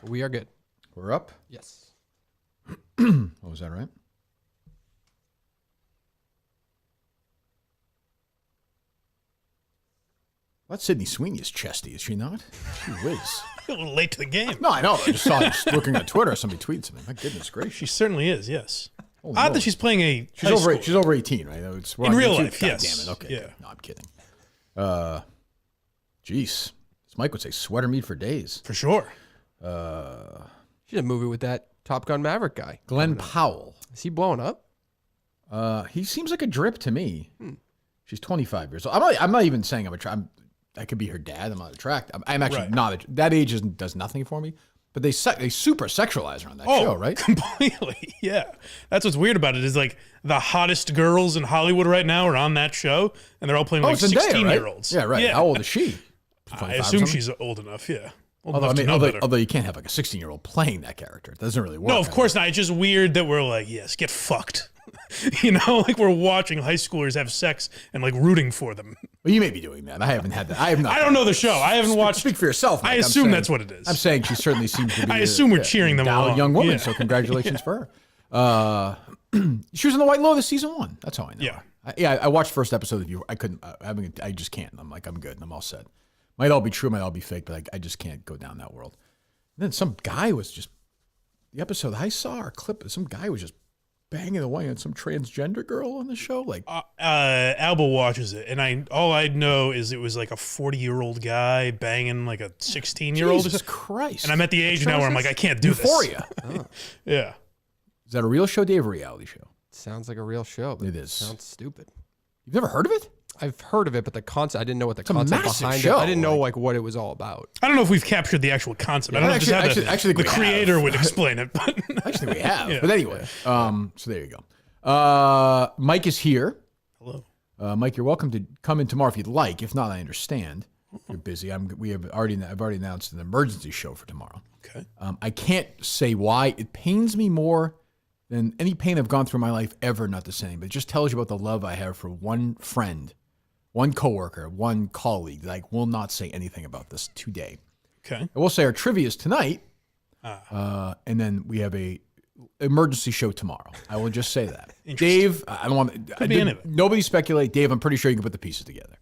We are good. We're up? Yes. Oh, was that right? That's Sydney Sweeney's chesty, is she not? She whiz. A little late to the game. No, I know. I just saw just looking at Twitter. Somebody tweeted something. My goodness gracious. She certainly is, yes. Holy Odd moly. that she's playing a She's over 18, right? We're In on real YouTube. life, God yes. damn it. Okay. Yeah. Good. No, I'm kidding. Jeez. As Mike would say, sweater meat for days. For sure. She did a movie with that Top Gun Maverick guy. Glenn Powell. Is he blowing up? He seems like a drip to me. She's 25 years old. I'm not even saying I could be her dad. I'm not attracted. I'm actually Right. not. That age does nothing for me. But they super sexualize her on that show, right? Completely. Yeah. That's what's weird about it is like the hottest girls in Hollywood right now are on that show, and they're all playing like Zendaya, 16-year-olds. Right? Yeah, right. Yeah. How old is she? I 25 assume something? she's old enough, yeah. Old Although, enough to know better. although you can't have like a 16-year-old playing that character. It doesn't really work. No, of course not. It's just weird that we're like, yes, get fucked. You know, like we're watching high schoolers have sex and like rooting for them. Well, you may be doing that. I haven't had that. I have not. I don't know the show. I haven't watched. Speak for yourself. Mike. I I'm assume saying- that's what it is. I'm saying she certainly seems to be. I assume we're cheering them endowed along. young woman. Yeah. So congratulations for her. She was in the White Lotus season 1. That's how I know. Yeah. I watched first episode of you. I couldn't. I just can't. I'm like, I'm good. And I'm all set. Might all be true. Might all be fake. But I just can't go down that world. And then some guy was just. The episode I saw, our clip. Some guy was just banging away on some transgender girl on the show. Like, Alba watches it, and all I know is it was like a 40-year-old guy banging like a 16-year-old. Jesus Christ! And I'm at the age now where I'm like, I can't do Euphoria. this. Yeah. Is that a real show, Dave? Or a reality show? Sounds like a real show. But It is. Sounds stupid. You've never heard of it? I've heard of it, but the concept, I didn't know what the a concept massive behind show, it. I didn't know like what it was all about. I don't know if we've captured the actual concept. I don't know if Actually, the we creator have. would explain it. But Actually, we have. Yeah. But anyway, so there you go. Mike is here. Hello. Mike, you're welcome to come in tomorrow if you'd like. If not, I understand. You're busy. I've already announced an emergency show for tomorrow. Okay. I can't say why. It pains me more than any pain I've gone through in my life ever not to say. But it just tells you about the love I have for one friend, one coworker, one colleague that I will not say anything about this today. Okay. I will say our trivia is tonight, and then we have a emergency show tomorrow. I will just say that. Dave, I don't want nobody speculate. Dave, I'm pretty sure you can put the pieces together.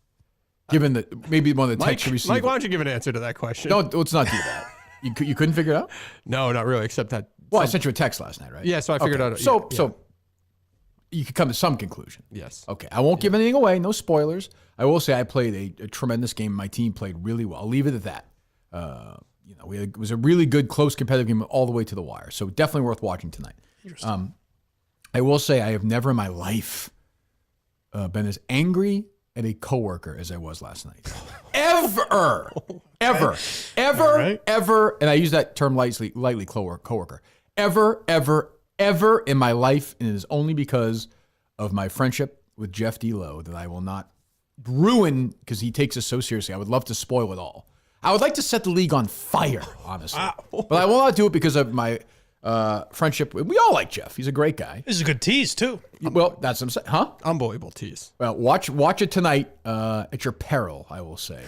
Given that maybe one of the texts you received. Mike, why don't you give an answer to that question? No, let's not do that. You couldn't figure it out? No, not really, except that. Well, I sent you a text last night, right? Yeah, so I figured out. So you could come to some conclusion. Yes. Okay. I won't give anything away. No spoilers. I will say I played a tremendous game. My team played really well. I'll leave it at that. It was a really good, close, competitive game all the way to the wire. So definitely worth watching tonight. Interesting. I will say I have never in my life been as angry at a coworker as I was last night. Ever. Right. And I use that term lightly, coworker. Ever in my life, and it is only because of my friendship with Jeff D'Lo that I will not ruin because he takes us so seriously. I would love to spoil it all. I would like to set the league on fire, honestly. But I will not do it because of my friendship. We all like Jeff. He's a great guy. This is a good tease, too. Well, that's what I'm saying. Huh? Unbelievable tease. Well, watch it tonight at your peril, I will say.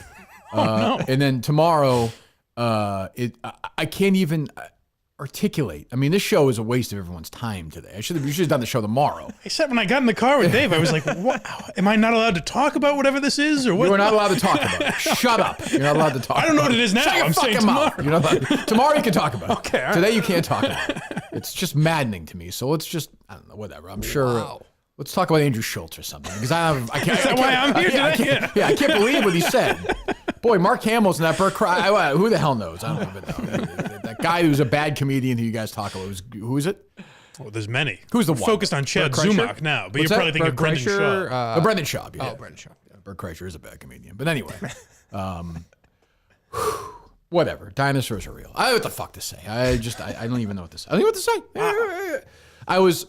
No. And then tomorrow, I can't even articulate. I mean, this show is a waste of everyone's time today. We should have done the show tomorrow. Except when I got in the car with Dave, I was like, "What? Am I not allowed to talk about whatever this is, or what?" You are not allowed to talk about it. Shut up. You're not allowed to talk. I don't know about what it is now. Shut your I'm saying fucking mouth. tomorrow. You're not allowed. Tomorrow you can talk about it. Okay, all right. Today you can't talk about it. It's just maddening to me. So let's just, I don't know, whatever. I'm sure. Wow. Let's talk about Andrew Schultz or something because I can't. Is that why I'm here today? I can't believe what he said. Boy, Mark Hamill's in that Burt Cry. Who the hell knows? I don't even know. That guy who's a bad comedian who you guys talk about. Who is it? Well, there's many. Who's the We're one? focused on Chad Bert Kreischer? Zumach now, but What's you're that? probably thinking of Brendan Shaw. Brendan Schaub. Yeah. Oh, Brendan Shaw. Yeah. Bert Kreischer is a bad comedian. But anyway, whatever. Dinosaurs are real. I don't know what the fuck to say. I don't even know what to say. I don't know what to say.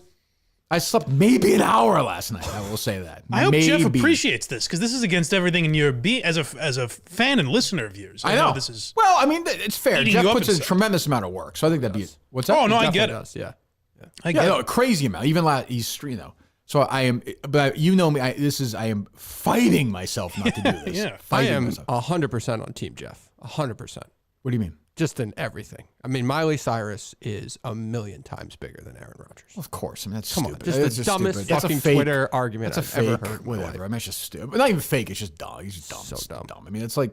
I slept maybe an hour last night. I will say that. I hope Jeff appreciates this because this is against everything in your as a fan and listener of yours. I know. This is well. I mean, it's fair. eating Jeff you up puts in a inside. tremendous amount of work, so I think that'd be what's that? Oh no, I Definitely get it. does, yeah. I get Yeah, no, it. a crazy amount. Even he's So I am, but you know me. I am fighting myself not to do this. Yeah. I Fighting am myself. 100% on Team Jeff. 100%. What do you mean? just in everything. I mean, Miley Cyrus is a million times bigger than Aaron Rodgers. Of course. I mean, that's Come stupid. on, just the dumbest That's a fucking fake- Twitter argument That's a I've fake, ever heard. in my whatever. life. I mean, it's just stupid. Not even fake. It's just dumb. He's just dumb. So It's dumb. I mean, it's like,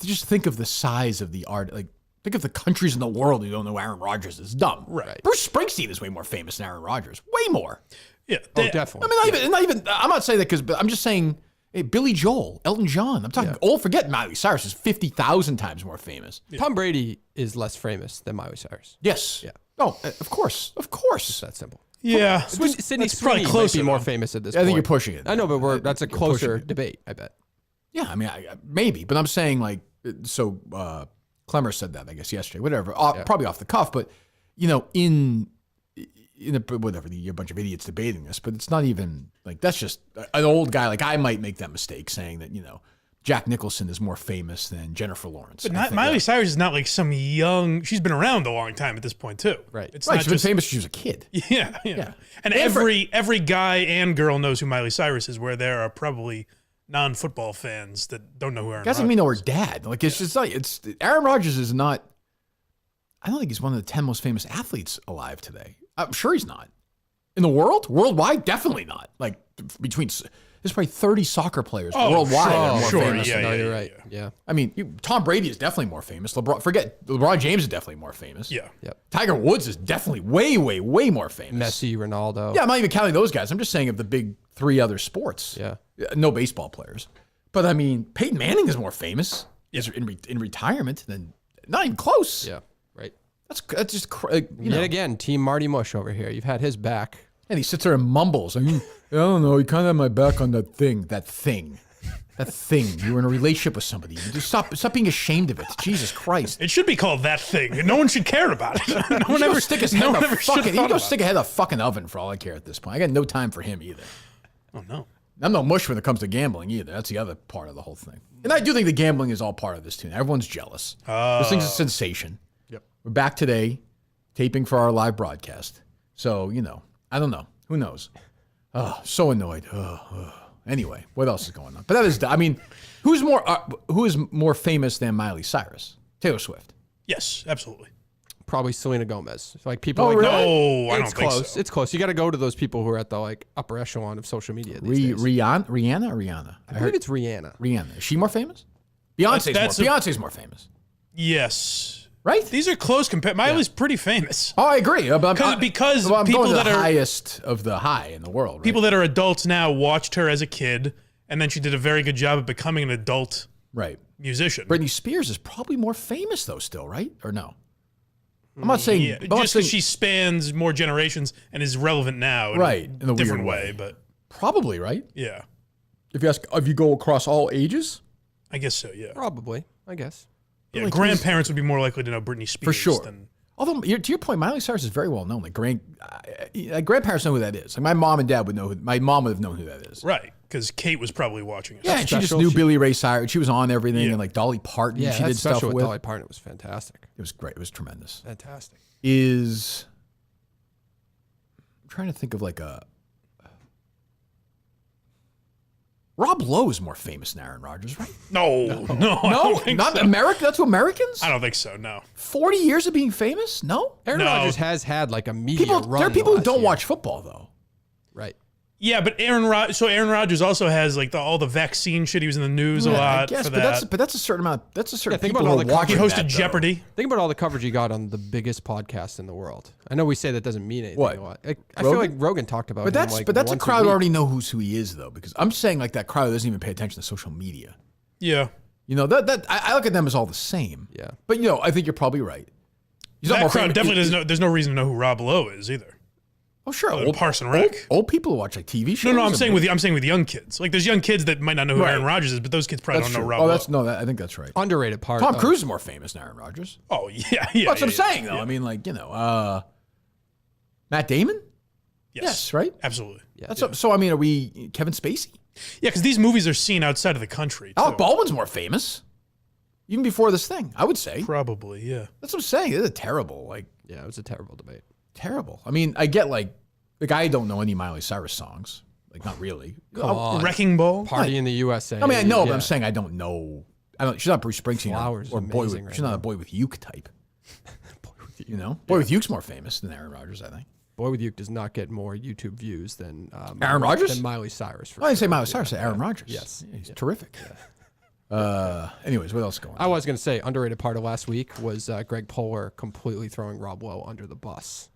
just think of the size of the art. Like, think of the countries in the world who don't know Aaron Rodgers is dumb. Right. Bruce Springsteen is way more famous than Aaron Rodgers. Way more. Yeah. Oh, definitely. I mean, not even. I'm not saying that because I'm just saying. Hey, Billy Joel, Elton John. I'm talking. Oh, forget Miley Cyrus is 50,000 times more famous. Tom Brady is less famous than Miley Cyrus. Yes. Yeah. Oh, of course. Of course. It's that simple. Yeah. Sydney That's probably Sweeney might closer. be more though. famous at this I point. think you're pushing it. I know, but that's a You're closer pushing it. debate, I bet. Yeah, I mean, maybe, but I'm saying like, so Clemmer said that, I guess, yesterday, whatever, probably off the cuff, but, you know, in whatever, you're a bunch of idiots debating this, but it's not even, like, that's just an old guy, like, I might make that mistake saying that, you know, Jack Nicholson is more famous than Jennifer Lawrence. But Miley Cyrus is not like some young. She's been around a long time at this point too. Right. It's Right, not she's been just famous since she was a kid. yeah. And every guy and girl knows who Miley Cyrus is. Where there are probably non-football fans that don't know who Aaron. Doesn't Rodgers mean know her is. dad. Like, it's just like, it's Aaron Rodgers is not, I don't think he's one of the 10 most famous athletes alive today. I'm sure he's not. In the world? Worldwide? Definitely not. Like, between, there's probably 30 soccer players worldwide that are more sure, famous. yeah. No, you're right. Yeah. I mean, Tom Brady is definitely more famous. LeBron James is definitely more famous. Yeah. Yep. Tiger Woods is definitely way, way, way more famous. Messi, Ronaldo. Yeah, I'm not even counting those guys. I'm just saying of the big 3 other sports. Yeah. No baseball players. But I mean, Peyton Manning is more famous in retirement than, not even close. Yeah. Right. That's just, you know. Yet again, Team Marty Mush over here. You've had his back. And he sits there and mumbles. I don't know. He kind of had my back on that thing. That thing. You were in a relationship with somebody. Just stop being ashamed of it. Jesus Christ. It should be called that thing. No one should care about it. No one ever stick his head in the should have fucking. He thought go about stick a head in the fucking oven for all I care at this point. I got no time for him either. it. Oh no. I'm no mush when it comes to gambling either. That's the other part of the whole thing. And I do think the gambling is all part of this too. Everyone's jealous. This thing's a sensation. Yep. We're back today, taping for our live broadcast. So, you know, I don't know. Who knows? Oh, so annoyed. Anyway, what else is going on? But that is, I mean, who is more famous than Miley Cyrus? Taylor Swift. Yes, absolutely. Probably Selena Gomez. Like people Oh, like really? No, I don't it's think close. so. It's close. You got to go to those people who are at the like upper echelon of social media these days. Rihanna? I believe it's Rihanna. Rihanna. Is she more famous? Beyonce's more famous. Yes. Right? These are close compared. Miley's pretty famous. Oh, I agree. Because I'm people going to that the are highest of the high in the world. Right? people that are adults now watched her as a kid, and then she did a very good job of becoming an adult right. musician. Britney Spears is probably more famous though, still, right? Or no? I'm not saying. Yeah, I'm not just saying because she spans more generations and is relevant now, Right, in in a a different weird way. way. But probably right. yeah, If you go across all ages, I guess so. Yeah, Probably, I guess. yeah. like Grandparents would be more likely to know Britney Spears for sure. than Although to your point, Miley Cyrus is very well known. Like grandparents know who that is. Like my mom and dad would know. My mom would have known who that is. right because Kate was probably watching it. Yeah, and she just special. knew She- Billy Ray Cyrus. She was on everything, Yeah. and like Dolly Parton. Yeah, she that did stuff special with with. Dolly Parton was fantastic. It was great. It was tremendous. Fantastic. I'm trying to think of like a. Rob Lowe is more famous than Aaron Rodgers, right? No, I No, don't think not so. America. That's what Americans. I don't think so. No. 40 years of being famous? No. Aaron No. Rodgers has had like a media run. There are people who last don't year. watch football though. Right. Yeah, but Aaron Rodgers also has like all the vaccine shit. He was in the news a Yeah, lot I guess, for but that. that's a certain amount. That's a certain think people about all who are the watching He hosted that, though. Jeopardy. Think about all the coverage he got on the biggest podcast in the world. I know we say that doesn't mean anything. What? a lot. I feel like Rogan? Rogan talked about But him, that's like, but that's a once crowd week. already know who he is though, because I'm saying like that crowd doesn't even pay attention to social media. Yeah. You know that I look at them as all the same. Yeah. But you know I think you're probably right. He's not That more crowd famous- definitely doesn't know. There's no reason to know who Rob Lowe is either. Oh sure, Parson Rec. Old people who watch like TV shows. No, I'm and- saying with young kids. Like there's young kids that might not know who Right. Aaron Rodgers is, but those kids probably That's don't know true. Rob Oh, Lowe. that's no. I think that's right. Underrated part. Tom of- Cruise is more famous than Aaron Rodgers. Oh yeah. That's what I'm yeah, saying though. yeah. I mean, like Matt Damon. Yes, right. Absolutely. Yeah. So I mean, are we Kevin Spacey? Yeah, because these movies are seen outside of the country. Too. Alec Baldwin's more famous, even before this thing. I would say. Probably, yeah. That's what I'm saying. It's a terrible, like Yeah, it was a terrible debate. terrible. I mean, I get like I don't know any Miley Cyrus songs. Like not really. Come on. Wrecking Ball. Party in the USA. I mean, I know, but Yeah. I'm saying I don't know She's not Bruce Springsteen Flowers or is Boy with, amazing right she's not now. a Boy with Uke type. You know, Boy with Uke's more famous than Aaron Rodgers, I think. Boy with Uke does not get more YouTube views than Aaron Rodgers? than Miley Cyrus. For I didn't say sure. Miley Cyrus, I said Aaron Rodgers. Yes. Yeah, he's terrific. Anyways, what else is going on? I was going to say, underrated part of last week was Greg Poehler completely throwing Rob Lowe under the bus.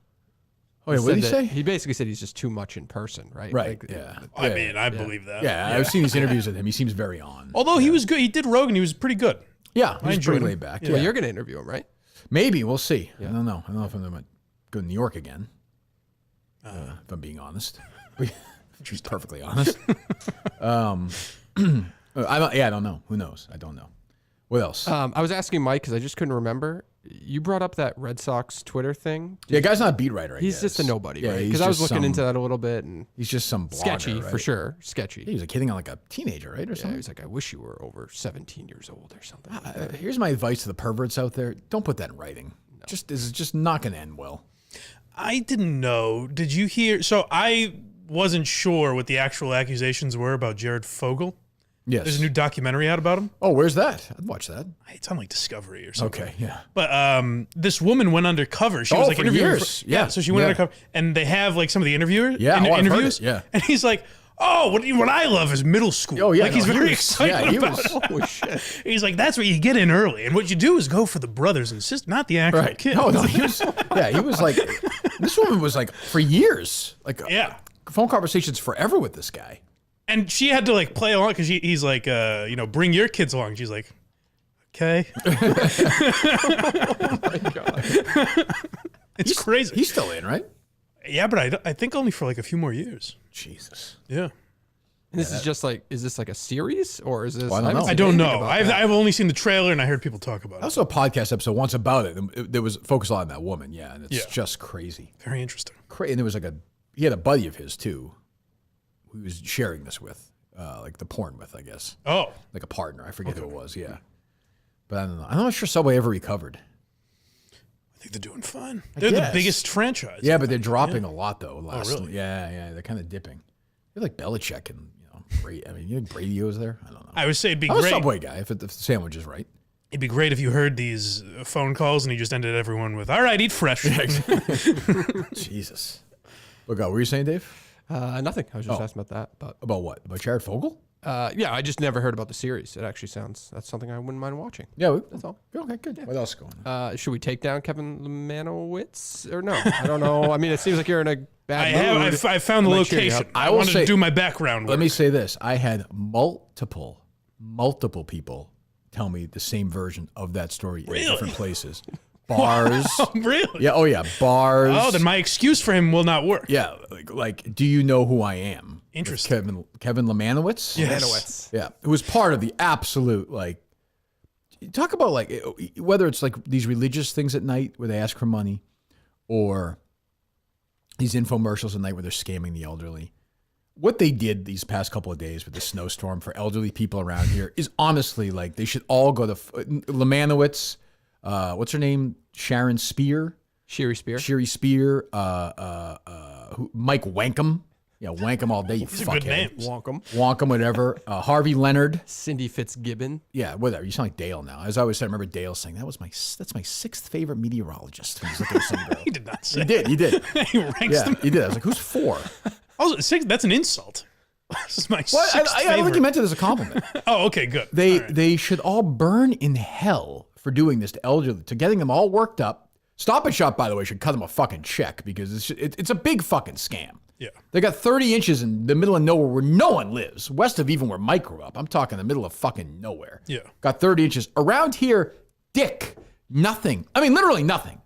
Oh, yeah, what did he said say? that- He basically said he's just too much in person, right? Right, Like, yeah. I mean, I believe that. Yeah, I've seen these interviews with him. He seems very on. Although he was good. He did Rogan. He was pretty good. Yeah, he's enjoyed pretty him. laid back. Well, Yeah. you're going to interview him, right? Maybe, we'll see. I don't know. I don't know if I'm going to go to New York again, if I'm being honest. She's perfectly honest. I don't know. Who knows? I don't know. What else? I was asking Mike because I just couldn't remember. You brought up that Red Sox Twitter thing. Yeah, guy's not a beat writer, I He's guess. just a nobody, Yeah, right? he's Because I was just looking some- into that a little bit and He's just some blogger, sketchy for right? sure. Sketchy. He was like hitting on like a teenager, right, or Yeah, something? he was like, I wish you were over 17 years old or something. Here's my advice to the perverts out there: don't put that in writing. This is just not going to end well. I didn't know. Did you hear? So I wasn't sure what the actual accusations were about Jared Fogle. Yes. There's a new documentary out about him. Oh, where's that? I'd watch that. It's on like Discovery or something. Okay, yeah. But this woman went undercover. She Oh, was like for interviewing. years. Yeah. So she went Yeah. undercover, and they have like some of the interviewers. Yeah, oh, I've heard interviews. it, yeah. And he's like, "Oh, what I love is middle school." Oh, yeah, like he's no, he very was- excited yeah, he about was- it. Holy shit. He's like, "That's what you get in early, and what you do is go for the brothers and sisters, not the actual Right. kids." No, he was. Yeah, he was like. This woman was like for years, like Yeah. phone conversations forever with this guy. And she had to like play along because he's like, bring your kids along. She's like, okay. It's crazy. He's still in, right? Yeah, but I think only for like a few more years. Jesus. Yeah. And this is just like, is this like a series or is this? Well, I don't haven't know. seen I don't anything know. about I've that. I've only seen the trailer and I heard people talk about I it. saw a podcast episode once about it. And there was focused on that woman. Yeah, and it's Yeah. just crazy. Very interesting. And there was like he had a buddy of his too, who he was sharing this with, like the porn with, I guess, Oh, like a partner. I forget who it was. Yeah, but I don't know. I'm not sure Subway ever recovered. I think they're doing fine. They're the guess. biggest franchise. Yeah, but they're dropping a lot though. Last, really? Yeah, they're kind of dipping. They're like Belichick and Brady. I mean, you think Brady was there? I don't know. I would say it'd be I'm a great. Subway guy if the sandwich is right. It'd be great if you heard these phone calls and he just ended everyone with, "All right, eat fresh." Jesus. Look, what were you saying, Dave? Nothing. I was just asking about that. But About what? About Jared Fogle? yeah, I just never heard about the series. It actually that's something I wouldn't mind watching. Yeah, That's all. Okay, good. What else is going on? Should we take down Kevin Lemanowicz or no? I don't know. I mean, it seems like you're in a bad mood. I found the I might cheer you location. up. I will wanted say- to do my background work. Let me say this. I had multiple people tell me the same version of that story in different places. Bars. Really? Yeah, oh yeah, bars. Oh, then my excuse for him will not work. Yeah, like do you know who I am? With Interesting. Kevin Lemanowicz? Yes. Lemanowicz. Yeah, who was part of the absolute, like, talk about, like, whether it's, like, these religious things at night where they ask for money or these infomercials at night where they're scamming the elderly. What they did these past couple of days with the snowstorm for elderly people around here is honestly, like, they should all go to Lemanowicz, what's her name? Sharon Spear? Sherry Spear. Sherry Spear, Mike Wankum. Yeah, wank him all day, you These are good fuckhead. names. Wonkum. Wonk him, whatever. Harvey Leonard. Cindy Fitzgibbon. Yeah, whatever. You sound like Dale now. As I always said, I remember Dale saying, that's my sixth favorite meteorologist. When he's looking at some girl. He did not say. He did. He ranks Yeah, them. he did. I was like, who's four? Also, that's an insult. This is my Well, sixth I don't think favorite. you meant it as a compliment. Oh, okay, good. They All right. they should all burn in hell for doing this to elderly, to getting them all worked up. Stop and Shop, by the way, should cut them a fucking check because it's a big fucking scam. Yeah. They got 30 inches in the middle of nowhere where no one lives, west of even where Mike grew up. I'm talking the middle of fucking nowhere. Yeah. Got 30 inches. Around here, dick, nothing. I mean, literally nothing.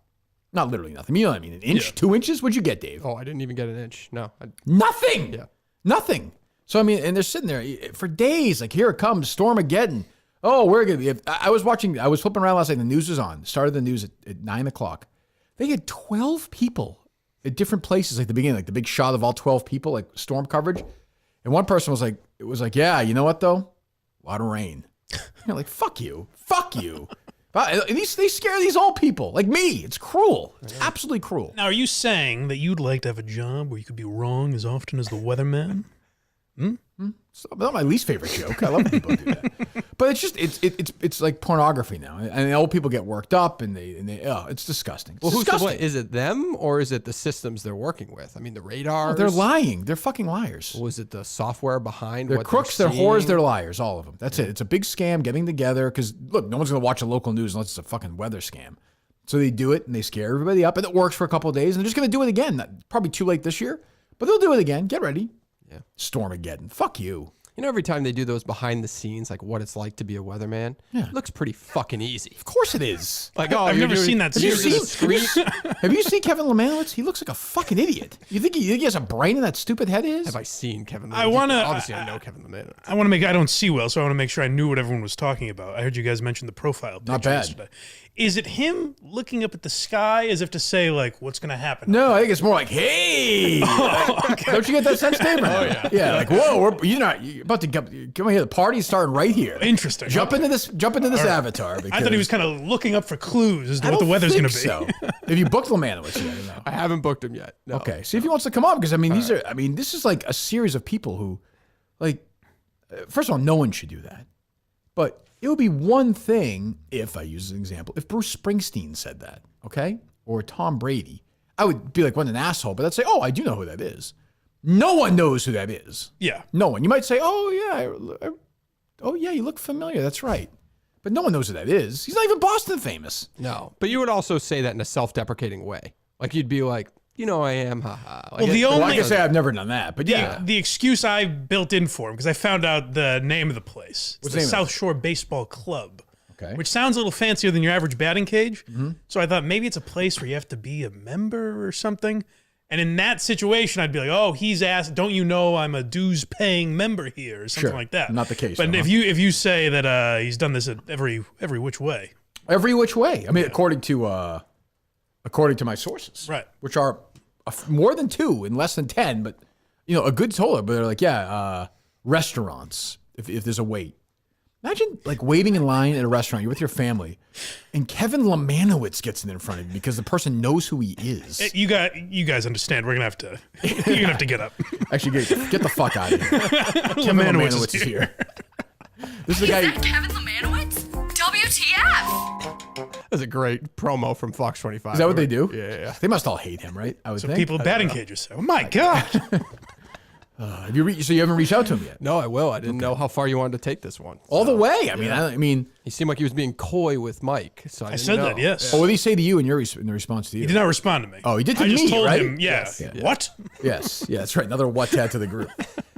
Not literally nothing. You know what I mean? An inch, 2 inches? What'd you get, Dave? Oh, I didn't even get an inch. No. Nothing. Yeah. Nothing. So, I mean, and they're sitting there for days, like, here it comes, Stormageddon. Oh, we're going to be. I was flipping around last night, the news was on. Started the news at 9 o'clock. They had 12 people at different places, like the beginning, like the big shot of all 12 people, like storm coverage. And one person was like, yeah, you know what, though? A lot of rain. You're like, fuck you. Fuck you. At least they scare these old people, like me. It's cruel. It's absolutely cruel. Now, are you saying that you'd like to have a job where you could be wrong as often as the weatherman? It's not my least favorite joke. I love when people do that. But it's just it's like pornography now, and old people get worked up, and they it's disgusting. It's Well, who's disgusting. to blame? Is it them or is it the systems they're working with? I mean, the radars. They're lying. They're fucking liars. Was it the software behind? They're what crooks. They're seeing? whores. They're liars. All of them. That's it. It's a big scam getting together. Because look, no one's gonna watch the local news unless it's a fucking weather scam. So they do it and they scare everybody up, and it works for a couple of days, and they're just gonna do it again. Probably too late this year, but they'll do it again. Get ready. Yeah. Stormageddon. Fuck you. You know, every time they do those behind the scenes, like what it's like to be a weatherman, it looks pretty fucking easy. Of course it is. Like, I've never seen that Have you series. have you seen Kevin Lemanowicz? He looks like a fucking idiot. You think he has a brain in that stupid head? Have I seen Kevin Lemanowicz? I wanna- Obviously, I know Kevin Lemanowicz. I don't see well, so I want to make sure I knew what everyone was talking about. I heard you guys mention the profile picture Not bad. yesterday. Is it him looking up at the sky as if to say, like, what's going to happen? No, I think it's more like, hey. Don't you get that sense, Dave? Oh, yeah. Yeah, like, whoa, you're about to come here. The party's starting right here. Interesting. Jump into this avatar. I thought he was kind of looking up for clues as to I what the don't weather's going to think be. So. Have you booked Lemanowicz yet? No. I haven't booked him yet. No. Okay, see if he wants to come on, because I mean, this is like a series of people who, like, first of all, no one should do that. But it would be one thing if, I use as an example, if Bruce Springsteen said that, okay? Or Tom Brady. I would be like, what an asshole, but I'd say, oh, I do know who that is. No one knows who that is. Yeah. No one. You might say, oh, yeah, you look familiar. That's right. But no one knows who that is. He's not even Boston famous. No. But you would also say that in a self-deprecating way. Like, you'd be like, you know I am, haha. Like, Well, the Well, I only can say I've never done that, but yeah. the excuse I built in for him, because I found out the name of the place. It's What's the the name of South Shore Baseball Club. Okay. Which sounds a little fancier than your average batting cage. So I thought maybe it's a place where you have to be a member or something. And in that situation, I'd be like, oh, he's asked, don't you know I'm a dues-paying member here or something Sure. like that. Not the case, But huh? if you say that he's done this at every which way. Every which way. I mean, according to my sources, Right. which are more than 2 and less than 10, but a good total. But they're like, restaurants. If there's a wait, imagine like waiting in line at a restaurant. You're with your family, and Kevin Lemanowicz gets in front of you because the person knows who he is. You guys understand? We're gonna have to. You're gonna have to get up. Actually, get the fuck out of here. Kevin Lemanowicz Lemanowicz is here. This is the Is guy. that Kevin Lemanowicz? WTF? That's a great promo from Fox 25. Is that what they do? Yeah. They must all hate him, right? I would So think. people at batting cages say, "Oh my god." Have you so you haven't reached out to him yet? No, I will. I didn't know how far you wanted to take this one. All the way. I mean, He seemed like he was being coy with Mike. So I didn't said know. that, yes. what did he say to you in the response to you? He did not respond to me. Oh, he did to I just me, told right? him, yeah. Yes, yeah. What? Yes, that's right. Another what tat to the group.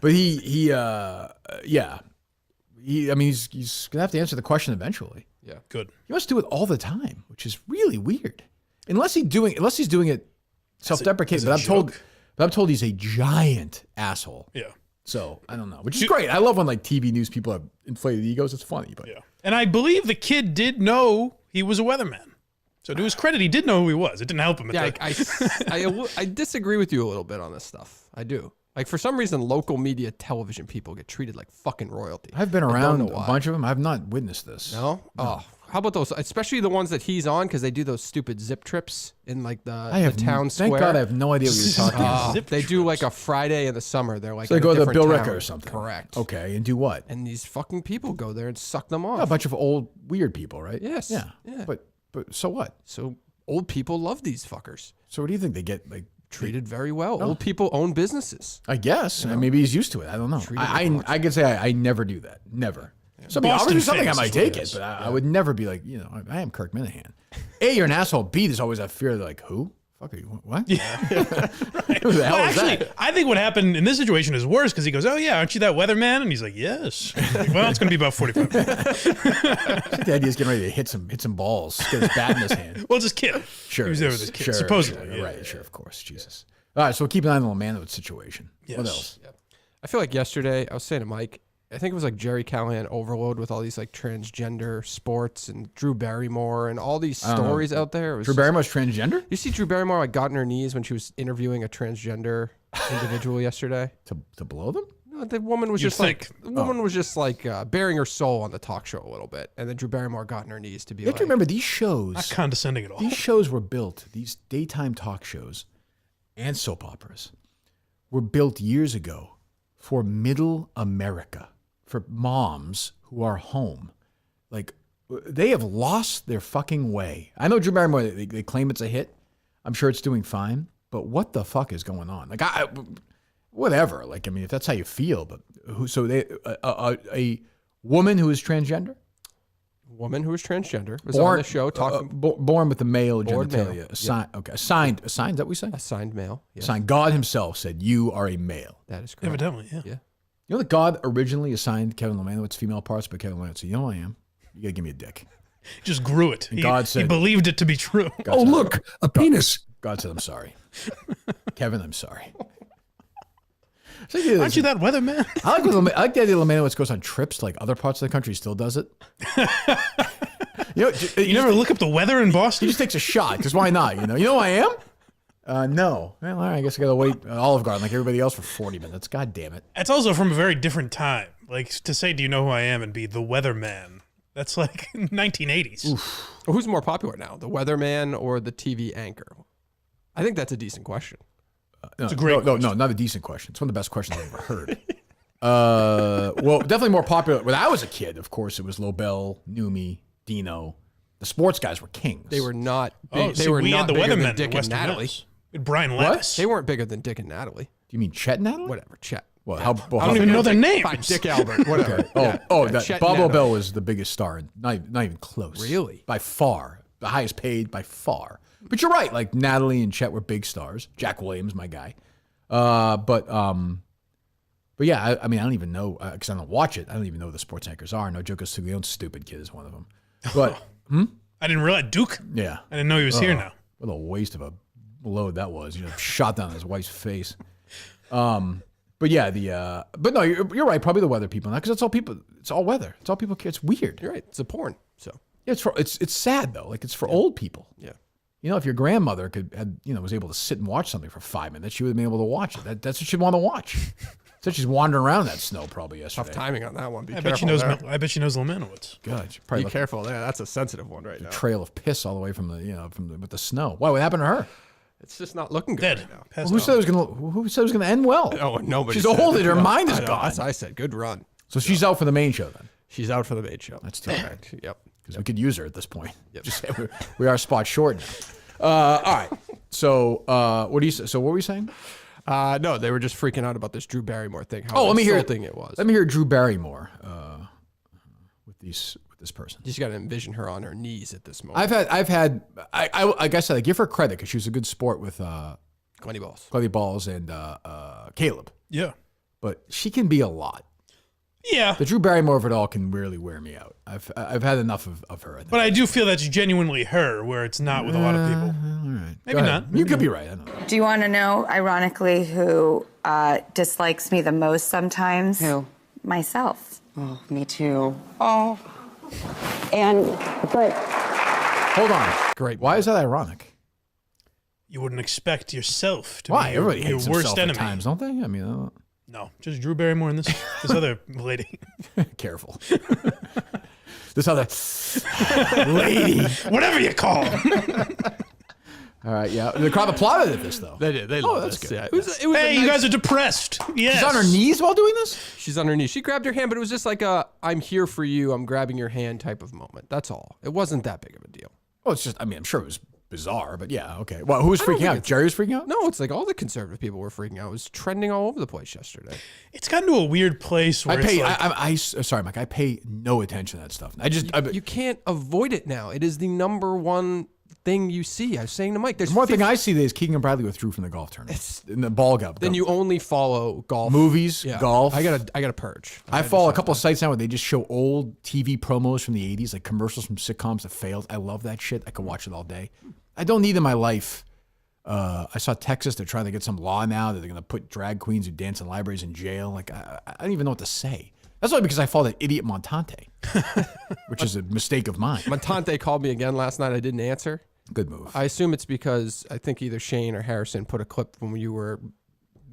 But he's gonna have to answer the question eventually. Yeah. Good. He must do it all the time, which is really weird. Unless he's doing it self-deprecating. as a But I'm told he's a giant asshole. Yeah. So I don't know, which is great. I love when like TV news people have inflated egos. It's funny, but Yeah. And I believe the kid did know he was a weatherman. So to his credit, he did know who he was. It didn't help him. Yeah, I disagree with you a little bit on this stuff. I do. Like, for some reason, local media television people get treated like fucking royalty. I've been I don't around know a why. bunch of them. I've not witnessed this. No? Oh, how about those? Especially the ones that he's on, because they do those stupid zip trips in like the town square. Thank God I have no idea what you're talking about. Zip They do like a Friday in the summer. They're like So they in go a to the different Bill town. Ricker or something. Correct. Okay, and do what? And these fucking people go there and suck them off. A bunch of old weird people, right? Yes. Yeah. Yeah. But so what? So old people love these fuckers. So what do you think they get? Like Treated very well. Old people own businesses. I guess maybe he's used to it. I don't know. Treated I like I could say I never do that. Never. So Boston obviously something I fans might is what take it it, is. but I would never be like, I am Kirk Minahan. A, you're an asshole. B, there's always that fear that like, who? Fuck are you? What? Yeah. Who the hell Well, is actually, that? I think what happened in this situation is worse because he goes, "Oh yeah, aren't you that weatherman?" And he's like, "Yes." Like, well, it's going to be about 45 minutes. The idea is getting ready to hit some balls, get his bat in his hand. Well, just kid. Sure. He was there it with is. his kid, Sure, supposedly. sure, yeah. Right, sure, of course. Jesus. All right, so we'll keep an eye on the Lemanowicz situation. What Yes. else? I feel like yesterday, I was saying to Mike, I think it was like Jerry Callahan overload with all these like transgender sports and Drew Barrymore and all these stories out there. It was Drew Barrymore's transgender? You see Drew Barrymore like got on her knees when she was interviewing a transgender individual yesterday. To blow them? No, the woman was You'd just think. bearing her soul on the talk show a little bit, and then Drew Barrymore got on her knees to be You have like, to remember these shows. Not condescending at all. These shows were built, these daytime talk shows and soap operas were built years ago for middle America, for moms who are home. Like, they have lost their fucking way. I know Drew Barrymore, they claim it's a hit. I'm sure it's doing fine. But what the fuck is going on? Like, whatever. Like, I mean, if that's how you feel. But a woman who is transgender? Woman who is transgender was on the show talking. Born with the male Born genitalia. male. Assigned, okay. Assigned, is that what we say? Assigned male. Yes. Assigned. God himself said, you are a male. That is correct. Evidently, yeah. Yeah. You know that God originally assigned Kevin Lemanowicz female parts, but Kevin Lemanowicz said, you know who I am? You got to give me a dick. Just grew it. God said, he believed it to be true. God said, look, a penis. God said, I'm sorry. Kevin, I'm sorry. Aren't you that weatherman? I like the idea Lemanowicz goes on trips to like other parts of the country, still does it. You never look up the weather in Boston? He just takes a shot, because why not? You know who I am? No. Well, all right, I guess I got to wait Olive Garden like everybody else for 40 minutes. God damn it. It's also from a very different time. Like, to say, do you know who I am, and be the weatherman. That's like 1980s. Oof. Well, who's more popular now, the weatherman or the TV anchor? I think that's a decent question. No, it's a great question. No, not a decent question. It's one of the best questions I've ever heard. Well, definitely more popular. When I was a kid, of course, it was Lobel, Numi, Dino. The sports guys were kings. They were not big. Oh, They see, were we not had the bigger than weathermen Dick in and Western Natalie. Mass. Brian Levis. They weren't bigger than Dick and Natalie. Do you mean Chet Natalie? Whatever, Chet. Well, Yeah. how, I don't even know their names. Fine, Dick Albert, whatever. Okay. Chet Bob Natalie. Lobel was the biggest star. Not even close. Really? By far. The highest paid by far. But you're right. Like, Natalie and Chet were big stars. Jack Williams, my guy. But yeah, I mean, I don't even know, because I don't watch it. I don't even know who the sports anchors are. No, Joe Castiglione's stupid kid is one of them. But, I didn't realize. Duke? yeah. I didn't know he was here now. What a waste of a load that was. You know, shot down his wife's face. But yeah, but no, you're right. Probably the weather people now, because it's all people. It's all weather. It's all people care. It's weird. You're right. It's a porn. So Yeah, it's sad though. Like, it's for old people. yeah. You know, if your grandmother was able to sit and watch something for 5 minutes, she would have been able to watch it. That's what she'd want to watch. So she's wandering around in that snow probably yesterday. Tough timing on that one. Be I careful bet she knows. there. I bet she knows Lemanowicz. God, she Be probably left careful there. That's a sensitive one right a now. trail of piss all the way from with the snow. Why? What happened to her? It's just not looking good Dead. right now. Passed Who out. said it was gonna end well? Oh, nobody. She's said old it. and her mind is I know, gone. That's what I said. Good run. So she's out for the main show then. She's out for the maid show. That's too bad. Yep. Because we could use her at this point. Yep. Just say we are a spot short now. All right. So what do you? So what were you saying? No, they were just freaking out about this Drew Barrymore thing. How Let me hear insulting it was. Let me hear Drew Barrymore with this person. You just got to envision her on her knees at this moment. Like I said, I give her credit because she was a good sport with Glenny Balls. Chloe Balls and Caleb, Yeah. but she can be a lot. Yeah. The Drew Barrymore of it all can really wear me out. I've had enough of her. I think. But I do feel that's genuinely her, where it's not with a lot of people. All right. Maybe Go not. ahead. You could be right. I don't know. Do you want to know, ironically, who dislikes me the most sometimes? Who? Myself. Oh, me too. Oh. But Hold on. Great. Why is that ironic? You wouldn't expect yourself to Why? be Everybody your hates worst himself enemy. at times, don't they? I mean, No, just Drew Barrymore and this other lady. careful. This other lady. Whatever you call them. All right, yeah. The crowd applauded at this, though. They did. They love that's this. good. Yeah. It was a Hey, you nice- guys are depressed. Yes. She's on her knees while doing this? She's on her knees. She grabbed her hand, but it was just like a "I'm here for you. I'm grabbing your hand" type of moment. That's all. It wasn't that big of a deal. Well, it's just, I mean, I'm sure it was bizarre, but yeah, okay. Well, who was freaking out? Jerry was freaking out? No, it's like all the conservative people were freaking out. It was trending all over the place yesterday. It's gotten to a weird place where Sorry, Mike, I pay no attention to that stuff. You can't avoid it now. It is the number one thing you see. I was saying to Mike, there's the more thing I see is Keegan and Bradley withdrew from the golf tournament. In the ball gap. then you only follow golf Movies, Yeah. golf. I gotta purge. I follow a couple of sites now where they just show old TV promos from the 80s, like commercials from sitcoms that failed. I love that shit. I could watch it all day. I don't need in my life. I saw Texas. They're trying to get some law now that they're going to put drag queens who dance in libraries in jail. Like, I don't even know what to say. That's only because I follow that idiot Montante, which is a mistake of mine. Montante called me again last night. I didn't answer. Good move. I assume it's because I think either Shane or Harrison put a clip when you were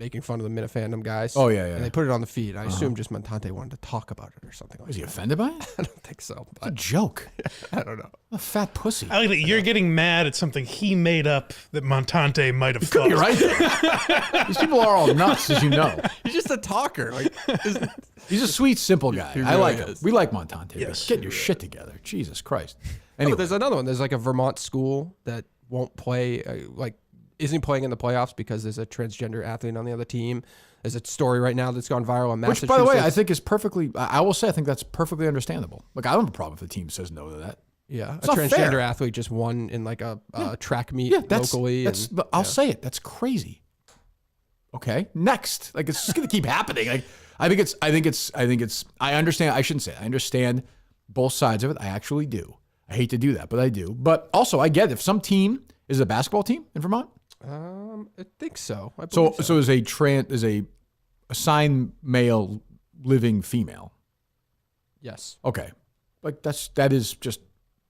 making fun of the Minifandom guys. Oh, yeah. And they put it on the feed. I assume just Montante wanted to talk about it or something like that. Was he offended by it? I don't think so. It's a joke. I don't know. A fat pussy. I like that you're getting mad at something he made up that Montante might have Could thought. be right. These people are all nuts, as you know. He's just a talker. Like, He's a sweet, simple guy. He I like really him. is. We like Montante. Yes, Get your shit together. Jesus Christ. but Anyway, there's another one. There's like a Vermont school that won't play, isn't playing in the playoffs because there's a transgender athlete on the other team. There's a story right now that's gone viral in which, Massachusetts. by the way, I think is perfectly, I will say, I think that's perfectly understandable. Like, I don't have a problem if the team says no to that. Yeah, It's a not transgender fair. athlete just won in like a track meet Yeah, that's, locally. I'll say it. That's crazy. Okay, next. Like, it's just going to keep happening. Like, I understand. I shouldn't say it. I understand both sides of it. I actually do. I hate to do that, but I do. But also, I get it. If some team is a basketball team in Vermont. I think so. I So believe is a assigned male living female. yes. Okay, like that is just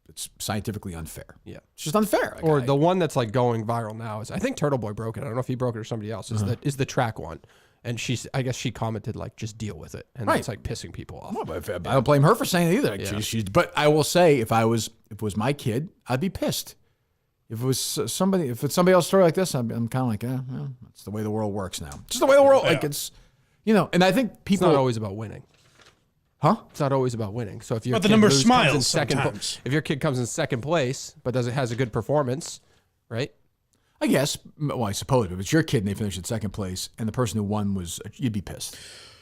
it's scientifically unfair. Yeah. It's just unfair. Like, Or the one that's like going viral now is I think Turtle Boy broke it. I don't know if he broke it or somebody else. Is the track one, and I guess she commented like just deal with it, and Right. that's like pissing people off. Well, but I don't blame her for saying it either. Like, Yeah. but I will say, if it was my kid, I'd be pissed. If it's somebody else's story like this, I'm kind of like, well, that's the way the world works now. It's just the way the world, like it's, and I think It's people, not always about winning. huh? It's not always about winning. So if your But the kid number comes in smiles second, sometimes. if your kid comes in second place but has a good performance, right? I guess. Well, I suppose if it's your kid and they finish in second place and the person who won you'd be pissed.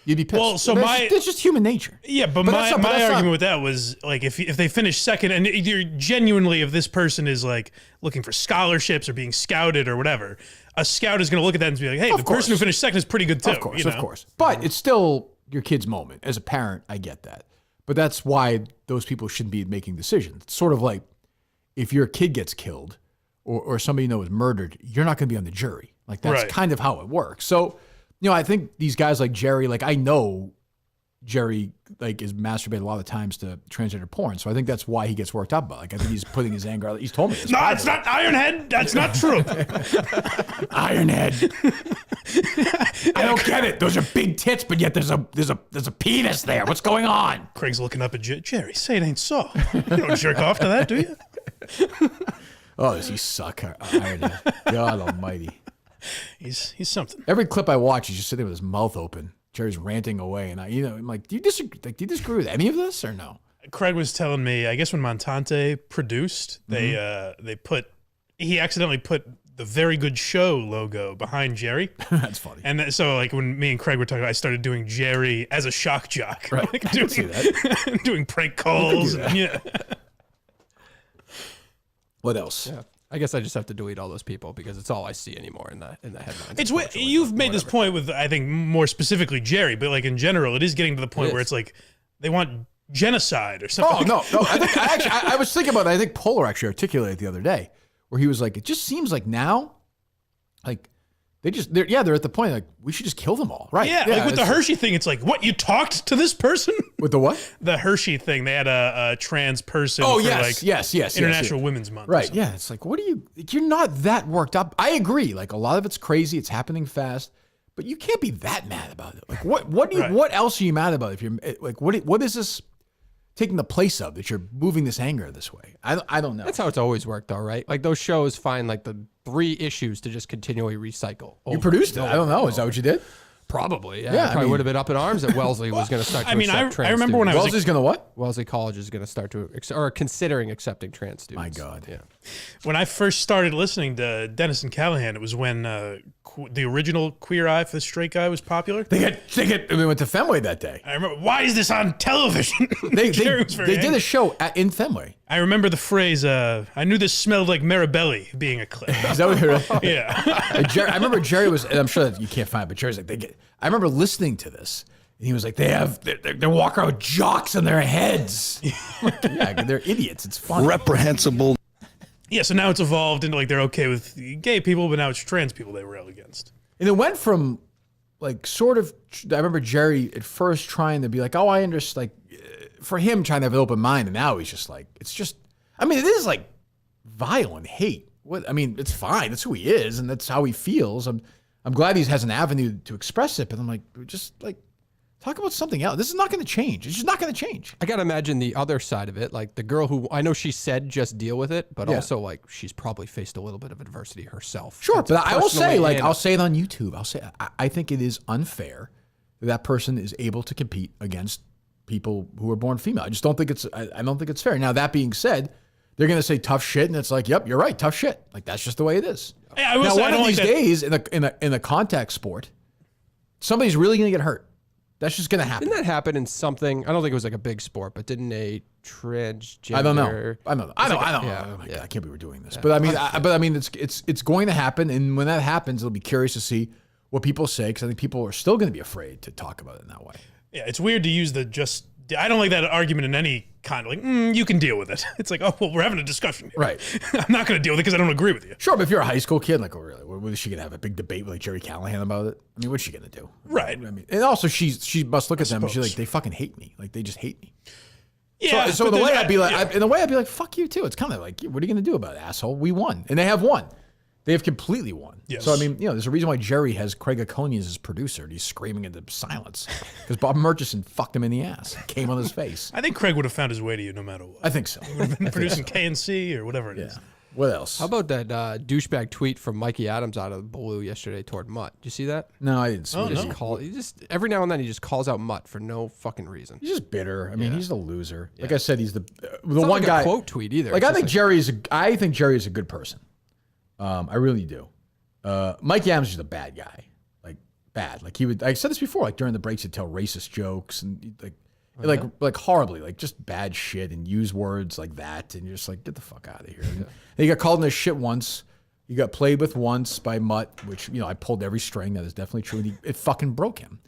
You'd be pissed. Well, so it's just human nature. Yeah, but that's my not- argument with that was like if they finish second and you're genuinely, if this person is like looking for scholarships or being scouted or whatever, a scout is going to look at that and be like, hey, the person who finished second is pretty good too. Of course, you know? of course. But it's still your kid's moment. As a parent, I get that. But that's why those people shouldn't be making decisions. It's sort of like if your kid gets killed or somebody you know is murdered, you're not going to be on the jury. Like that's Right. kind of how it works. So, I think these guys like Jerry, like I know Jerry like is masturbated a lot of times to transgender porn. So I think that's why he gets worked up. Like I think he's putting his anger out. He's told me this. No, it's not Ironhead. That's not true. Ironhead. I don't get it. Those are big tits, but yet there's a penis there. What's going on? Craig's looking up at Jerry. Say it ain't so. You don't jerk off to that, do you? Oh, does he suck, Ironhead? God almighty. He's something. Every clip I watch, he's just sitting with his mouth open. Jerry's ranting away, and I'm like, do you disagree with any of this or no? Craig was telling me, I guess when Montante produced, he accidentally put the Very Good Show logo behind Jerry. That's funny. And so like when me and Craig were talking, I started doing Jerry as a shock jock. Right. Like I can see that. doing prank calls. that. Yeah. What else? Yeah. I guess I just have to delete all those people because it's all I see anymore in the headlines. It's unfortunately, you've but made this whatever. point with, I think, more specifically Jerry, but like in general, it is getting to the point It where is. it's like they want genocide or something. Oh no! I was thinking about it. I think Polar actually articulated it the other day, where he was like, "It just seems like now, like they're at the point like we should just kill them all, right?" Yeah, like with the it's- Hershey thing, it's like, what, you talked to this person? With the what? The Hershey thing, they had a trans person Oh for yes, like yes. International Women's Month. or Right. something. Yeah. It's like, you're not that worked up. I agree. Like a lot of it's crazy. It's happening fast, but you can't be that mad about it. Like Right. what else are you mad about? If you're like, what is this taking the place of that you're moving this anger this way? I don't know. That's how it's always worked, though, right? Like those shows find like the 3 issues to just continually recycle. You produced it. I don't know. Is that what you did? Probably. Yeah. Yeah, I I probably mean- would have been up in arms that Wellesley was going to start to I mean, accept trans I remember when I was Wellesley's gonna what? Wellesley College is going to start to or considering accepting trans students. My God. Yeah. when I first started listening to Dennis and Callahan, it was when the original Queer Eye for the Straight Guy was popular. They went to Fenway that day. I remember, why is this on television? They Jerry was very did angry. a show in Fenway. I remember the phrase, I knew this smelled like Marabelli being a clip. Is that what you're? Yeah. And I remember Jerry was, and I'm sure that you can't find it, but Jerry's like, I remember listening to this, and he was like, they're walking around with jocks on their heads. Yeah, they're idiots. It's fun. Reprehensible. Yeah, so now it's evolved into like they're okay with gay people, but now it's trans people they rail against. And it went from like sort of, I remember Jerry at first trying to be like, oh, I understand, like for him trying to have an open mind, and now he's just like, it's just, I mean, it is like violent hate. What I mean, it's fine. That's who he is, and that's how he feels. I'm I'm glad he has an avenue to express it, but I'm like, just like, talk about something else. This is not going to change. It's just not going to change. I got to imagine the other side of it. Like the girl who, I know she said just deal with it, but also like she's probably faced a little bit of adversity herself. Sure, but I will say, like, I'll say it on YouTube. I'll say, I think it is unfair that person is able to compete against people who are born female. I just don't think I don't think it's fair. Now, that being said, they're going to say tough shit, and it's like, yep, you're right, tough shit. Like, that's just the way it is. Now, one of these days in a contact sport, somebody's really going to get hurt. That's just going to happen. Didn't that happen in something? I don't think it was like a big sport, but didn't a transgender? I don't know. I don't know. Oh my God, I can't believe we're doing this. But I mean, it's going to happen, and when that happens, it'll be curious to see what people say, because I think people are still going to be afraid to talk about it in that way. Yeah, it's weird to use I don't like that argument in any kind of like, you can deal with it. It's like, oh, well, we're having a discussion here. Right. I'm not going to deal with it because I don't agree with you. Sure, but if you're a high school kid, like, oh, really? What is she going to have a big debate with like Jerry Callahan about it? I mean, what's she going to do? Right. I mean, and also she must look at them and she's like, they fucking hate me. Like, they just hate me. Yeah. So in a way, I'd be like, fuck you too. It's kind of like, what are you going to do about it, asshole? We won. And they have won. They have completely won. Yes. So, I mean, there's a reason why Jerry has Craig Aconi as his producer. And he's screaming into silence because Bob Murchison fucked him in the ass. Came on his face. I think Craig would have found his way to you no matter what. I think so. He would have been producing KNC or whatever it is. What else? How about that douchebag tweet from Mikey Adams out of the blue yesterday toward Mutt? Did you see that? No, I didn't see it. He just every now and then he just calls out Mutt for no fucking reason. He's just bitter. I mean, he's the loser. Like I said, he's the one like guy. A quote tweet either. Like I think Jerry's a good person. I really do. Mike Adams is just a bad guy. Like bad. Like he would. I said this before. Like during the breaks, he'd tell racist jokes and like horribly, like just bad shit and use words like that, and you're just like, get the fuck out of here. And he got called in his shit once. He got played with once by Mutt, which I pulled every string. That is definitely true. And it fucking broke him.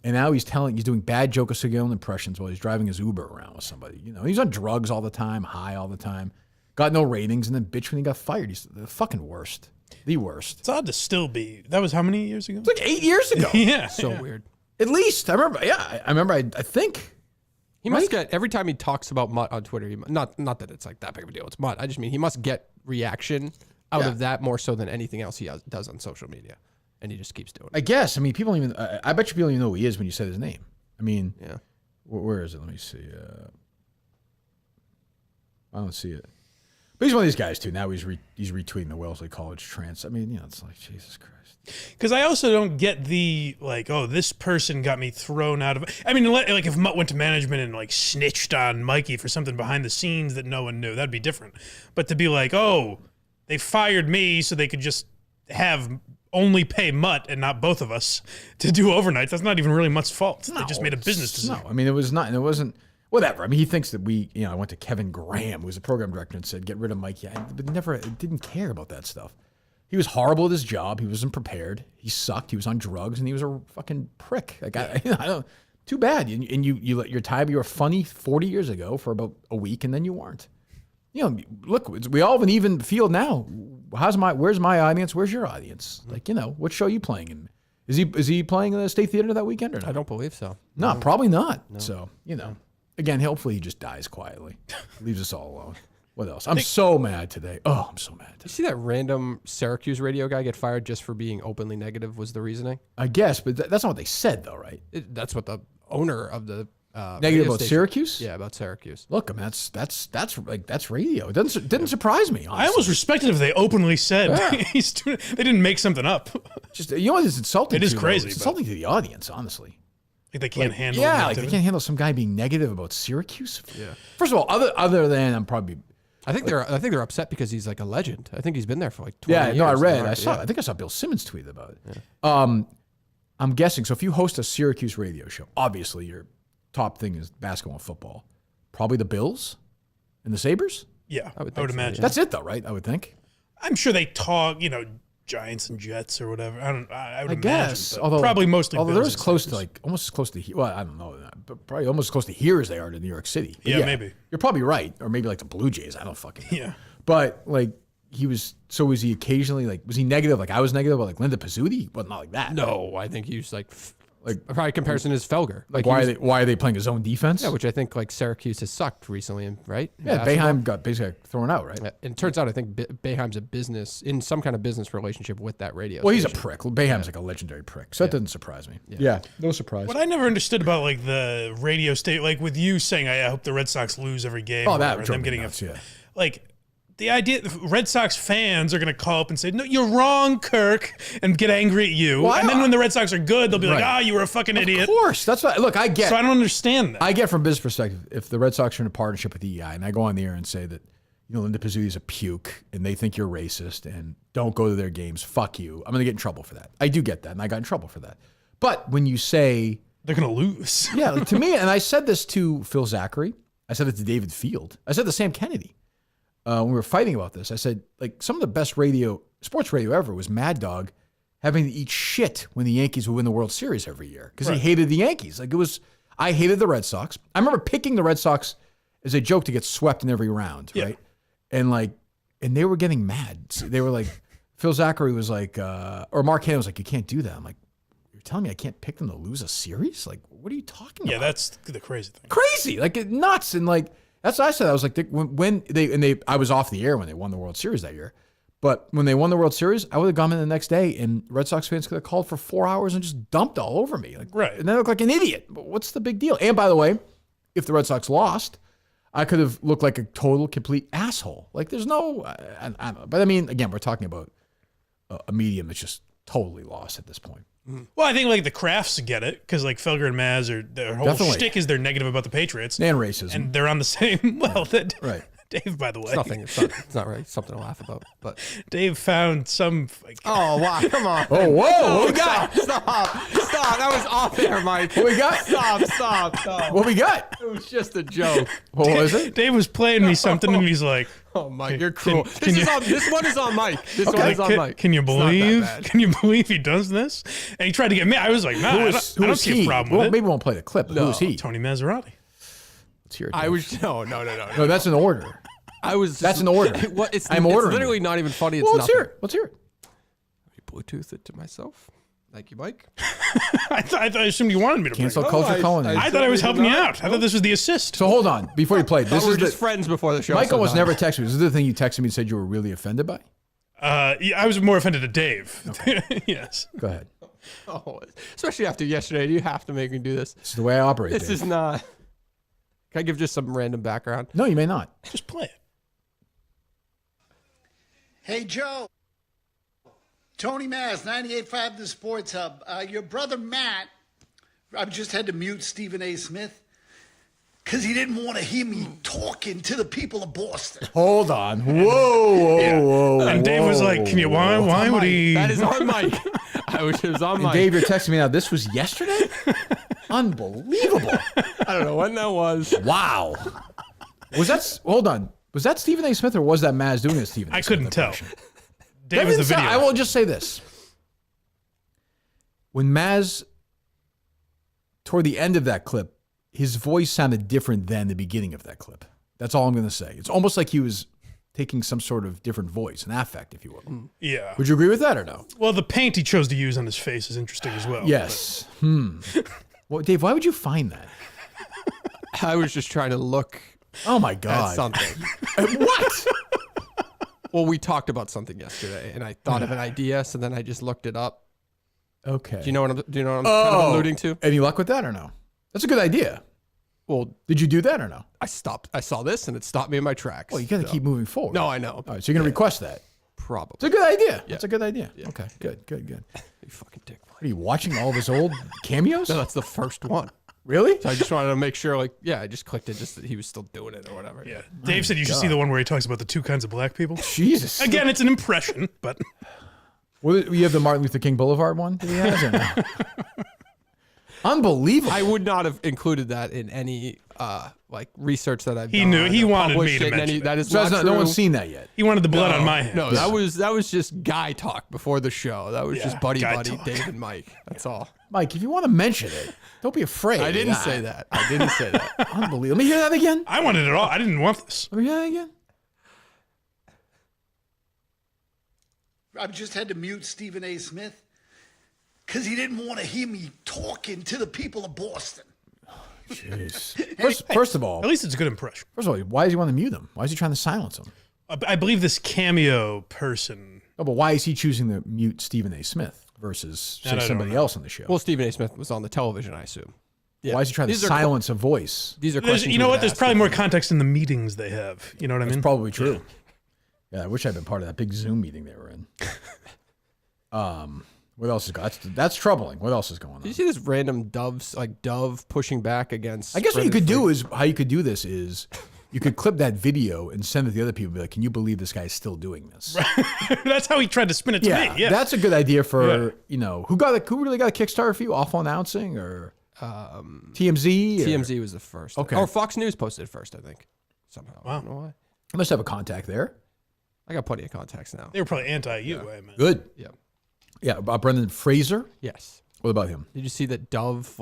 And now he's doing bad Joe Castiglione impressions while he's driving his Uber around with somebody. He's on drugs all the time, high all the time, got no ratings, and then bitch when he got fired. He's the fucking worst. The worst. It's odd to still be. That was how many years ago? It's like 8 years ago. Yeah. So weird. At least I remember. Yeah, I remember. I think. He must get, every time he talks about Mutt on Twitter, not that it's like that big of a deal, it's Mutt. I just mean he must get reaction out of that more so than anything else he does on social media. And he just keeps doing it. I guess. I mean, people don't even, I bet you people don't even know who he is when you said his name. I mean, where is it? Let me see. I don't see it. But he's one of these guys, too. Now he's retweeting the Wellesley College trans. I mean, it's like, Jesus Christ. Because I also don't get the, like, oh, this person got me thrown out of... I mean, like, if Mutt went to management and, like, snitched on Mikey for something behind the scenes that no one knew, that'd be different. But to be like, oh, they fired me so they could just only pay Mutt and not both of us to do overnights, that's not even really Mutt's fault. No, they just made a business decision. No, I mean, it was not, and it wasn't... Whatever. I mean, he thinks that I went to Kevin Graham, who was the program director, and said, get rid of Mikey. But didn't care about that stuff. He was horrible at his job. He wasn't prepared. He sucked. He was on drugs, and he was a fucking prick. Like, I don't. Too bad. And you let your time. You were funny 40 years ago for about a week, and then you weren't. Look, we all have an even field now. Where's my audience? Where's your audience? Like, what show are you playing in? Is he playing in the State Theater that weekend or not? I don't believe so. No, probably not. No. So, again, hopefully he just dies quietly. Leaves us all alone. What else? I'm so mad today. Oh, I'm so mad today. You see that random Syracuse radio guy get fired just for being openly negative was the reasoning? I guess, but that's not what they said, though, right? That's what the owner of the negative about Syracuse? Yeah, about Syracuse. Look, I mean, that's radio. It didn't surprise me, honestly. I almost respected if they openly said they didn't make something up. Just it's insulting. It is crazy. It's insulting to the audience, honestly. Like they can't handle. Yeah, like they can't handle some guy being negative about Syracuse. Yeah. First of all, other than I'm probably. I think they're upset because he's like a legend. I think he's been there for like 20 years. Yeah, no, I read. I think I saw Bill Simmons tweet about it. Yeah. I'm guessing. So if you host a Syracuse radio show, obviously your top thing is basketball and football. Probably the Bills and the Sabres. Yeah, I would imagine. That's it, though, right? I would think. I'm sure they talk, Giants and Jets or whatever. I would guess, imagine, although probably mostly. Although they're as close to almost as close to I don't know, but probably almost as close to here as they are to New York City. But yeah, maybe you're probably right, or maybe like the Blue Jays. I don't fucking know. Yeah. But like was he occasionally was he negative? Like I was negative about like Linda Pizzuti, but not like that. No, I think he was like Like Probably comparison is Felger. Like why are they playing his own defense? Yeah, which I think like Syracuse has sucked recently, right? Yeah, Boeheim got basically thrown out, right? Yeah, and it turns out I think Boeheim's in some kind of business relationship with that radio. Well, he's a station. prick. Boeheim's like a legendary prick, so that doesn't surprise me. Yeah, no surprise. What I never understood about like the radio state, like with you saying, I hope the Red Sox lose every game. Oh, that or drove them me getting nuts, yeah. Like the idea, Red Sox fans are going to call up and say, "No, you're wrong, Kirk," and get angry at you. Well, and then when the Red Sox are good, they'll be like, Right. "Ah, you were a fucking idiot." Of course, that's what. Look, I get. So I don't understand that. I get from business perspective, if the Red Sox are in a partnership with EEI, and I go on the air and say that, Linda Pizzuto's a puke, and they think you're racist, and don't go to their games, fuck you, I'm going to get in trouble for that. I do get that, and I got in trouble for that. But when you say... They're going to lose. Yeah, to me, and I said this to Phil Zachary, I said it to David Field, I said to Sam Kennedy, when we were fighting about this, I said, like, some of the best sports radio ever was Mad Dog having to eat shit when the Yankees would win the World Series every year, because he hated the Yankees. Like, I hated the Red Sox. I remember picking the Red Sox as a joke to get swept in every round, right? And they were getting mad. They were like, Phil Zachary was like, or Mark Hanna was like, you can't do that. I'm like, you're telling me I can't pick them to lose a series? Like, what are you talking about? Yeah, that's the crazy thing. Crazy, like nuts. And like, that's what I said. I was like, I was off the air when they won the World Series that year. But when they won the World Series, I would have gone in the next day and Red Sox fans could have called for 4 hours and just dumped all over me. Like, right. And then I look like an idiot. But what's the big deal? And by the way, if the Red Sox lost, I could have looked like a total, complete asshole. Like, there's no, I don't know. But I mean, again, we're talking about a medium that's just totally lost at this point. Well, I think like the Crafts get it because like Felger and Maz their whole Definitely. shtick is they're negative about the Patriots And racism. and they're on the same. Well, Right. Dave, by the way, It's not really something to laugh about. But Dave found some. Like, oh wow, come on. Oh, whoa. What we got? Stop. That was off air, Mike. What we got? Stop. What we got? It was just a joke. What was it? Dave was playing me something and he's like, Oh, Mike, you're cruel. can This one is on Mike. This one is on Mike. Can you It's not that believe? bad. Can you believe he does this? And he tried to get me. I was like, nah, I don't see a problem with it. Maybe we won't play the clip. But who was he? Tony Maserati. Let's hear it. I Dave. was no. No, that's an order. That's an order. I'm ordering It's literally it. not even funny. It's Well, let's nothing. hear it. Let's hear it. Bluetooth it to myself. Thank you, Mike. I assumed you wanted me to Cancel bring it. culture calling. I thought I was helping you out. I thought this was the assist. So hold on. Before you play, this We were is just the... friends before the show. Mike almost sometimes. never texted me. This is the thing you texted me and said you were really offended by? Yeah, I was more offended at Dave. Yes. Go ahead. Oh, especially after yesterday, you have to make me do this. This is the way I operate. This Dave. is not. Can I give just some random background? No, you may not. Just play it. Hey, Joe. Tony Maz, 98.5 The Sports Hub. Your brother Matt, I just had to mute Stephen A. Smith because he didn't want to hear me talking to the people of Boston. Hold on. Whoa. And Dave was like, "Can you? Why would he?" That is on Mike. It was on And Mike. Dave, you're texting me now. This was yesterday? Unbelievable. I don't know when that was. Wow. Hold on. Was that Stephen A. Smith or was that Maz doing a Stephen A. I Smith couldn't tell. impression? Dave was the video. I will just say this. When Maz, toward the end of that clip, his voice sounded different than the beginning of that clip. That's all I'm going to say. It's almost like he was taking some sort of different voice, an affect, if you will. Yeah. Would you agree with that or no? Well, the paint he chose to use on his face is interesting as well. Yes. Well, Dave, why would you find that? I was just trying to look Oh, my at God. something. What? Well, we talked about something yesterday, and I thought of an idea, so then I just looked it up. Okay. Do you know what I'm kind of alluding to? Any luck with that or no? That's a good idea. Well, Did you do that or no? I stopped. I saw this, and it stopped me in my tracks. Well, you got to keep moving forward. No, I know. All right, so you're going to request that. Probably. It's a good idea. Yeah. It's a good idea. Okay, good. You fucking dick. Are you watching all of his old cameos? No, that's the first one. Really? So I just wanted to make sure, I just clicked it just that he was still doing it or whatever. Yeah. Dave said you should see the one where he talks about the two kinds of black people. Jesus. Again, it's an impression, but Well, you have the Martin Luther King Boulevard one that he has? Or no? Unbelievable. I would not have included that in any research that I've done. He knew. He or wanted me published to it in mention it. That is So not that's true. no one's seen that yet. he wanted the blood on my hands. No, that was just guy talk before the show. That was just buddy, guy talk. Dave and Mike. That's all. Mike, if you want to mention it, don't be afraid. I didn't say that. Unbelievable. Let me hear that again. I wanted it all. I didn't want this. Let me hear that again. I just had to mute Stephen A. Smith because he didn't want to hear me talking to the people of Boston. Jeez. First of all, At least it's a good impression. first of all, why does he want to mute him? Why is he trying to silence him? I believe this Cameo person. Oh, but why is he choosing to mute Stephen A. Smith versus say, somebody else on the show? Well, Stephen A. Smith was on the television, I assume. Yeah. Why is he trying to Silence silence a voice? These are questions. You know what? There's probably more context in the meetings they have. You know what I mean? That's probably true. Yeah, I wish I'd been part of that big Zoom meeting they were in. What else is going on? That's troubling. What else is going on? Did you see this random Dove pushing back against? I guess what you Brendan could Fraser? do is, how you could do this is, you could clip that video and send it to the other people and be like, can you believe this guy's still doing this? That's how he tried to spin it to me. Yeah. That's a good idea for, who really got a Kickstarter for you? Awful Announcing or TMZ? TMZ was the first. Okay. Or Fox News posted it first, I think. Somehow. I don't know why. I must have a contact there. I got plenty of contacts now. They were probably anti-you, I imagine. Good. Yeah. Yeah, about Brendan Fraser. Yes. What about him? Did you see that Dove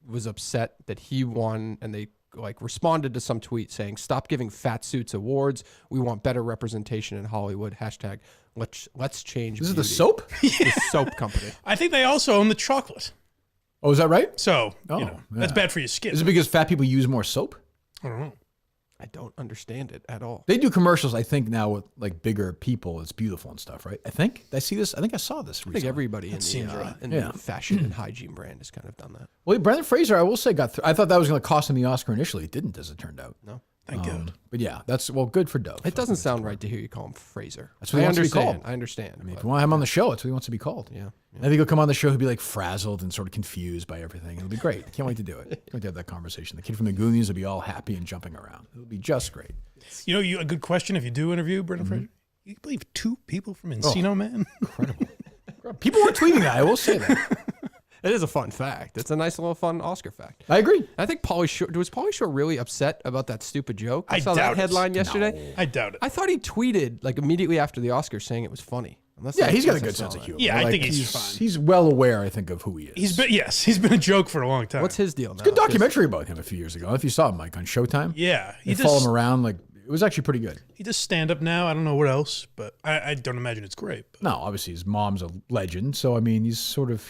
was upset that he won, and they responded to some tweet saying, "Stop giving fat suits awards. We want better representation in Hollywood." Hashtag let's change. This is the beauty." soap? The soap company. I think they also own the chocolate. Oh, is that right? So, Oh, that's yeah. bad for your skin. Is it because fat people use more soap? I don't know. I don't understand it at all. They do commercials, I think, now with bigger people. It's beautiful and stuff, right? I think. Did I see this? I think I saw this recently. I think everybody in seems right. the fashion and hygiene brand has kind of done that. Well, Brendan Fraser, I will say, I thought that was going to cost him the Oscar initially. It didn't, as it turned out. No. Thank God. But yeah, good for Dove. It doesn't sound right to hear you call him Fraser. That's what he wants to be called. I understand. I mean, if you want to have him on the show, that's what he wants to be called. Yeah. I think he'll come on the show, he'll be like frazzled and sort of confused by everything. It'll be great. Can't wait to do it. Can't wait to have that conversation. The kid from the Goonies will be all happy and jumping around. It'll be just great. A good question if you do interview Brendan Fraser. You believe 2 people from Encino Man? Incredible. People were tweeting that. I will say that. It is a fun fact. It's a nice little fun Oscar fact. I agree. I think was Pauly Shore really upset about that stupid joke? I saw doubt that it. headline yesterday. I doubt it. I thought he tweeted immediately after the Oscars saying it was funny. He's got a good sense of humor. Yeah, I think he's fine. He's well aware, I think, of who he is. He's been a joke for a long time. What's his deal now? Good documentary about him a few years ago. I don't know if you saw it, Mike, on Showtime. Yeah, They follow him around. It was actually pretty good. He does stand up now. I don't know what else, but I don't imagine it's great. But. No, obviously his mom's a legend, so I mean he's sort of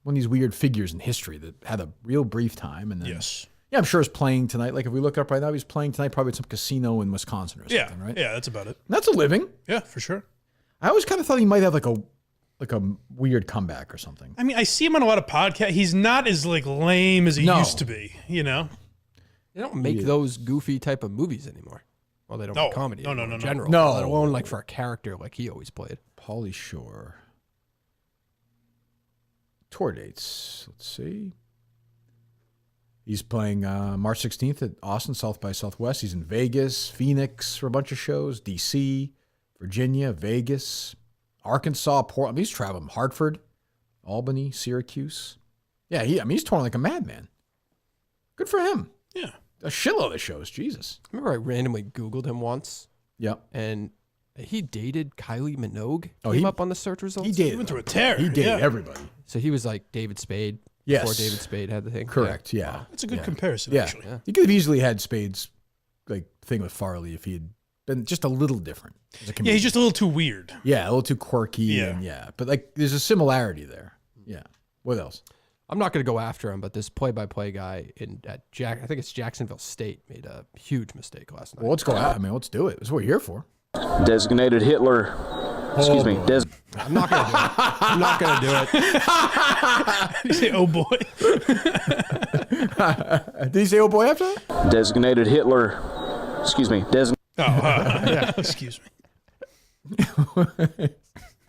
one of these weird figures in history that had a real brief time, and then Yes. yeah, I'm sure he's playing tonight. Like if we look up right now, he's playing tonight probably at some casino in Wisconsin or something, right? Yeah, that's about it. And that's a living. Yeah, for sure. I always kind of thought he might have like a weird comeback or something. I mean, I see him on a lot of podcasts. He's not as lame as he used to be, They don't make those goofy type of movies anymore. Well, they don't make comedy No. in general. No. Let alone for a character like he always played. Pauly Shore. Tour dates. Let's see. He's playing March 16th at Austin, South by Southwest. He's in Vegas, Phoenix for a bunch of shows, D.C., Virginia, Vegas, Arkansas, Portland. He's traveling. Hartford, Albany, Syracuse. Yeah, he's touring like a madman. Good for him. Yeah. A shitload of shows. Jesus. I remember I randomly Googled him once, Yep. and he dated Kylie Minogue. Oh, Came he- up on the search results. He dated. went through a tear. He dated Yeah. everybody. So he was like David Spade. Yes. Before David Spade had the thing. Correct. Yeah. That's a good comparison, Yeah. actually. You could have easily had Spade's thing with Farley if he had been just a little different. As a Yeah, comedian. he's just a little too weird. Yeah, a little too quirky. Yeah. And but there's a similarity there. Yeah. What else? I'm not going to go after him, but this play-by-play guy I think it's Jacksonville State, made a huge mistake last night. Well, let's go out. I mean, let's do it. That's what we're here for. Designated Hitler. Excuse me. I'm not going to do it. I'm not going to do it. You say, oh boy. Did he say "oh boy" after that? Designated Hitler. Excuse me. Excuse me.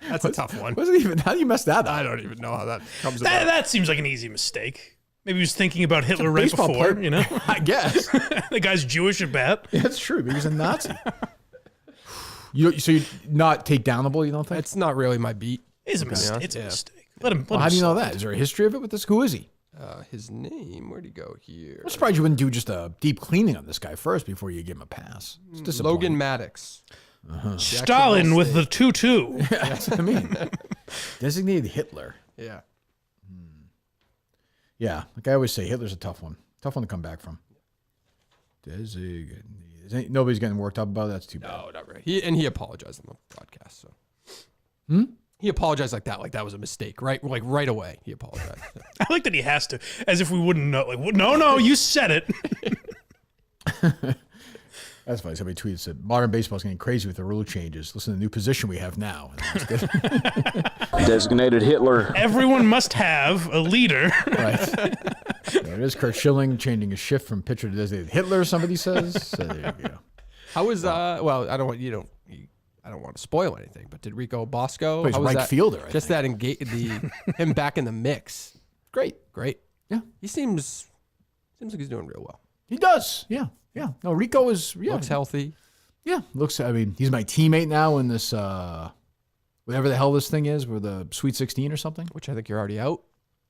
That's a tough one. Wasn't even. How do you mess that up? I don't even know how that comes about. That seems like an easy mistake. Maybe he was thinking about Hitler right baseball before, player. I guess. The guy's Jewish at bat. That's true. He was a Nazi. So you're not take downable, you don't think? It's not really my beat. It's a mistake. It's a mistake. Let him. Well, how do you know that? Is there a history of it with this? Who is he? His name, where'd he go here? I'm surprised you wouldn't do just a deep cleaning on this guy first before you give him a pass. It's disappointing. Logan Maddox. Stalin with the 2-2. That's what I mean. Designated Hitler. Yeah. Yeah, like I always say, Hitler's a tough one. Tough one to come back from. Designated. Nobody's getting worked up about it. That's too bad. No, not really. He apologized on the broadcast. So. He apologized like that was a mistake, right? Like right away, he apologized. I like that he has to, as if we wouldn't know. Like, no, you said it. That's funny. Somebody tweeted, said, modern baseball is getting crazy with the rule changes. Listen to the new position we have now. Designated Hitler. Everyone must have a leader. Right. There it is. Kurt Schilling changing his shift from pitcher to designated Hitler, somebody says. So there you go. How was well, I don't want I don't want to spoil anything, but did Rico Bosco? He's how was right that? fielder, I Just think. that him back in the mix. Great. Yeah. He seems like he's doing real well. He does. Yeah. No, Rico is Looks healthy. Yeah. I mean, he's my teammate now in this whatever the hell this thing is, we're the Sweet 16 or something. Which I think you're already out.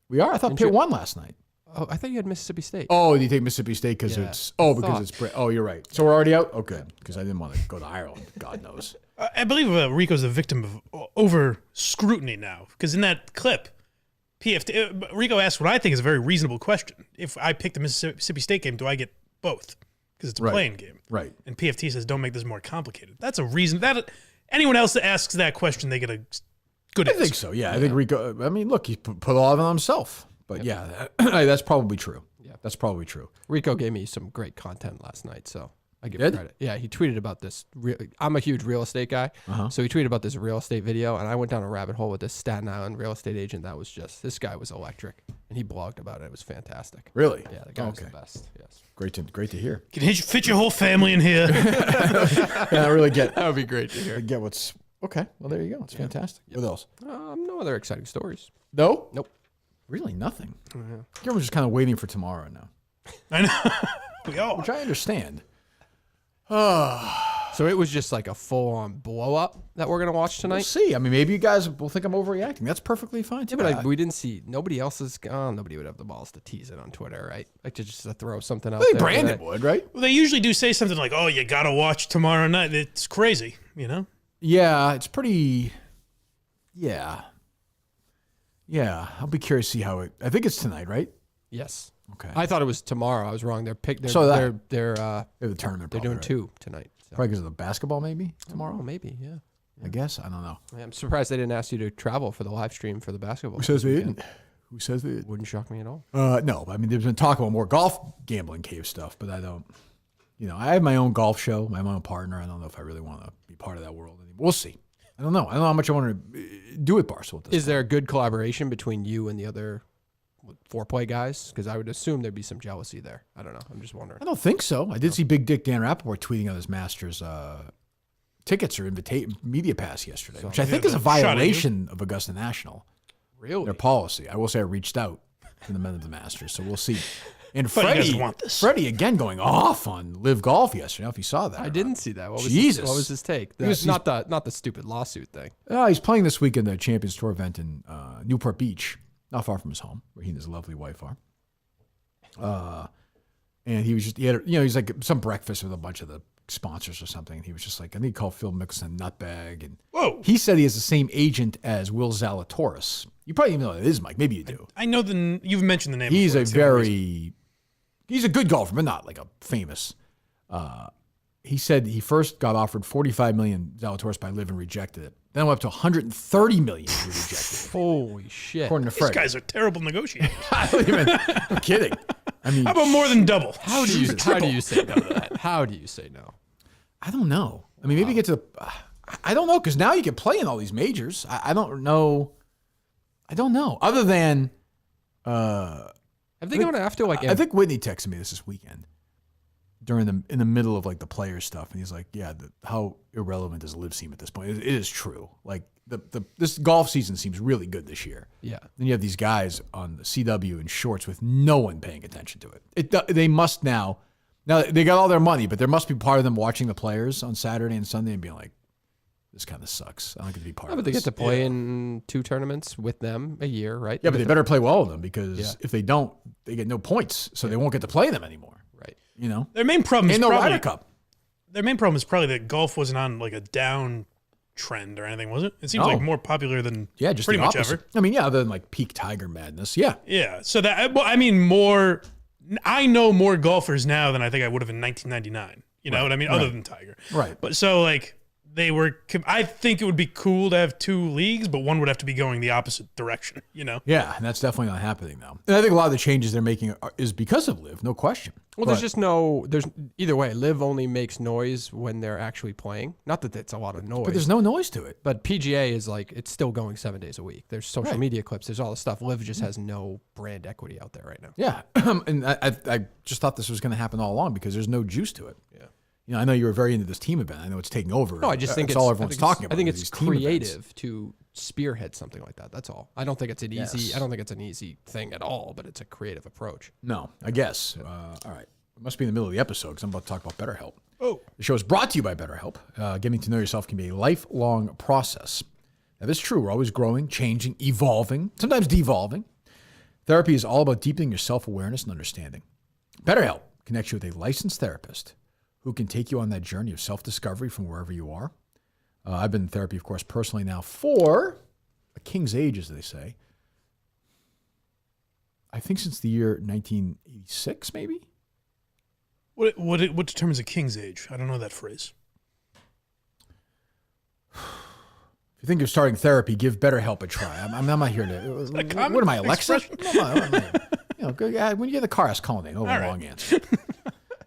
We are? I thought Pitt won last night. Oh, I thought you had Mississippi State. Oh, you take Mississippi State because Yeah. it's you're right. So we're already out? Oh, good. Because I didn't want to go to Ireland. God knows. I believe Rico's a victim of over scrutiny now. Because in that clip, Rico asked what I think is a very reasonable question. If I pick the Mississippi State game, do I get both? Because it's a playing game. Right. And PFT says, don't make this more complicated. That's a reason. That anyone else that asks that question, they get a good answer. I think so, yeah. I think Rico, I mean, look, he put a lot of it on himself. But yeah, that's probably true. Yeah, that's probably true. Rico gave me some great content last night, so I give Did? him credit. Yeah, he tweeted about this. I'm a huge real estate guy, so he tweeted about this real estate video, and I went down a rabbit hole with this Staten Island real estate agent. That was this guy was electric, and he blogged about it. It was fantastic. Really? Yeah, the guy was the best. Yes. Great to hear. Can you fit your whole family in here? Yeah, I really get That would be great to hear. get what's okay. Well, there you go. It's fantastic. What else? No other exciting stories. No? Nope. Really nothing. Everyone's just kind of waiting for tomorrow now, I know. We all. which I understand. So it was just like a full-on blow-up that we're gonna watch We'll tonight. see. I mean, maybe you guys will think I'm overreacting. That's perfectly fine. Yeah, but we didn't see. Nobody would have the balls to tease it on Twitter, right? Like to just throw something out I think there. Brandon would, right? Well, they usually do say something like, oh, you got to watch tomorrow night. It's crazy, you know? Yeah, it's pretty. Yeah. I'll be curious to see how it. I think it's tonight, right? Yes. Okay. I thought it was tomorrow. I was wrong. They're So they're They have the tournament. they're probably, doing right? 2 tonight. So. Probably because of the basketball, maybe tomorrow. Oh, maybe, yeah. I guess I don't know. I'm surprised they didn't ask you to travel for the live stream for the basketball. Who says they weekend. didn't? Who says they didn't? Wouldn't shock me at all. No. I mean, there's been talk about more golf gambling cave stuff, but I don't. I have my own golf show, my own partner. I don't know if I really want to be part of that world anymore. We'll see. I don't know. I don't know how much I want to do with Barstool. At this Is there a good collaboration between you and the other foreplay guys? Because I would assume there'd be some jealousy there. I don't know. I'm just wondering. I don't think so. I did see Big Dick Dan Rappaport tweeting on his Masters tickets or media pass yesterday, which I think is a violation of Augusta National. Really? Their policy. I will say I reached out to the men of the Masters, so we'll see. And But you guys Freddie, want this. Freddie again going off on LIV Golf yesterday. I don't know if you saw that. I didn't see that. What was Jesus. What was his take? Because Not the stupid lawsuit thing. He's playing this week in the Champions Tour event in Newport Beach, not far from his home, where he and his lovely wife are. And he had he's like some breakfast with a bunch of the sponsors or something. And he was just like, I think he called Phil Mickelson nutbag. And Whoa. he said he has the same agent as Will Zalatoris. You probably even know who that is, Mike. Maybe you do. I know you've mentioned the name. He's before. a It's the only reason. he's a good golfer, but not like a famous. He said he first got offered $45 million Zalatoris by LIV and rejected it. Then went up to $130 million and he rejected it. Holy shit. According to These Fred. guys are terrible negotiators. I'm kidding. I mean, How about more than double? How do you say no to that? How do you say no? I don't know. I mean, maybe get to the. I don't know because now you can play in all these majors. I don't know. I don't know. Other than, Have they gone after like? I think Whitney texted me this weekend in the middle of like the player stuff, and he's like, "Yeah, how irrelevant does LIV seem at this point? It is true. Like this golf season seems really good this year. Yeah. Then you have these guys on the CW in shorts with no one paying attention to it. They must now. Now they got all their money, but there must be part of them watching the players on Saturday and Sunday and being like, "This kind of sucks. I don't get to be part Yeah, of but they this." get to play in 2 tournaments with them a year, right? Yeah, but they better play well with them because if they don't, they get no points, so they won't get to play them anymore. Right. Their main problem is And no probably Ryder Cup. Their main problem is probably that golf wasn't on like a down trend or anything, was it? It seems No. like more popular than Just pretty the much opposite. ever. I mean, other than like peak Tiger madness. Yeah. Yeah. So that, well, I mean, more. I know more golfers now than I think I would have in 1999. You know what I mean? Other than Tiger. Right. But so like I think it would be cool to have 2 leagues, but one would have to be going the opposite direction, Yeah, and that's definitely not happening now. And I think a lot of the changes they're making is because of LIV, no question. Well, there's either way. LIV only makes noise when they're actually playing. Not that it's a lot of noise, But there's no noise to it. But PGA is like, it's still going 7 days a week. There's social media clips. There's all this stuff. LIV just has no brand equity out there right now. Yeah, and I just thought this was going to happen all along because there's no juice to it. Yeah. I know you were very into this team event. I know it's taking over. No, I just think it's all everyone's talking about. I think it's these team events. creative to spearhead something like that. That's all. I don't think it's an easy. I don't think it's an easy thing at all. But it's a creative approach. No, I guess. All right. It must be in the middle of the episode because I'm about to talk about BetterHelp. Oh. The show is brought to you by BetterHelp. Getting to know yourself can be a lifelong process. That is true. We're always growing, changing, evolving, sometimes devolving. Therapy is all about deepening your self-awareness and understanding. BetterHelp connects you with a licensed therapist who can take you on that journey of self-discovery from wherever you are. I've been in therapy, of course, personally now for a king's age, as they say. I think since the year 1986, maybe? What determines a king's age? I don't know that phrase. If you think you're starting therapy, give BetterHelp a try. I'm not here to. What am I, Alexa? When you get in the car, ask Colin. No long answer.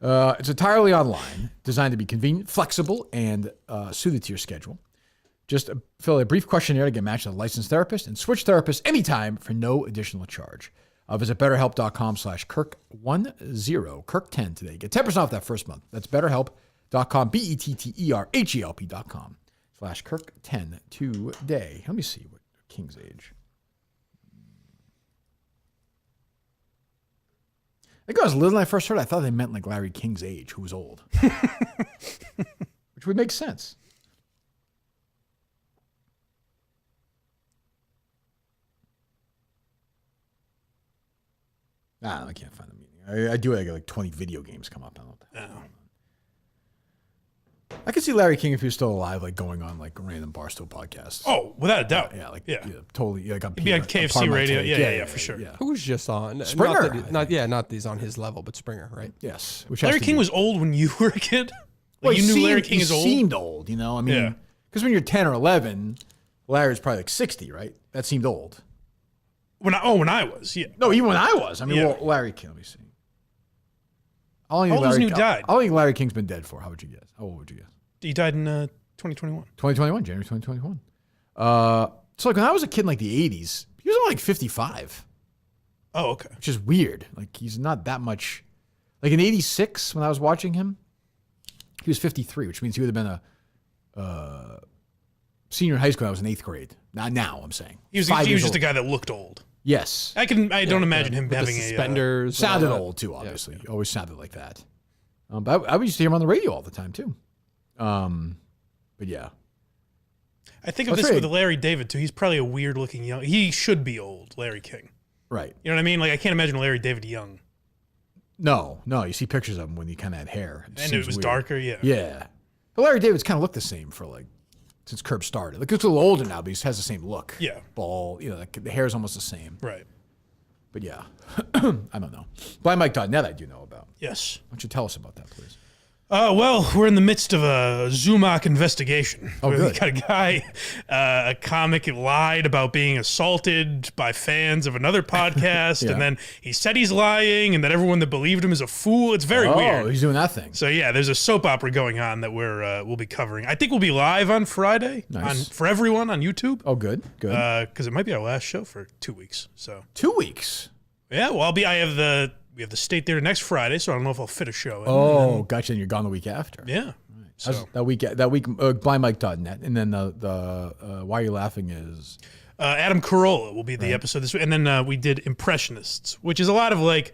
It's entirely online, designed to be convenient, flexible, and suited to your schedule. Just fill a brief questionnaire to get matched with a licensed therapist and switch therapists anytime for no additional charge. Visit BetterHelp.com/Kirk10, Kirk10 today. Get 10% off that first month. That's BetterHelp.com, BetterHelp.com/Kirk10 today. Let me see what king's age. I think I was little when I first heard it. I thought they meant like Larry King's age, who was old. Which would make sense. I can't find the meaning. I do. I got like 20 video games come up. I don't know. I could see Larry King if he was still alive, like going on like random Barstool podcasts. Oh, without a doubt. Totally. Like he'd be on KFC radio. Yeah, for sure. Yeah. Who's just on Springer? Not that he's on his level, but Springer, right? Yes. Larry King was old when you were a kid. You knew Larry King is old. He seemed old, I mean, because when you're 10 or 11, Larry's probably like 60, right? That seemed old. When I was, yeah. No, even when I was. I mean, well, Larry King, let me see. How old was when you died? I don't think Larry King's been dead for. How would you guess? How old would you guess? He died in 2021. 2021, January 2021. So like when I was a kid in like the 80s, he was only like 55. Oh, okay. Which is weird. Like he's not that much. Like in 86, when I was watching him, he was 53, which means he would have been a senior in high school when I was in 8th grade. Not now, I'm saying. He was just a guy that looked old. Yes. I don't imagine him having suspenders. Sounded old too, obviously. Yeah. Always sounded like that. But I used to hear him on the radio all the time too. But yeah. I think of this with Larry David too. He's probably a weird looking young. He should be old, Larry King. Right. You know what I mean? Like I can't imagine Larry David young. No. You see pictures of him when he kind of had hair. And it was weird. Darker, yeah. Yeah. But Larry David's kind of looked the same for like since Kirk started. Like, it's a little older now, but he has the same look. Yeah. Bald. Like the hair's almost the same. Right. But yeah, I don't know. BlindMike.net I do know about. Yes. Why don't you tell us about that, please? Well, we're in the midst of a Zumach investigation. Oh, good. We got a guy, a comic, lied about being assaulted by fans of another podcast, Yeah. and then he said he's lying, and that everyone that believed him is a fool. It's very weird. Oh, he's doing that thing. So yeah, there's a soap opera going on that we'll be covering. I think we'll be live on Friday for everyone on YouTube. Oh, good. Because it might be our last show for 2 weeks. So 2 weeks. Yeah, well, we have the State Theater next Friday, so I don't know if I'll fit a show in. Oh, gotcha. And you're gone the week after. Yeah. Right. So that week, BlindMike.net, and then the Why You're Laughing is Adam Carolla will be the episode this week, and then we did Impressionists, which is a lot of like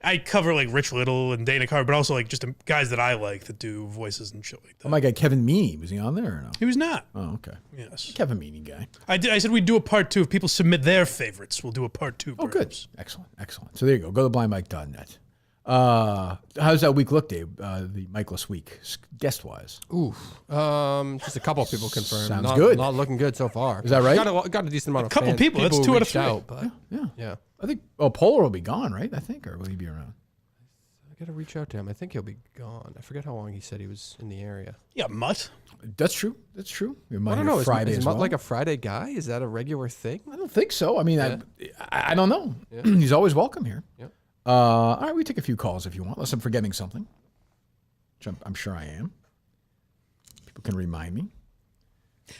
I cover like Rich Little and Dana Carvey, but also like just guys that I like that do voices and shit like that. Oh my God, Kevin Meaney, was he on there or no? He was not. Oh, okay. Yes, Kevin Meaney guy. I said we'd do a part 2 if people submit their favorites. We'll do a part 2. Oh, good. Excellent. So there you go. Go to BlindMike.net. How's that week look, Dave? The Mikeless week, guest wise. Ooh, just a couple of people confirmed. Sounds good. Not looking good so far. Is that right? Got a decent amount of couple fans, people. That's 2 out of 3. Out, but Yeah. Yeah. I think Polar will be gone, right? I think, or will he be around? gotta reach out to him. I think he'll be gone. I forget how long he said he was in the area. Yeah, Mutt. That's true. That's true. It might I don't be know. Friday is as Mutt well. like a Friday guy? Is that a regular thing? I don't think so. I mean, Yeah. I don't know. Yeah. He's always welcome here. Yeah. All right, we take a few calls if you want, unless I'm forgetting something, which I'm sure I am. People can remind me.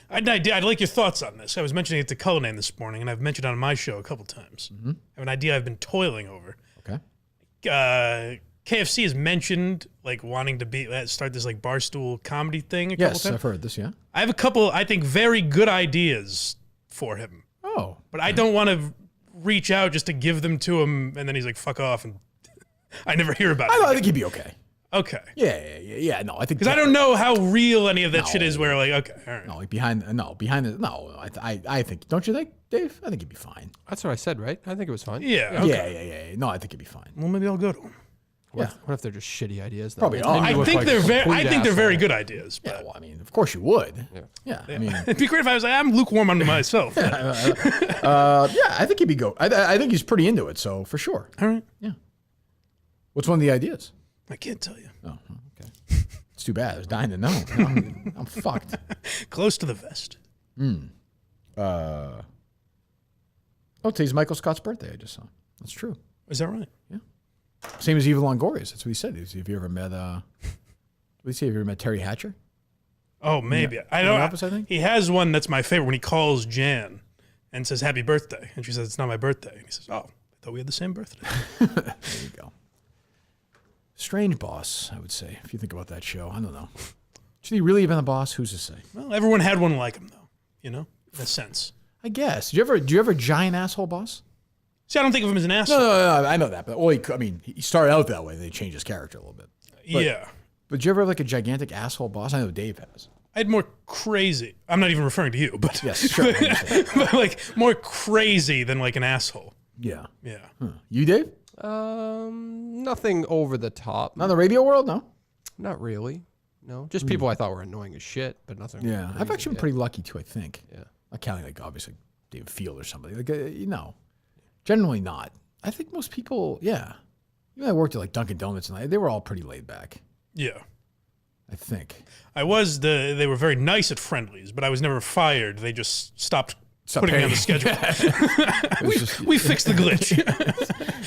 I'd like your thoughts on this. I was mentioning it to Cullinane this morning, and I've mentioned it on my show a couple times. I have an idea I've been toiling over. Okay. KFC has mentioned like wanting to start this like Barstool comedy thing a couple Yes, times. I've heard this, yeah. I have a couple, I think, very good ideas for him. Oh. But I don't want to reach out just to give them to him, and then he's like, fuck off, and I never hear about it. I think he'd be okay. Okay. Yeah. No, I think Because I don't know how real any of that shit is where like, okay, all right. No, like behind the. I think. Don't you think, Dave? I think he'd be fine. That's what I said, right? I think it was fine. Yeah. Okay. Yeah. No, I think he'd be fine. Well, maybe I'll go to him. What if they're just shitty ideas? Though? Probably Then are. you I look think like they're a very. I complete think they're very asshole. good ideas. Yeah, But well, I mean, of course you would. Yeah. I mean, it'd be great if I was like, I'm lukewarm unto myself. I think he'd be go. I think he's pretty into it, so for sure. All right. Yeah. What's one of the ideas? I can't tell you. Oh, okay. It's too bad. I was dying to know. I'm fucked. Close to the vest. Today's Michael Scott's birthday. I just saw. That's true. Is that right? Same as Eva Longoria's. That's what he said. Have you ever met? What did he say? Have you ever met Terry Hatcher? Oh, maybe. I In don't. the office, I think? He has one that's my favorite when he calls Jan and says happy birthday, and she says it's not my birthday, and he says, oh, I thought we had the same birthday. There you go. Strange boss, I would say, if you think about that show. I don't know. Should he really have been a boss? Who's to say? Well, everyone had one like him, though. You know, in a sense. I guess. Do you ever giant asshole boss? See, I don't think of him as an asshole. No, I know that, but he started out that way. They changed his character a little bit. Yeah. But did you ever have like a gigantic asshole boss? I know Dave has. I had more crazy. I'm not even referring to you, but Yes, sure. but like more crazy than like an asshole. Yeah. Yeah. Huh. You, Dave? Nothing over the top. Not in the radio world, no. Not really. No, just people I thought were annoying as shit, but nothing. Yeah, crazy. I've actually been pretty lucky too. I think. Yeah. Not counting like obviously David Field or somebody. Like generally not. I think most people. Yeah. Even I worked at like Dunkin' Donuts and they were all pretty laid back. Yeah. I think. They were very nice at Friendlies, but I was never fired. They just stopped putting me on the schedule. we fixed the glitch.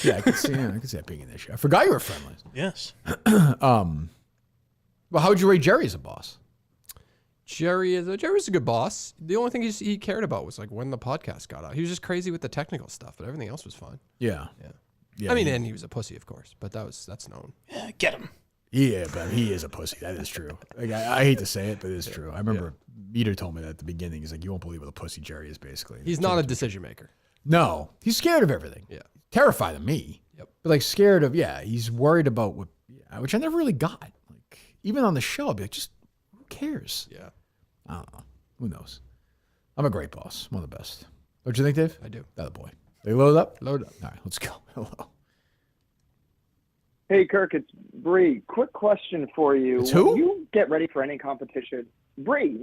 Yeah, I could see that being an issue. I forgot you were friendly. Yes. Well, how would you rate Jerry as a boss? Jerry's a good boss. The only thing he cared about was like when the podcast got out. He was just crazy with the technical stuff, but everything else was fine. Yeah. I mean, and he was a pussy, of course, but that's known. Yeah, get him. Yeah, but he is a pussy. That is true. Like, I hate to say it, but it is true. I remember Meter told me that at the beginning. He's like, you won't believe what a pussy Jerry is, basically. He's not a decision maker. No, he's scared of everything. Yeah. Terrified of me. Yep. But like scared of, he's worried about which I never really got. Like, even on the show, I'd be like, just who cares? Yeah. I don't know. Who knows? I'm a great boss. One of the best. What do you think, Dave? I do. That boy. They load up? Load up. All right, let's go. Hello. Hey, Kirk, it's Bree. Quick question for you. It's who? When you get ready for any competition, Bree,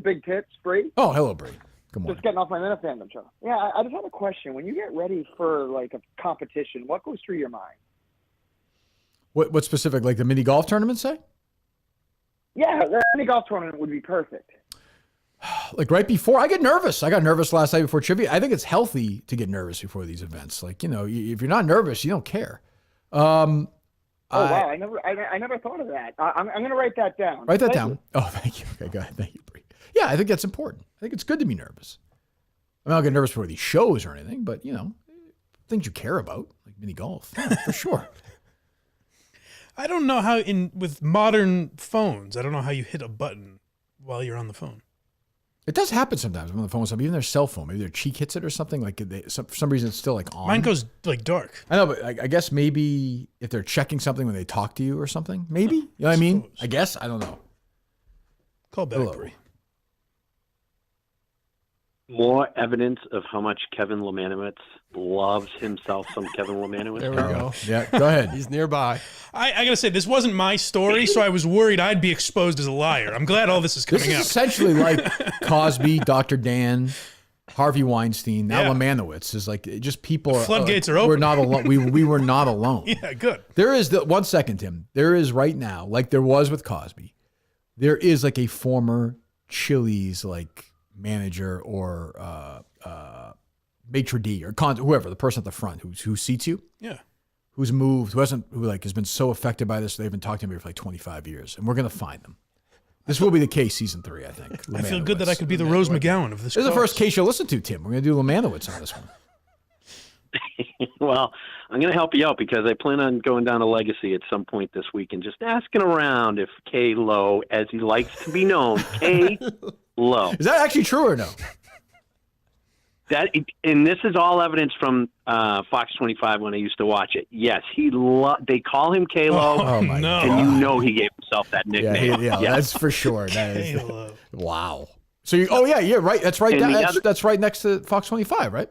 big tits, Bree. Oh, hello, Bree. Good morning. Just getting off my Minute Fandom show. Yeah, I just had a question. When you get ready for, like, a competition, what goes through your mind? What specific, like the mini golf tournament, say? Yeah, any golf tournament would be perfect. Like right before, I get nervous. I got nervous last night before trivia. I think it's healthy to get nervous before these events. Like, if you're not nervous, you don't care. Wow, I never thought of that. I'm going to write that down. Write that Thank down. you. Oh, thank you. Okay, go ahead. Thank you, Bree. Yeah, I think that's important. I think it's good to be nervous. I mean, I'll get nervous before these shows or anything, but, things you care about, like mini golf, for sure. I don't know how with modern phones, I don't know how you hit a button while you're on the phone. It does happen sometimes when the phone, even their cell phone, maybe their cheek hits it or something. Like for some reason, it's still like on. Mine goes like dark. I know, but I guess maybe if they're checking something when they talk to you or something, maybe. You know what I mean? Suppose. I guess. I don't know. Call back, Hello. Bree. More evidence of how much Kevin Lemanowicz loves himself some Kevin Lemanowicz. There we go. Yeah, go ahead. He's nearby. I got to say, this wasn't my story, so I was worried I'd be exposed as a liar. I'm glad all this is This coming is out. essentially like Cosby, Dr. Dan, Harvey Weinstein, now Lemanowicz is like just people. Floodgates are open. We're not alone. We were not alone. Yeah, good. There is 1 second, Tim. There is right now, like there was with Cosby. There is like a former Chili's like manager or maitre d' or whoever, the person at the front who seats you. Yeah. Who's moved, who has been so affected by this, they've been talking to me for like 25 years, and we're going to find them. This will be the case season 3, I think. I feel good that I could be the Rose McGowan of this. This is the first case you'll listen to, Tim. We're going to do Lemanowicz on this one. Well, I'm going to help you out because I plan on going down to Legacy at some point this week and just asking around if K-Lo, as he likes to be known, K-Lo. Is that actually true or no? And this is all evidence from Fox 25 when I used to watch it. Yes, they call him K-Lo, and you know he gave himself that nickname. Yeah, that's for sure. That is, wow. So right. That's right. That's right next to Fox 25, right?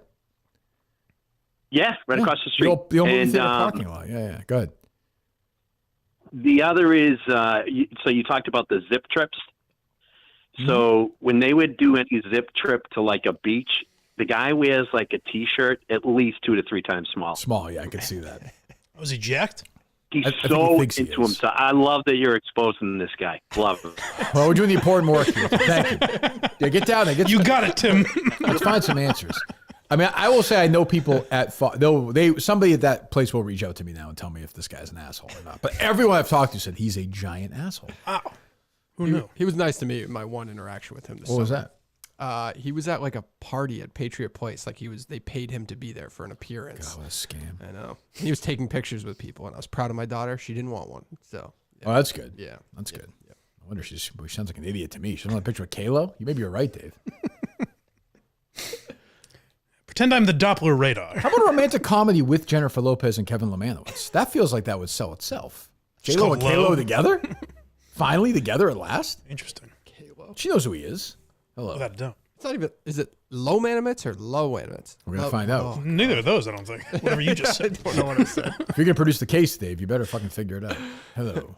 Yeah, right across the street. The old movie theater parking lot. Yeah. Go ahead. The other is, so you talked about the zip trips. So when they would do any zip trip to like a beach, the guy wears like a T-shirt at least 2 to 3 times small. Small, yeah, I can see that. Was he jacked? He's so into himself. I love that you're exposing this guy. Love him. Well, we're doing the important work here. Thank you. Yeah, get down there. You got it, Tim. Let's find some answers. I mean, I will say I know people at somebody at that place will reach out to me now and tell me if this guy's an asshole or not. But everyone I've talked to said he's a giant asshole. Wow. Who knew? He was nice to me. My one interaction with him. What was that? He was at like a party at Patriot Place. Like they paid him to be there for an appearance. God, what a scam. I know. And he was taking pictures with people, and I was proud of my daughter. She didn't want one, so. Yeah. Oh, that's good. Yeah, that's good. Yeah. I wonder she sounds like an idiot to me. She doesn't want a picture of K-Lo. Maybe you're right, Dave. Pretend I'm the Doppler radar. How about a romantic comedy with Jennifer Lopez and Kevin Lemanowicz? That feels like that would sell itself. J-Lo and K-Lo together? Finally together at last? Interesting. K-Lo. She knows who he is. Hello. Without a doubt. It's not even, is it Lemanowicz or Lemanowicz? We're going to find out. Oh. Neither of those, I don't think. Whatever you just said. I don't know what I said. If you're going to produce the case, Dave, you better fucking figure it out. Hello.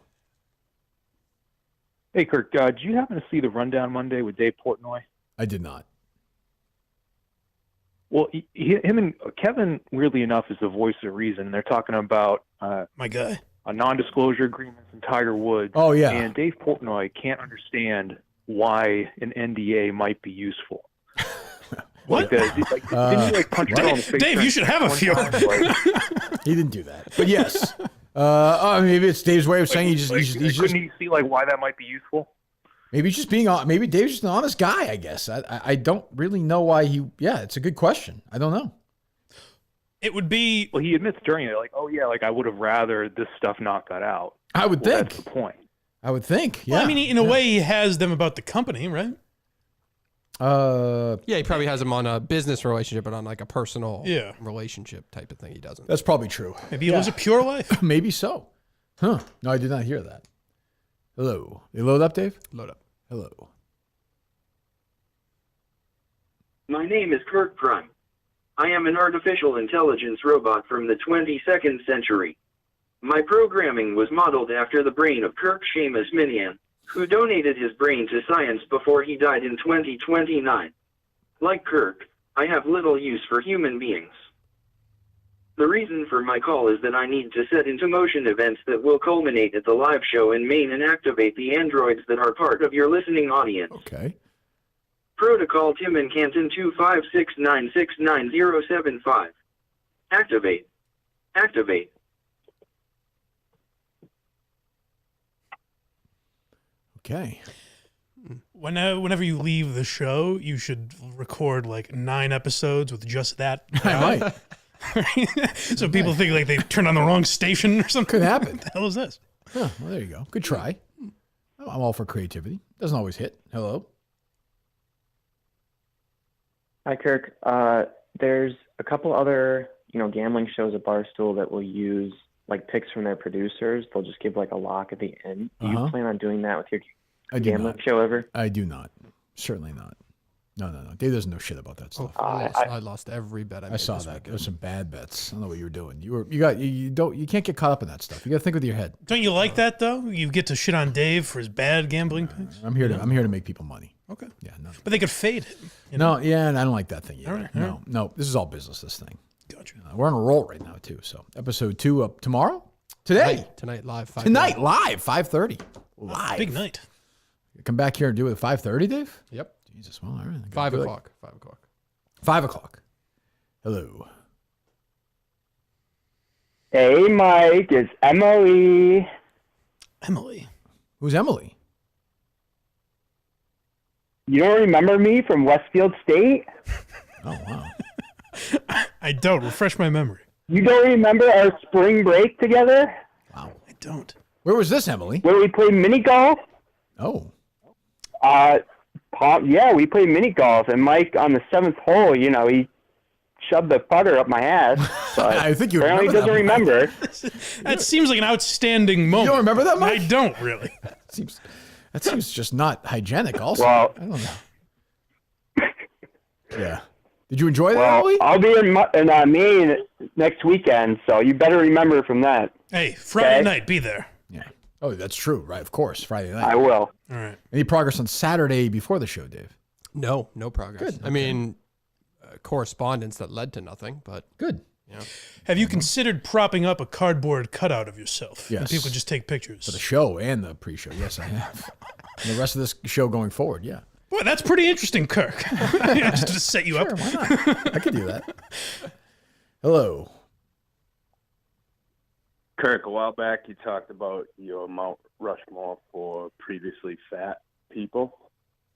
Hey, Kirk, did you happen to see the Rundown Monday with Dave Portnoy? I did not. Well, him and Kevin, weirdly enough, is the voice of reason. They're talking about my guy, a non-disclosure agreement in Tiger Woods. Oh, yeah. And Dave Portnoy can't understand why an NDA might be usul. What? Didn't he punch him on the face? Dave, you should have a few. He didn't do that. But yes. Maybe it's Dave's way of saying couldn't he see why that might be useful? Maybe he's just being maybe Dave's just an honest guy, I guess. I don't really know why it's a good question. I don't know. It would be. Well, he admits during it, I would have rather this stuff not got out. I would think. That's the point. I would think. Yeah. Well, I mean, in a way, he has them about the company, right? Yeah, he probably has them on a business relationship, but on like a personal relationship type of thing, he doesn't. That's probably true. Maybe he lives a pure life. Maybe so. Huh. No, I did not hear that. Hello. You load up, Dave? Load up. Hello. My name is Kirk Prime. I am an artificial intelligence robot from the 22nd century. My programming was modeled after the brain of Kirk Seamus Minian, who donated his brain to science before he died in 2029. Like Kirk, I have little use for human beings. The reason for my call is that I need to set into motion events that will culminate at the live show in Maine and activate the androids that are part of your listening audience. Okay. Protocol Tim and Canton 256969075. Activate. Activate. Okay. Whenever you leave the show, you should record like 9 episodes with just that. I might. So people think like they turned on the wrong station or something. Could happen. What the hell is this? Huh, well, there you go. Good try. I'm all for creativity. Doesn't always hit. Hello. Hi, Kirk. There's a couple other, gambling shows at Barstool that will use like picks from their producers. They'll just give like a lock at the end. Do you plan on doing that with your gambling show ever? I do not. Certainly not. No. Dave doesn't know shit about that stuff. I lost every bet I made. I saw that. There was some bad bets. I don't know what you were doing. You can't get caught up in that stuff. You got to think with your head. Don't you like that though? You get to shit on Dave for his bad gambling picks. I'm here to make people money. Okay. Yeah, no. But they could fade him. No, yeah, and I don't like that thing either. All right, No, this is all business, this thing. Gotcha. We're on a roll right now, too. So episode 2 up tomorrow? Today. Tonight live. 5:30. Tonight, live, 5:30. Live. Big night. Come back here and do it at 5:30, Dave? Yep. Jesus, well, all right. 5 o'clock. 5 o'clock. 5 o'clock. Hello. Hey, Mike, it's Emily. Emily. Who's Emily? You don't remember me from Westfield State? Oh, wow. I don't. Refresh my memory. You don't remember our spring break together? Wow. I don't. Where was this, Emily? Where we played mini golf? Oh. Yeah, we played mini golf, and Mike on the 7th hole, he shoved the putter up my ass. But I think you apparently remember doesn't that, remember. That seems like an outstanding moment. You don't remember that, Mike? I don't really. That seems just not hygienic also. Well, I don't know. Yeah. Did you enjoy that, Well, Emily? I'll be in Maine next weekend, so you better remember from that. Hey, Friday Okay. night, be there. Yeah. Oh, that's true, right? Of course, Friday night. I will. All right. Any progress on Saturday before the show, Dave? No progress. Good, I mean, correspondence that led to nothing, but good. Yeah. Have you considered propping up a cardboard cutout of yourself? Yes. And people just take pictures. For the show and the pre-show, yes, I have. And the rest of this show going forward, yeah. Boy, that's pretty interesting, Kirk. Just to set you up. Why not? I could do that. Hello. Kirk, a while back you talked about your Mount Rushmore for previously fat people.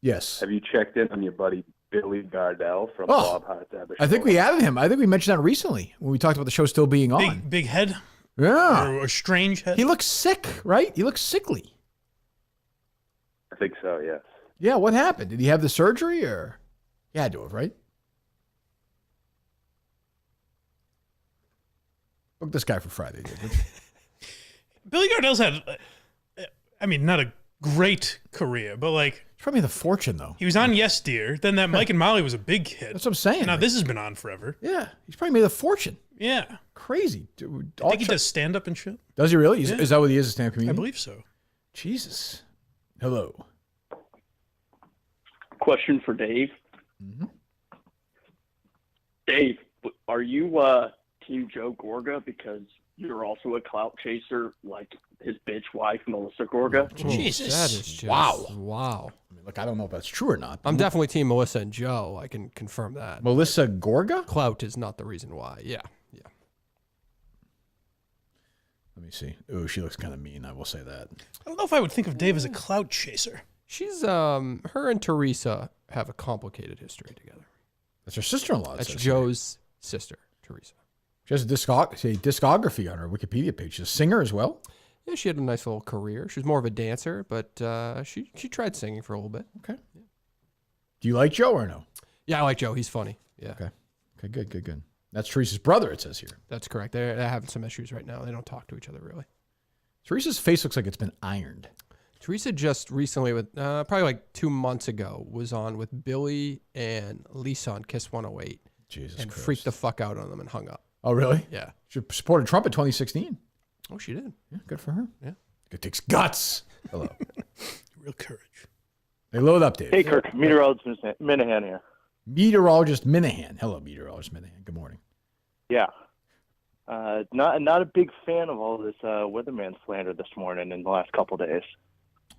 Yes. Have you checked in on your buddy Billy Gardell from Oh, Bob Hart? I think we added him. I think we mentioned that recently when we talked about the show still being on. Big head? Yeah. Or strange head? He looks sick, right? He looks sickly. I think so, yes. Yeah, what happened? Did he have the surgery or? He had to have, right? Book this guy for Friday, David. Billy Gardell's had, not a great career, but like. It's probably the fortune, though. He was on Yes Dear. Then that Mike and Molly was a big hit. That's what I'm saying. Now this has been on forever. Yeah, he's probably made a fortune. Yeah. Crazy. Dude, I think he does stand-up and shit. Does he really? Yeah. Is that what he is, a stand-up comedian? I believe so. Jesus. Hello. Question for Dave. Mm-hmm. Dave, are you Team Joe Gorga because you're also a clout chaser like his bitch wife, Melissa Gorga? Jesus. That is just, Wow. Wow. I mean, look, I don't know if that's true or not. I'm definitely team Melissa and Joe. I can confirm that. Melissa Gorga? Clout is not the reason why. Yeah. Let me see. Ooh, she looks kind of mean. I will say that. I don't know if I would think of Dave as a clout chaser. She's her and Teresa have a complicated history together. That's her sister-in-law. That's Joe's sister, Teresa. She has a discography on her Wikipedia page. She's a singer as well. Yeah, she had a nice little career. She was more of a dancer, but she tried singing for a little bit. Okay. Do you like Joe or no? Yeah, I like Joe. He's funny. Yeah. Okay, good. That's Teresa's brother, it says here. That's correct. They're having some issues right now. They don't talk to each other really. Teresa's face looks like it's been ironed. Teresa just recently, with probably like 2 months ago, was on with Billy and Lisa on Kiss 108. Jesus and Christ. freaked the fuck out on them and hung up. Oh, really? Yeah. She supported Trump in 2016. Oh, she did. Yeah, good for her. Yeah. It takes guts. Hello. Real courage. They load up, Dave. Hey, Kirk. Meteorologist Minahan here. Meteorologist Minahan. Hello, Meteorologist Minahan. Good morning. Yeah. Not a big fan of all this weatherman slander this morning in the last couple of days.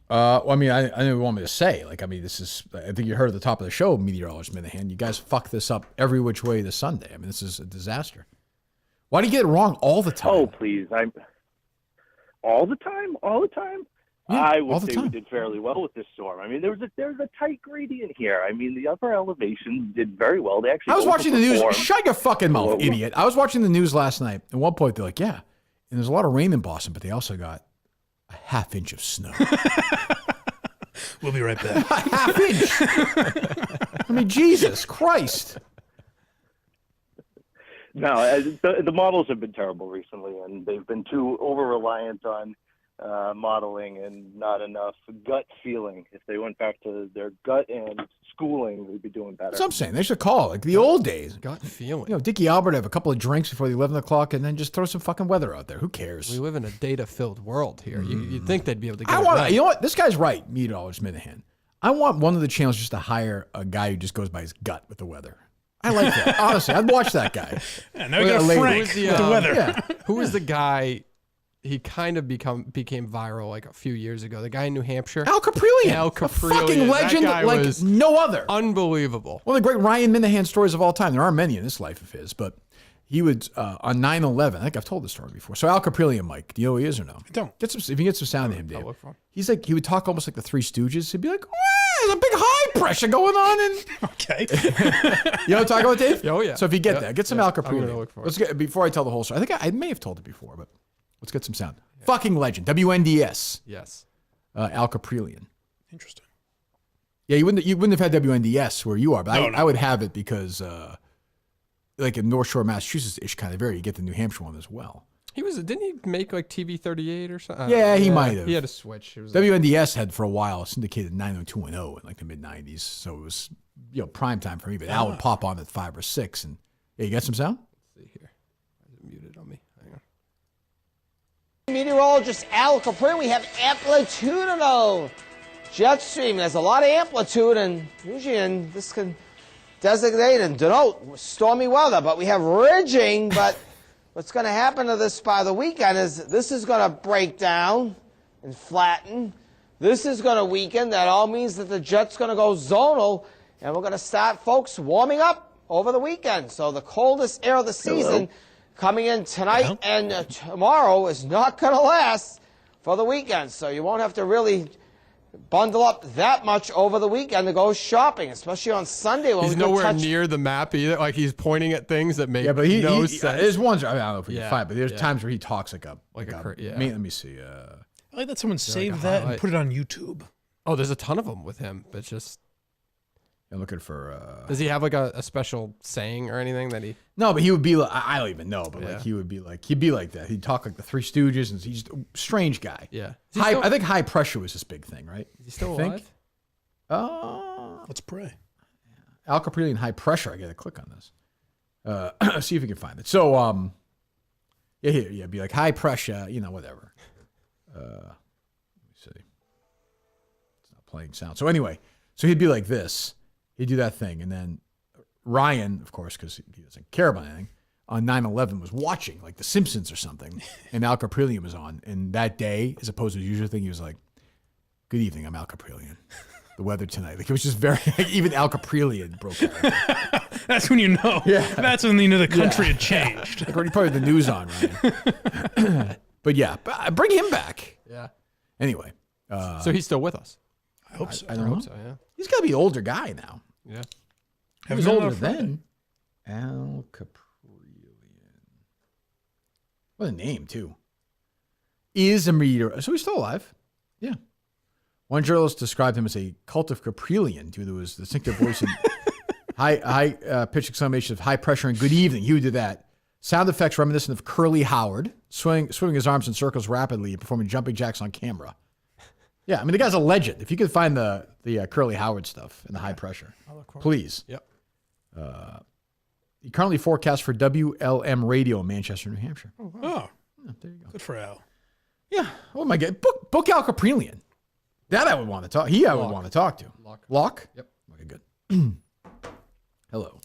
Well, I mean, I know you want me to say. Like, I mean, this is, I think you heard at the top of the show, Meteorologist Minahan, you guys fuck this up every which way this Sunday. I mean, this is a disaster. Why do you get it wrong all the time? Oh, please. All the time? Yeah, I all would the say time. we did fairly well with this storm. I mean, there's a tight gradient here. I mean, the upper elevations did very well. They actually I was watching the news. overperformed. Shut your fucking mouth, What- idiot. I was watching the news last night. At one point, they're like, yeah, and there's a lot of rain in Boston, but they also got a half inch of snow. We'll be right back. A half inch. I mean, Jesus Christ. No, the models have been terrible recently, and they've been too over-reliant on modeling and not enough gut feeling. If they went back to their gut and schooling, we'd be doing better. That's what I'm saying. They should call like the old days. Gut feeling. You know, Dickie Albert have a couple of drinks before the 11 o'clock and then just throw some fucking weather out there. Who cares? We live in a data-filled world here. You'd think they'd be able to get I it want right. You know what? This guy's right, Meteorologist Minahan. I want one of the channels just to hire a guy who just goes by his gut with the weather. I like that. Honestly, I'd watch that guy. Yeah, now we got a Frank with the weather. Yeah. Who was the guy? He kind of became viral like a few years ago. The guy in New Hampshire, Al Caprillion. Al A Caprillion, fucking legend that guy like was no other. Unbelievable. One of the great Ryan Minahan stories of all time. There aren't many in this life of his, but he would on 9/11. I think I've told this story before. So Al Caprillion, Mike, do you know who he is or no? I don't. Get some. If you can get some sound of him, Dave. I'll look for him. He's like he would talk almost like the Three Stooges. He'd be like, "There's a big high pressure going on," and Okay. you know what I'm talking about, Dave? Oh yeah. So if you get that, get some Al I'm gonna Caprillion. look for it. Let's get before I tell the whole story. I think I may have told it before, but let's get some sound. Fucking legend. WNDS. Yes. Al Caprillion. Interesting. Yeah, you wouldn't have had WNDS where you are, but No. I would have it because like in North Shore, Massachusetts-ish kind of area, you get the New Hampshire one as well. Didn't he make like TV 38 or something? Yeah, he might have. He had a switch. It was WNDS had for a while syndicated 90210 in like the mid 90s, so it was prime time for me. But Al would pop on at 5 or 6, and yeah, you got some sound? Let's see here. Is it muted on me? Hang on. Meteorologist Al Caprillion, we have amplitudinal jet stream. There's a lot of amplitude, and usually this can designate and denote stormy weather, but we have ridging. But what's going to happen to this by the weekend is this is going to break down and flatten. This is going to weaken. That all means that the jet's going to go zonal, and we're going to start, folks, warming up over the weekend. So the coldest air of the season coming in tonight and tomorrow is not going to last for the weekend. So you won't have to really bundle up that much over the weekend to go shopping, especially on Sunday when He's we go nowhere touch. near the map either. Like he's pointing at things that make But no he sense. there's ones, I don't know if we can Yeah, find, but there's yeah. times where he talks like a yeah. Let me see. I like that someone saved like a that and highlight. put it on YouTube. Oh, there's a ton of them with him, but just I'm looking for. does he have like a special saying or anything that he? No, but he would be like, I don't even know, but Yeah. like he'd be like that. He'd talk like the Three Stooges, and he's a strange guy. Yeah. I think high pressure was his big thing, right? Is he still I think? alive? Let's pray. Al Caprillion high pressure. I got to click on this. See if we can find it. So, yeah, it'd be like high pressure, whatever. Let me see. It's not playing sound. So anyway, he'd be like this. He'd do that thing, and then Ryan, of course, because he doesn't care about anything, on 9/11 was watching like The Simpsons or something, and Al Caprillion was on. And that day, as opposed to the usual thing, he was like, "Good evening, I'm Al Caprillion. The weather tonight." Like it was just very even Al Caprillion broke out. That's when you know. Yeah. That's when you know the country had changed. Like, you probably had the news on, Ryan. But yeah, bring him back. Yeah. Anyway, So he's still with us. I hope so. I don't know. hope so. Yeah. He's got to be an older guy now. Yeah. He was older then. Al Caprillion. What a name, too. Is a meteor. So he's still alive. Yeah. One journalist described him as a cult of Caprillion due to his distinctive voice and high pitched exclamation of high pressure and good evening. He would do that. Sound effects reminiscent of Curly Howard, swinging his arms in circles rapidly and performing jumping jacks on camera. Yeah, I mean, the guy's a legend. If you could find the Curly Howard stuff and the high pressure, please. Yep. He currently forecasts for WLM Radio in Manchester, New Hampshire. Oh, Yeah, there you go. good for Al. Yeah. Oh my God. Book Al Caprillion. That I would want to talk. I would want to talk to. Lock? Yep. Okay, good. Hello.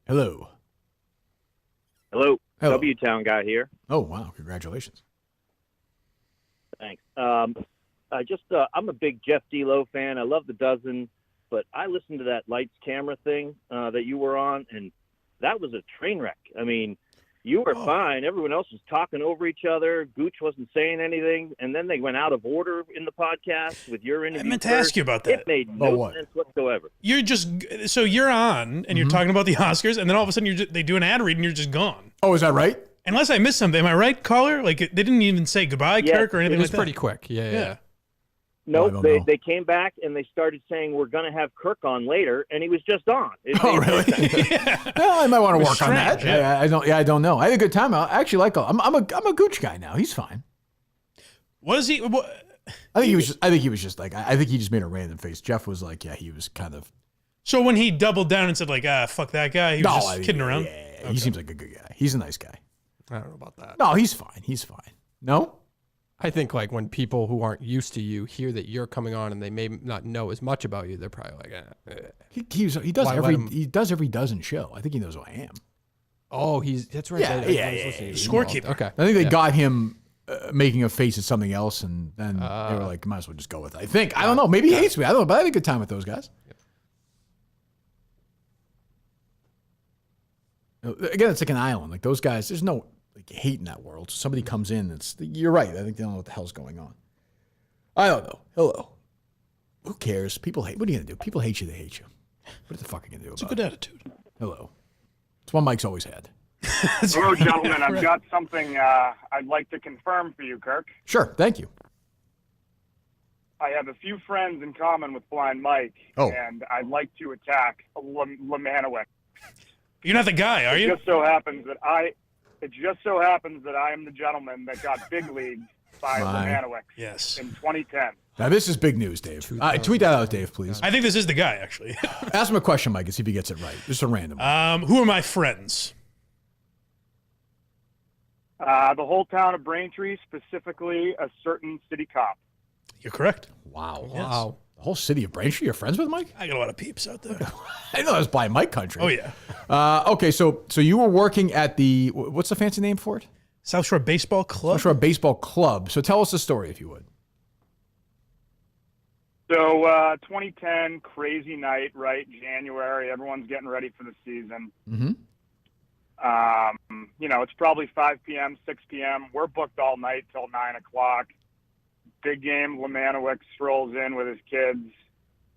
Hello. Hello. Hello. W-Town guy here. Oh, wow. Congratulations. Thanks. I'm a big Jeff D. Lowe fan. I love the dozen, but I listened to that lights camera thing that you were on, and that was a train wreck. I mean, you were fine. Everyone else was talking over each other. Gooch wasn't saying anything, and then they went out of order in the podcast with your interview. I meant to ask you about that. It made no sense whatsoever. You're on, and you're talking about the Oscars, and then all of a sudden they do an ad read, and you're just gone. Oh, is that right? Unless I missed something. Am I right, caller? Like, they didn't even say goodbye, Yes, Kirk, or anything It was like that? pretty quick. Yeah. Nope, they came back and they started saying we're going to have Kirk on later, and he was just on. Oh, really? Well, I might want to work on that. strange, yeah. I don't know. I had a good time. I actually like. I'm a Gooch guy now. He's fine. Was he? I think he was just like. I think he just made a random face. Jeff was like, yeah, he was kind of. So when he doubled down and said like, fuck that guy, he was just kidding around. Yeah, he seems like a good guy. He's a nice guy. I don't know about that. No, he's fine. He's fine. No, I think like when people who aren't used to you hear that you're coming on and they may not know as much about you, they're probably like, He does every dozen show. I think he knows who I am. Oh, that's right. Yeah. Scorekeeper. Okay. I think they got him making a face at something else, and then they were like, might as well just go with it. I think. I don't know. Maybe he hates me. I don't know, but I had a good time with those guys. Again, it's like an island. Like those guys, there's no like hate in that world. So somebody comes in, you're right. I think they don't know what the hell's going on. I don't know. Hello. Who cares? People hate. What are you gonna do? People hate you. They hate you. What the fuck are you gonna do about it? It's a good attitude. Hello. It's what Mike's always had. Hello, gentlemen. I've got something I'd like to confirm for you, Kirk. Sure. Thank you. I have a few friends in common with Blind Mike, and I'd like to attack Lemanowicz. You're not the guy, are you? It just so happens that I am the gentleman that got big leagued by Lemanowicz in 2010. Now, this is big news, Dave. Tweet that out, Dave, please. I think this is the guy, actually. Ask him a question, Mike, and see if he gets it right. Just a random one. Who are my friends? The whole town of Braintree, specifically a certain city cop. You're correct. Wow. Yes. Wow. The whole city of Braintree, you're friends with Mike? I got a lot of peeps out there. I know that was Blind Mike country. Oh, yeah. Okay, so you were working at what's the fancy name for it? South Shore Baseball Club. South Shore Baseball Club. So tell us the story, if you would. So 2010, crazy night, right? January, everyone's getting ready for the season. Mm-hmm. It's probably 5 p.m., 6 p.m. We're booked all night till 9 o'clock. Big game, Lemanowicz rolls in with his kids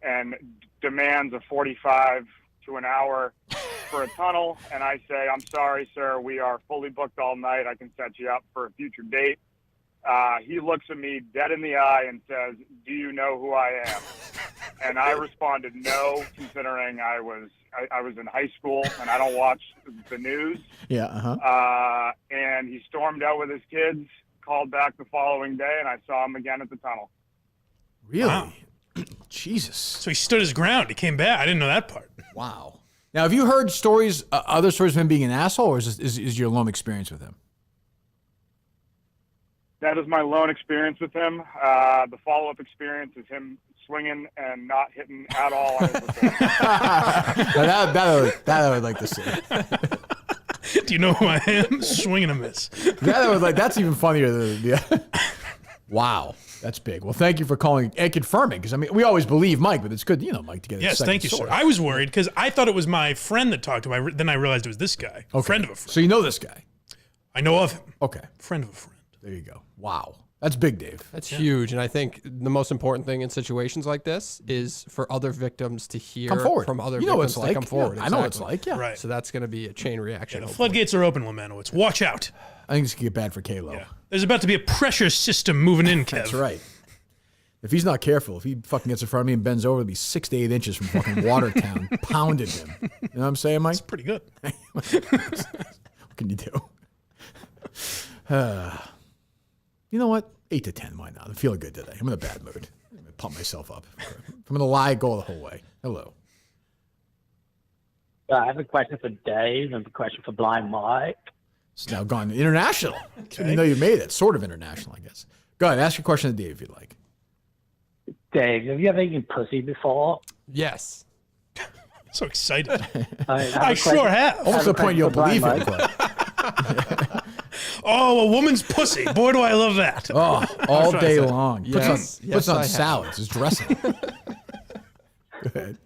and demands a 45 to an hour for a tunnel. And I say, I'm sorry, sir, we are fully booked all night. I can set you up for a future date. He looks at me dead in the eye and says, do you know who I am? And I responded, no, considering I was in high school and I don't watch the news. Yeah, uh-huh. And he stormed out with his kids, called back the following day, and I saw him again at the tunnel. Really? Wow. Jesus. So he stood his ground. He came back. I didn't know that part. Wow. Now, have you heard stories, other stories of him being an asshole, or is your lone experience with him? That is my lone experience with him. The follow-up experience is him swinging and not hitting at all on his that I would like to see. Do you know who I am? Swinging a miss. That's even funnier than Wow, that's big. Well, thank you for calling and confirming, because we always believe Mike, but it's good, Mike, to get a second thank you, source. sir. I was worried because I thought it was my friend that talked to him. Then I realized it was this guy, friend of a friend. So you know this guy? I know of him. Okay, friend of a friend. There you go. Wow, that's big, Dave. That's huge, and I think the most important thing in situations like this is for other victims to hear Come forward. from other You know what victims it's like. to come forward. Yeah, I know what it's like, yeah. Right. So that's going to be a chain reaction. The floodgates are open, Lemanowicz. Watch out. I think this could get bad for Kalo. Yeah. There's about to be a pressure system moving in, Kev. That's right. If he's not careful, if he fucking gets in front of me and bends over, it'll be 6 to 8 inches from fucking Watertown, pounded him. You know what I'm saying, Mike? That's pretty good. What can you do? You know what? 8 to 10, why not? I'm feeling good today. I'm in a bad mood. I'm going to pump myself up. If I'm going to lie, go the whole way. Hello. I have a question for Dave and a question for Blind Mike. It's now gone international. Okay. You know you made it. Sort of international, I guess. Go ahead. Ask your question to Dave if you'd like. Dave, have you ever eaten pussy before? Yes. So excited. I sure have. Almost to the point you'll believe it. Oh, a woman's pussy. Boy, do I love that. Oh, all day long. Yes. Puts on I salads. It's dressing. Go ahead.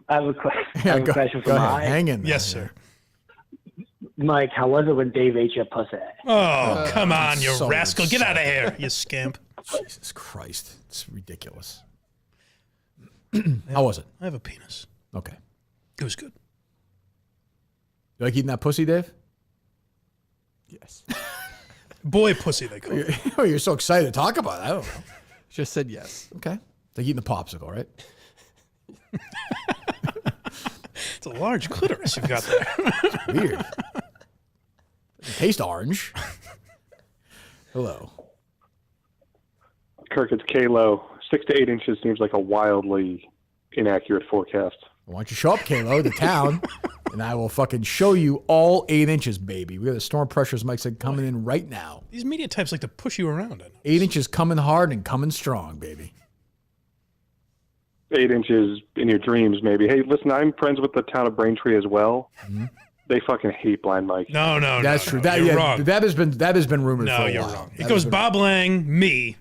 I have a question for Mike. Hang in there. Yes, sir. Mike, how was it when Dave ate your pussy? Oh, come on, you so rascal. Get out of here, you scamp. Jesus Christ. It's ridiculous. How was it? I have a penis. Okay. It was good. You like eating that pussy, Dave? Yes. Boy pussy, they call it. You're so excited to talk about it. I don't know. Just said yes. Okay. It's like eating a popsicle, right? It's a large clitoris you've got there. Weird. Doesn't taste orange. Hello. Kirk, it's Kalo. 6 to 8 inches seems like a wildly inaccurate forecast. Why don't you show up, Kalo, to town? And I will fucking show you all 8 inches, baby. We got the storm pressures, Mike said, coming in right now. These media types like to push you around. 8 inches coming hard and coming strong, baby. 8 inches in your dreams, maybe. Hey, listen, I'm friends with the town of Braintree as well. Mm-hmm. They fucking hate Blind Mike. No, That's true. You're wrong. That has been rumored for a while. No, you're wrong. It That goes has been- Bob Lang, me.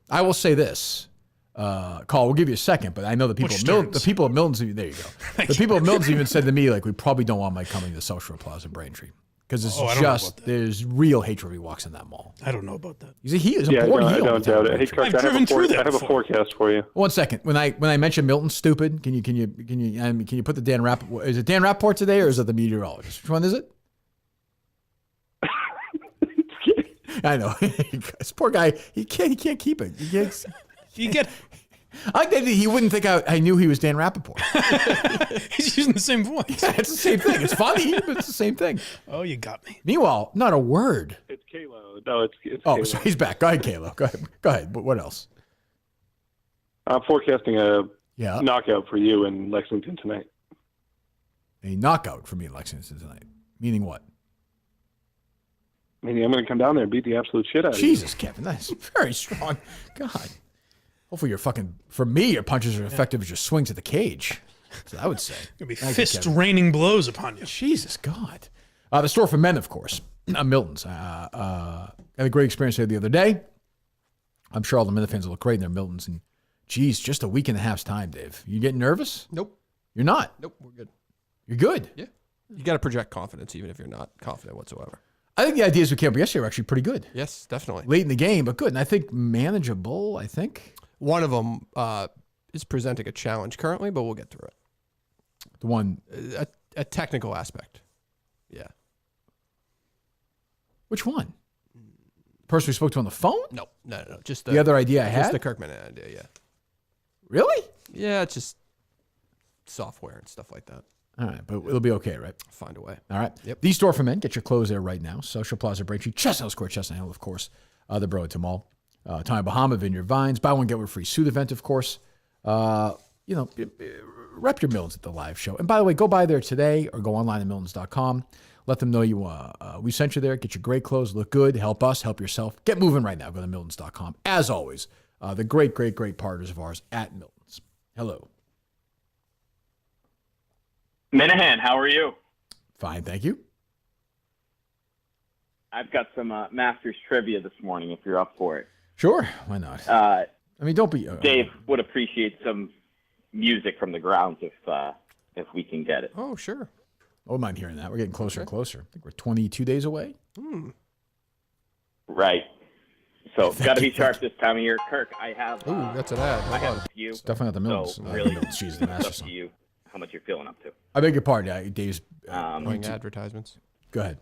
I will say this. Call, we'll give you a second, but I know the people of Miltons, there you go. The people of Miltons even said to me, like, we probably don't want Mike coming to the Social Plaza Braintree. Because it's there's real hatred when he walks in that mall. I don't know about that. He is a Yeah, born no, I heel. don't doubt it. Hey, Kirk, I have a forecast for you. 1 second. When I mentioned Milton stupid, can you put the Dan Rappaport? Is it Dan Rappaport today or is it the Meteorologist? Which one is it? I know. This poor guy, he can't keep it. I think that he wouldn't think I knew he was Dan Rappaport. He's using the same voice. Yeah, it's the same thing. It's funny, but it's the same thing. Oh, you got me. Meanwhile, not a word. It's Kalo. No, it's Oh, so he's back. Go ahead, Kalo. Go ahead. What else? I'm forecasting a knockout for you in Lexington tonight. A knockout for me in Lexington tonight. Meaning what? Meaning I'm going to come down there and beat the absolute shit out of you. Jesus, Kevin, that's very strong. God. Hopefully for me, your punches are effective as your swings at the cage. That's what I would say. It'll be fist raining blows upon you. Jesus, God. The store for men, of course. Miltons. Had a great experience there the other day. I'm sure all the men fans will look great in their Miltons. And geez, just a week and a half's time, Dave. You getting nervous? Nope. You're not? Nope, we're good. You're good? Yeah. You got to project confidence even if you're not confident whatsoever. I think the ideas we came up with yesterday were actually pretty good. Yes, definitely. Late in the game, but good. And I think manageable, I think. One of them is presenting a challenge currently, but we'll get through it. The one? A technical aspect. Yeah. Which one? The person we spoke to on the phone? No. Just the other idea I had? Just the Kirkman idea, yeah. Really? Yeah, it's just software and stuff like that. All right, but it'll be okay, right? Find a way. All right. Yep. The store for men. Get your clothes there right now. Social Plaza Braintree, Chestnut Square, Chestnut Hill, of course. The Burlington Mall. Tommy Bahama, Vineyard Vines. Buy one, get one free suit event, of course. Rep your Miltons at the live show. And by the way, go by there today or go online at Miltons.com. Let them know we sent you there. Get your great clothes. Look good. Help us. Help yourself. Get moving right now. Go to Miltons.com. As always, the great partners of ours at Miltons. Hello. Minahan, how are you? Fine, thank you. I've got some Masters trivia this morning if you're up for it. Sure, why not? Don't be... Dave would appreciate some music from the grounds if we can get it. Oh, sure. I wouldn't mind hearing that. We're getting closer and closer. I think we're 22 days away. Right. So, got to be sharp this time of year. Kirk, I have... Ooh, that's an ad. I have a few. It's definitely not the Miltons. So, really, she's the Masters it's up to you how much you're feeling up to. I beg your pardon. Dave's... Doing advertisements. Go ahead.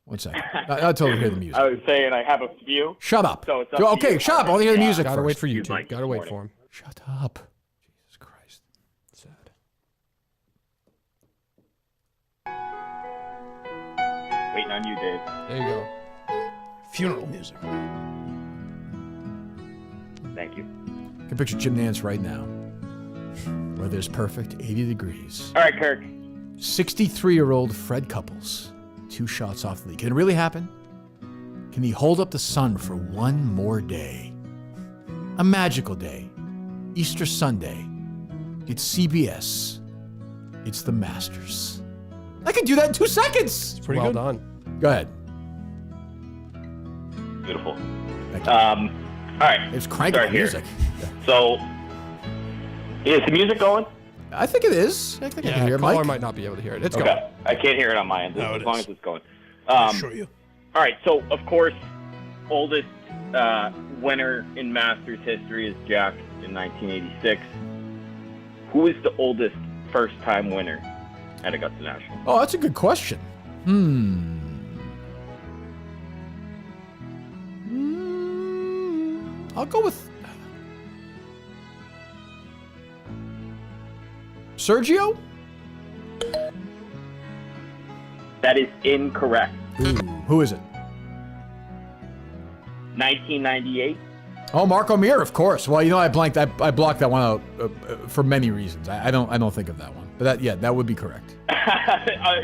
1 second. I'll totally hear the music. I was saying I have a few. Shut up. So it's up to you. Shut up. I want to hear the music Gotta first. wait for you, Jim. Gotta wait for him. Shut up. Jesus Christ. Sad. Waiting on you, Dave. There you go. Funeral music. Thank you. I can picture Jim Nance right now. Weather's perfect, 80 degrees. All right, Kirk. 63-year-old Fred Couples. 2 shots off the lead. Can it really happen? Can he hold up the sun for one more day? A magical day. Easter Sunday. It's CBS. It's the Masters. I can do that in 2 seconds. It's pretty well good. done. Go ahead. Beautiful. Thank you. All right. It's cranking the music. So, is the music going? I think it is. I think I can hear it, caller Mike. might not be able to hear it. It's Okay. going. I can't hear it on my end, No, as it long is. as it's going. I'll show you. All right, so, of course, oldest winner in Masters history is Jack in 1986. Who is the oldest first-time winner at Augusta National? Oh, that's a good question. I'll go with Sergio? That is incorrect. Ooh, who is it? 1998. Oh, Marco Mir, of course. Well, I blanked. I blocked that one out for many reasons. I don't think of that one. But that would be correct.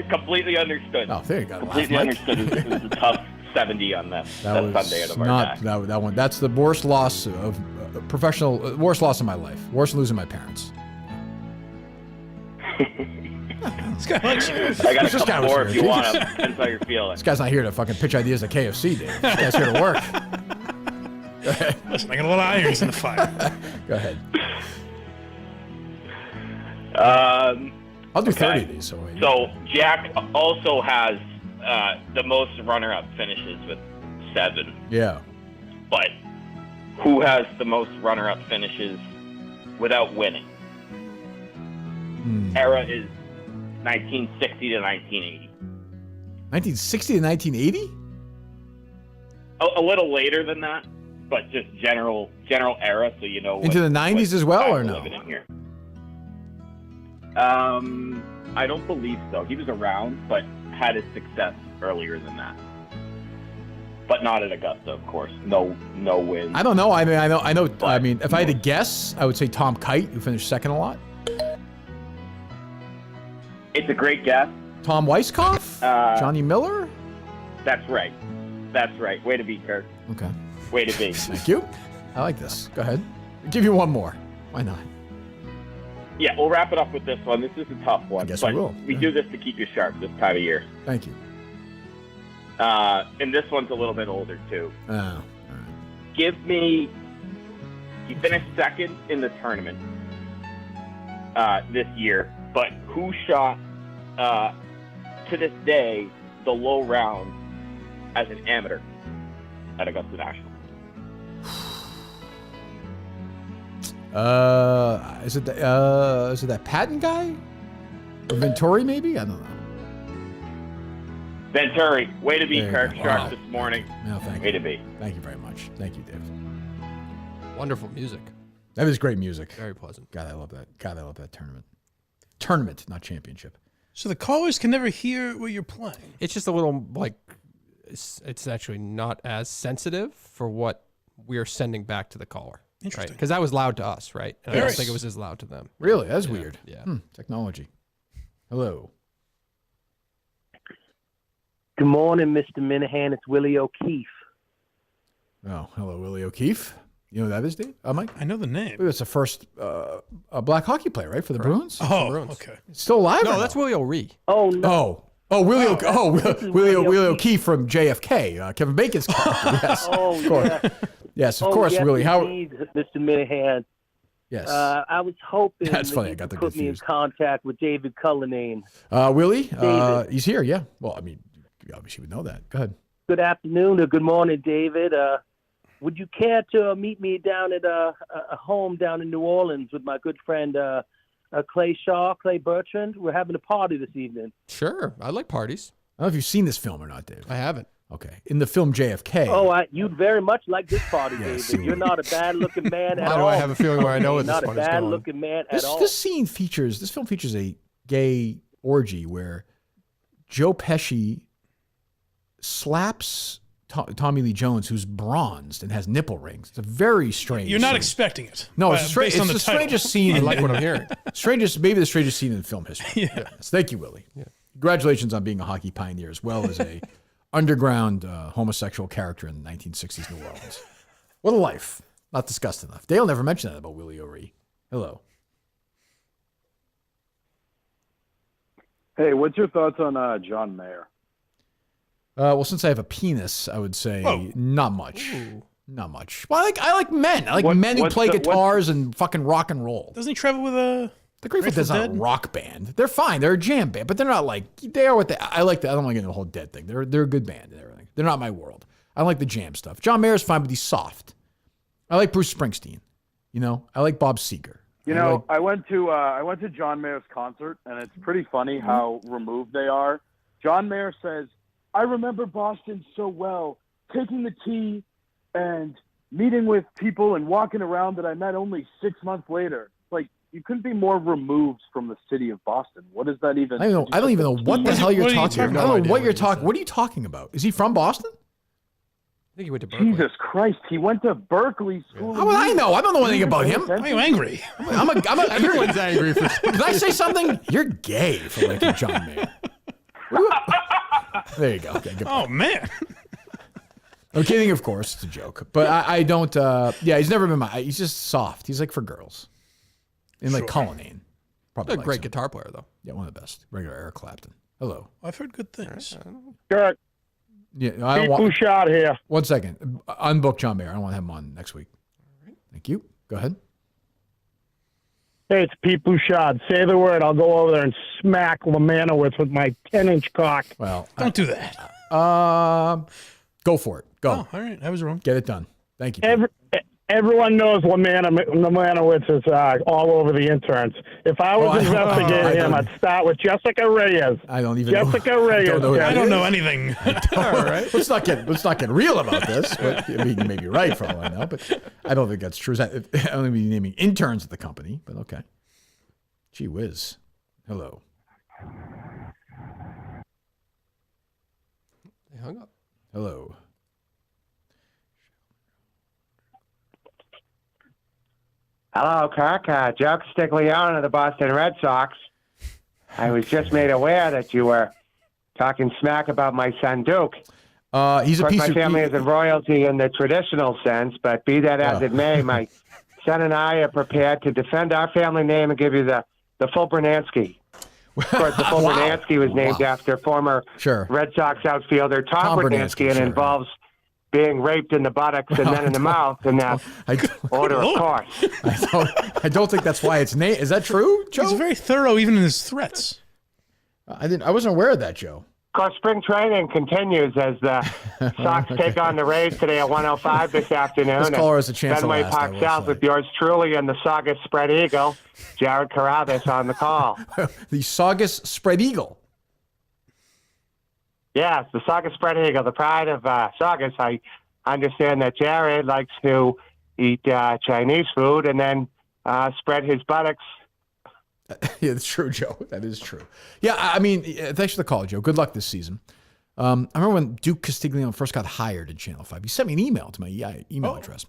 Completely understood. Oh, there you go. Completely understood. It was a tough 70 on that Sunday of our not day. that one. That's the worst loss of worst loss of my life. Worse than losing my parents. This guy likes you. I got a couple more if you want them. Depends how you're feeling. This guy's not here to fucking pitch ideas at KFC, Dave. This guy's here to work. Go ahead. Listen, I got a lot of irons in the fire. Go ahead. I'll do 30 of these. So Jack also has the most runner-up finishes with 7. Yeah. But who has the most runner-up finishes without winning? Era is 1960 to 1980. 1960 to 1980? A little later than that, but just general era, so you know. Into the 90s as well, or no? Living in here. I don't believe so. He was around, but had his success earlier than that. But not at Augusta, of course. No wins. I don't know. I know. I mean, if I had to guess, I would say Tom Kite, who finished second a lot. It's a great guess. Tom Weiskopf? Johnny Miller? That's right. That's right. Way to be, Kirk. Okay. Way to be. Thank you. I like this. Go ahead. I'll give you one more. Why not? Yeah, we'll wrap it up with this one. This is a tough one. I guess but we will. We do this to keep you sharp this time of year. Thank you. And this one's a little bit older, too. Oh, all right. Give me... He finished second in the tournament this year, but who shot, to this day, the low round as an amateur at Augusta National? Is it that Patton guy? Or Venturi, maybe? I don't know. Venturi, way to be, There you Kirk. go. Sharp Wow. this morning. No, thank Way you. to be. Thank you very much. Thank you, Dave. Wonderful music. That is great music. Very pleasant. God, I love that. God, I love that tournament. Tournament, not championship. So the callers can never hear what you're playing. It's just a little like it's actually not as sensitive for what we're sending back to the caller. Interesting. Because that was loud to us, right? And I Very. don't think it was as loud to them. Really? That's weird. Yeah. Technology. Hello. Good morning, Mr. Minahan. It's Willie O'Keefe. Oh, hello, Willie O'Keefe. You know who that is, Dave? Mike? I know the name. It's the first a black hockey player, right, for the Bruins? Oh, Bruins. okay. Still alive? No, or that's Willie O'Ree. Oh, no. Willie Willie O'Keefe from JFK, Kevin Bacon's character. Yes, Oh, of course. yeah. Yes, of course, yes, Willie. How? indeed, Mr. Minahan. Yes. I was hoping That's that funny, you I got could them put me in confused. contact with David Cullinane. Willie, David. he's here. Yeah. Well, I mean, you obviously would know that. Go ahead. Good afternoon or good morning, David. Would you care to meet me down at a home down in New Orleans with my good friend Clay Bertrand? We're having a party this evening. Sure. I like parties. I don't know if you've seen this film or not, Dave. I haven't. Okay. In the film JFK. Oh, you'd very much like this party, Yes, David. you You're would. not a bad-looking man at Why all. do I have a feeling where I know where this Not a one is going? bad-looking man at all. This film features a gay orgy where Joe Pesci slaps Tommy Lee Jones, who's bronzed and has nipple rings. It's a very strange You're not scene. expecting it. No, it's, based on it's the the title. strangest scene. I like what I'm hearing. Maybe the strangest scene in film history. Yeah. Yes. Thank you, Willie. Yeah. Congratulations on being a hockey pioneer as well as a underground homosexual character in the 1960s New Orleans. What a life. Not discussed enough. Dale never mentioned that about Willie O'Ree. Hello. Hey, what's your thoughts on John Mayer? Well, since I have a penis, I would say not much. Not much. Well, I like men. I like men who play guitars and fucking rock and roll. Doesn't he travel with a... The Grateful Dead's not a rock band. They're fine. They're a jam band, but they're not like they are what they. I like that. I don't want to get into the whole Dead thing. They're a good band and everything. They're not my world. I like the jam stuff. John Mayer's fine, but he's soft. I like Bruce Springsteen. You know, I like Bob Seger. You know, I went to John Mayer's concert, and it's pretty funny how removed they are. John Mayer says, "I remember Boston so well, taking the T and meeting with people and walking around that I met only 6 months later." Like, you couldn't be more removed from the city of Boston. What does that even? I don't even know what the hell you're talking about. I don't know what you're talking. What are you talking about? Is he from Boston? I think he went to Berkeley. Jesus Christ, he went to Berkeley School. How would I know? I don't know anything about him. Why are you angry? Everyone's angry for. Did I say something? You're gay for liking John Mayer. There you go. Okay, oh man. I'm kidding, of course. It's a joke, but I don't. Yeah, he's never been he's just soft. He's like for girls, and like Colonnade. Probably a great guitar player though. Yeah, one of the best. Regular Eric Clapton. Hello. I've heard good things. Kirk. Yeah, Pete Bouchard here. 1 second. Unbook John Mayer. I don't want to have him on next week. All right. Thank you. Go ahead. Hey, it's Pete Bouchard. Say the word. I'll go over there and smack Lemanowicz with my 10-inch cock. Well, don't do that. Go for it. Go. Oh, all right. I was wrong. Get it done. Thank you. Everyone knows Lemanowicz is all over the interns. If I was investigating him, I'd start with Jessica Reyes. I don't even Jessica know. Reyes. I don't know anything. All right. Let's not get real about this. But, I mean, you may be right for all I know, but I don't think that's true. I don't think be naming interns at the company, but okay. Gee whiz. Hello. They hung up. Hello. Hello, Kirk. Joe Castiglione of the Boston Red Sox. I was just made aware that you were talking smack about my son, Duke. He's a piece my of... family isn't royalty in the traditional sense, but be that as it may, my son and I are prepared to defend our family name and give you the full Bernansky. Of course, the full Bernansky was named after former Red Sox outfielder Tom Bernansky, and involves being raped in the buttocks and then in the mouth in that order of course. I don't think that's why it's named. Is that true, Joe? He's very thorough even in his threats. I wasn't aware of that, Joe. Of course, spring training continues as the Sox take on the Rays today at 1:05 this afternoon. This caller has a chance to Fenway last, Park South with yours truly and the Saugus Spread Eagle, Jared Carabas on the call. The Saugus Spread Eagle. Yes, the Saugus Spread Eagle, the pride of Saugus. I understand that Jared likes to eat Chinese food and then spread his buttocks. Yeah, that's true, Joe. That is true. Yeah, I mean, thanks for the call, Joe. Good luck this season. I remember when Duke Castiglione first got hired at Channel 5. He sent me an email to my email address.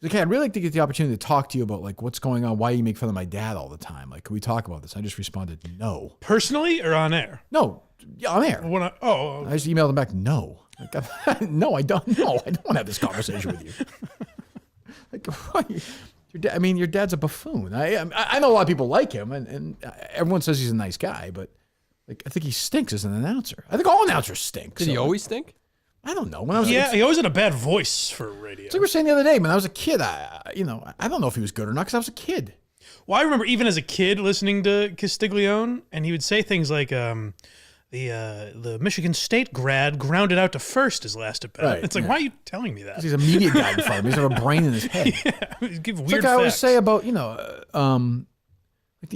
He's like, hey, I'd really like to get the opportunity to talk to you about like what's going on, why you make fun of my dad all the time. Like, can we talk about this? I just responded, no. Personally or on air? No, yeah, on air. I just emailed him back, no. Like, no, I don't. No, I don't want to have this conversation with you. Like, what? Your dad's a buffoon. I know a lot of people like him, and everyone says he's a nice guy, but like I think he stinks as an announcer. I think all announcers stink. Did he always stink? I don't know. When I was he always had a bad voice for radio. It's like we were saying the other day, when I was a kid, I don't know if he was good or not because I was a kid. Well, I remember even as a kid listening to Castiglione, and he would say things like, the Michigan State grad grounded out to first his last at bat. Right, it's like, why are you telling me that? He's a media guy in front of him. He's got a brain in his head. Give It's weird like I always facts. say about,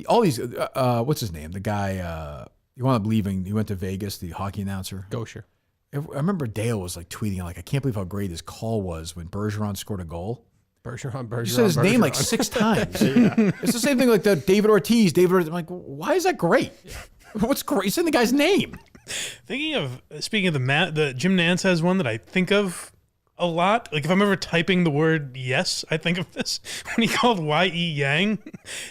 all these, what's his name? The guy, you want to believe he went to Vegas, the hockey announcer. Gosher. I remember Dale was like tweeting, like, I can't believe how great his call was when Bergeron scored a goal. Bergeron. You said his name like 6 times. It's the same thing like the David Ortiz. I'm like, why is that great? What's great? You said the guy's name. Speaking of the Jim Nantz has one that I think of a lot. Like if I'm ever typing the word yes, I think of this when he called Y.E. Yang.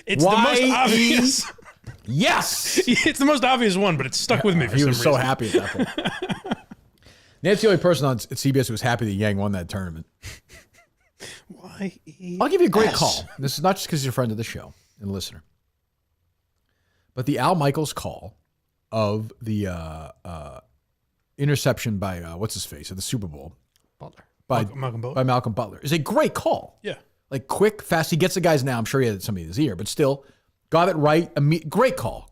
It's the most obvious. Yes, it's the most obvious one, but it stuck with me for some reason. He was so happy at that point. Nant's the only person on CBS who was happy that Yang won that tournament. Y.E. I'll give you a great call. This is not just because you're a friend of the show and a listener, but the Al Michaels call of the interception by what's his face at the Super Bowl, Butler. by Malcolm Butler is a great call. Yeah, like quick, fast. He gets the guys now. I'm sure he had somebody in his ear, but still got it right. Great call.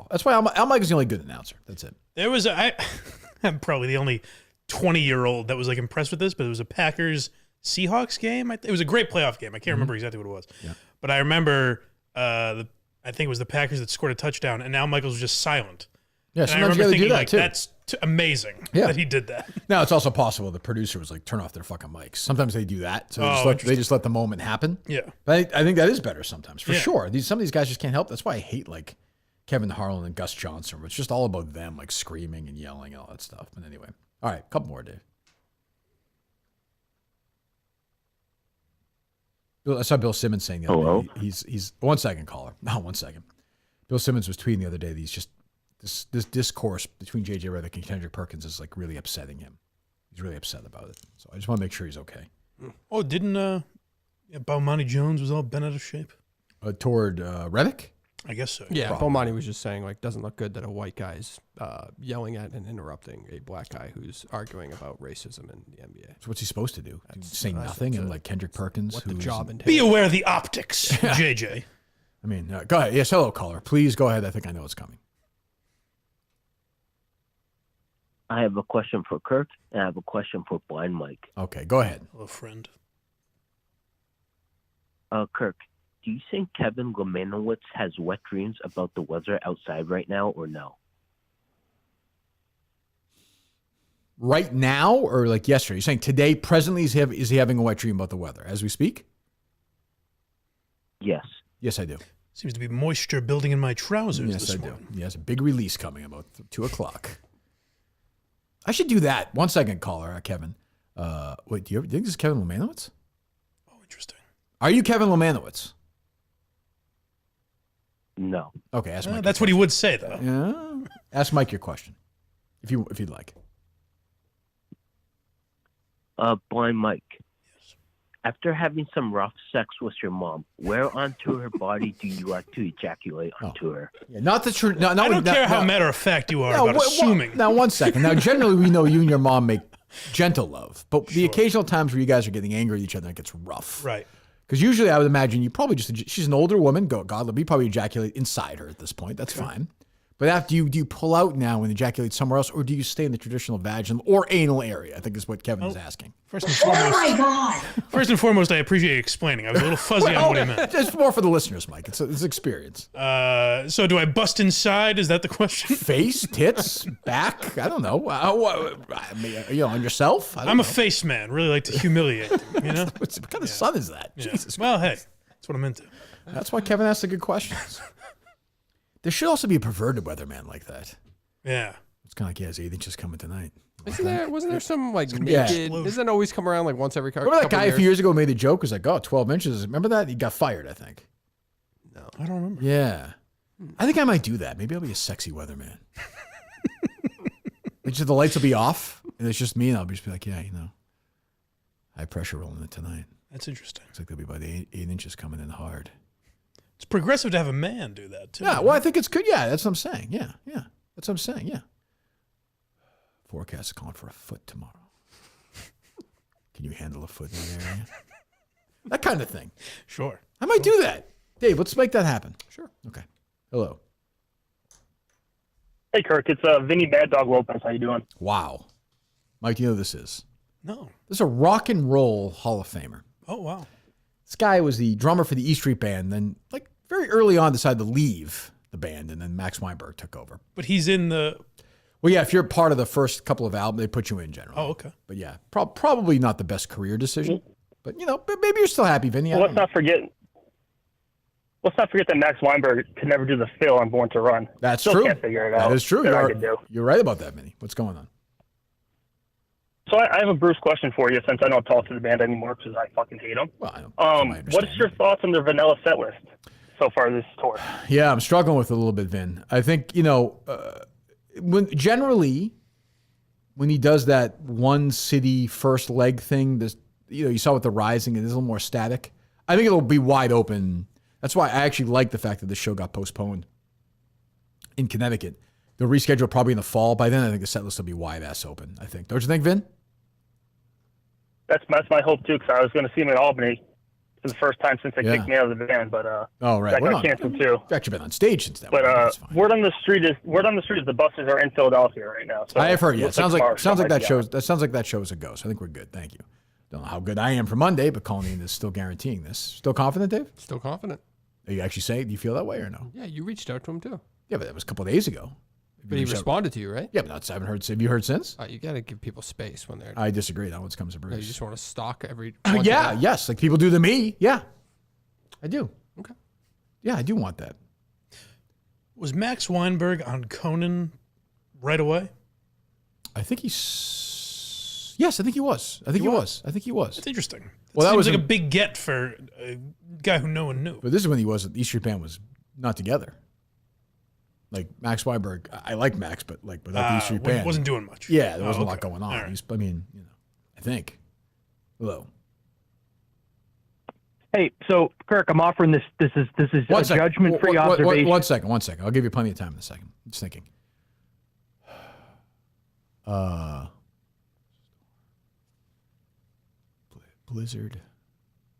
That's why Al Michaels is the only good announcer. That's it. There was I'm probably the only 20-year-old that was like impressed with this, but it was a Packers Seahawks game. It was a great playoff game. I can't remember exactly what it was, but I remember I think it was the Packers that scored a touchdown, and Al Michaels was just silent. Yeah, and I sometimes remember you gotta thinking, do that like, too. that's amazing that he did that. Now it's also possible the producer was like, turn off their fucking mics. Sometimes they do that, so they just let the moment happen. Yeah, but I think that is better sometimes for Yeah. sure. Some of these guys just can't help. That's why I hate like Kevin Harlan and Gus Johnson. Where it's just all about them like screaming and yelling and all that stuff. But anyway, all right, couple more, Dave. I saw Bill Simmons saying the other day. He's 1 second, caller. No, 1 second. Bill Simmons was tweeting the other day that he's just this discourse between J.J. Redick and Kendrick Perkins is like really upsetting him. He's really upset about it. So I just want to make sure he's okay. Oh, didn't Bomani Jones was all bent out of shape? Toward Redick? I guess so. Yeah, Bomani was just saying, like, doesn't look good that a white guy's yelling at and interrupting a black guy who's arguing about racism in the NBA. So what's he supposed to do? Say nothing and like Kendrick Perkins? What the job entails. Be aware of the optics, JJ. I mean, go ahead. Yes, hello, caller. Please go ahead. I think I know what's coming. I have a question for Kirk, and I have a question for Blind Mike. Okay, go ahead. Hello, friend. Kirk, do you think Kevin Lemanowicz has wet dreams about the weather outside right now, or no? Right now, or like yesterday? You're saying today, presently, is he having a wet dream about the weather as we speak? Yes. Yes, I do. Seems to be moisture building in my trousers Yes, this I morning. do. He has a big release coming about 2 o'clock. I should do that. 1 second, caller, Kevin. Wait, do you think this is Kevin Lemanowicz? Oh, interesting. Are you Kevin Lemanowicz? No. Okay, ask Mike. That's what he would say, though. Yeah. Ask Mike your question, if you'd like. Blind Mike. Yes. After having some rough sex with your mom, where onto her body do you like to ejaculate onto her? Yeah, not the truth. No, I don't care how matter of fact you are about assuming. Now, 1 second. Now, generally, we know you and your mom make gentle love, but the occasional times where you guys are getting angry at each other, it gets rough. Right. Because usually I would imagine you probably she's an older woman. God, you probably ejaculate inside her at this point. That's fine. But after do you pull out now and ejaculate somewhere else, or do you stay in the traditional vaginal or anal area? I think is what Kevin is asking. First and foremost, oh my God! First and foremost, I appreciate you explaining. I was a little fuzzy on what he meant. It's more for the listeners, Mike. It's experience. So do I bust inside? Is that the question? Face, tits, back? I don't know. On yourself? I'm a face man. Really like to humiliate them, you know? What kind of son is that? Yeah. Jesus. Well, hey, that's what I'm into. That's why Kevin asks the good questions. There should also be a perverted weatherman like that. Yeah. It's kind of like, yeah, his 8 inches coming tonight. Wasn't there some like naked? Doesn't that always come around like once every couple Remember that guy years? a few years ago made a joke? Was like, oh, 12 inches. Remember that? He got fired, I think. No. I don't remember. Yeah. I think I might do that. Maybe I'll be a sexy weatherman. The lights will be off, and it's just me, and I'll just be like, yeah, high pressure rolling in tonight. That's interesting. It's like there'll be about 8 inches coming in hard. It's progressive to have a man do that, too. Yeah, well, I think it's good. Yeah, that's what I'm saying. Yeah. That's what I'm saying, yeah. Forecast is calling for a foot tomorrow. Can you handle a foot in that area? That kind of thing. Sure. I might do that. Dave, let's make that happen. Sure. Okay. Hello. Hey, Kirk. It's Vinny Bad Dog Lopez. How you doing? Wow. Mike, do you know who this is? No. This is a rock and roll Hall of Famer. Oh, wow. This guy was the drummer for the E Street Band, then like very early on decided to leave the band, and then Max Weinberg took over. But he's in the... Well, yeah, if you're part of the first couple of albums, they put you in generally. Oh, okay. But yeah, probably not the best career decision. But, maybe you're still happy, Vinny. Well, let's not forget that Max Weinberg could never do the fill on Born to Run. That's Still true. Can't figure it out. That is true. You're right about that, Vinny. What's going on? So I have a Bruce question for you, since I don't talk to the band anymore because I fucking hate them. Well, what is your thoughts on their vanilla set list so far this tour? Yeah, I'm struggling with it a little bit, Vin. I think, when he does that one city first leg thing, this, you saw with the Rising, it is a little more static. I think it'll be wide open. That's why I actually like the fact that the show got postponed in Connecticut. They'll reschedule probably in the fall. By then, I think the set list will be wide ass open, I think. Don't you think, Vin? That's my hope, too, because I was going to see him in Albany for the first time since they kicked me out of the band, but oh, right. that got canceled, too. You've actually been on stage since then. But word on the street is the buses are in Philadelphia right now. So I have heard, yeah. Sounds like that show. show's a go. So I think we're good. Thank you. Don't know how good I am for Monday, but Colleen is still guaranteeing this. Still confident, Dave? Still confident. Are you actually saying? Do you feel that way or no? Yeah, you reached out to him too. Yeah, but that was a couple of days ago. But he responded to you, right? Yeah, but I haven't heard. Have you heard since? You got to give people space when they're. I disagree. That always comes to Bruce. You just want to stalk every. Yes, like people do to me. Yeah, I do. Okay. Yeah, I do want that. Was Max Weinberg on Conan right away? I think he's was. Yes, I think he was. I think he was. It's interesting. Well, that seems was like a big get for a guy who no one knew. But this is when he wasn't. East Street Band was not together. Like Max Weinberg, I like Max, but like without the East Street Band, wasn't doing much. Yeah, there wasn't a lot okay. going on. All right. I mean, I think. Hello. Hey, so Kirk, I'm offering this. This is a judgment-free observation. One second. I'll give you plenty of time in a second. I'm just thinking. Blizzard.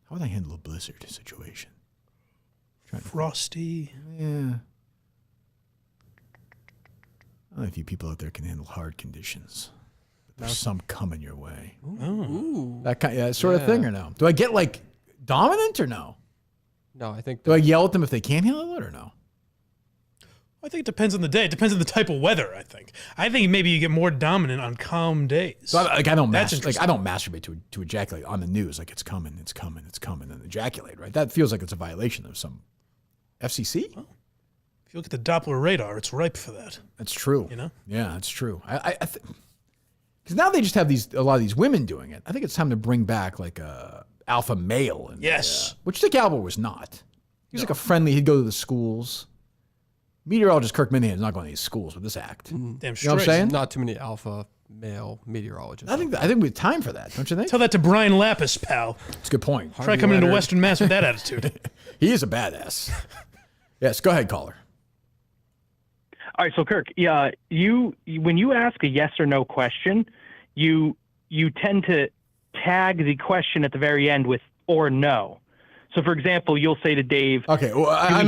How would I handle a blizzard situation? Frosty. Yeah. I don't know if you people out there can handle hard conditions. But there's some coming your way. Ooh. That kind, sort of thing, or no? Do I get like dominant or no? No, I think. Do I yell at them if they can't handle it or no? I think it depends on the day. It depends on the type of weather. I think maybe you get more dominant on calm days. So I don't masturbate to ejaculate on the news like it's coming, and ejaculate. Right? That feels like it's a violation of some FCC. Well, if you look at the Doppler radar, it's ripe for that. That's true. You know? Yeah, that's true. Because now they just have a lot of these women doing it. I think it's time to bring back like a alpha male. Yes. Which Dick Albert was not. He was like a friendly. He'd go to the schools. Meteorologist Kirk Minahan is not going to these schools with this act. Damn straight. You know what I'm saying? Not too many alpha male meteorologists. I think we have time for that, don't you think? Tell that to Brian Lapis, pal. That's a good point. Try coming into Western Mass with that attitude. He is a badass. Yes, go ahead, caller. All right, so Kirk, yeah, when you ask a yes or no question, you tend to tag the question at the very end with or no. So, for example, you'll say to Dave, "Okay, well, I'm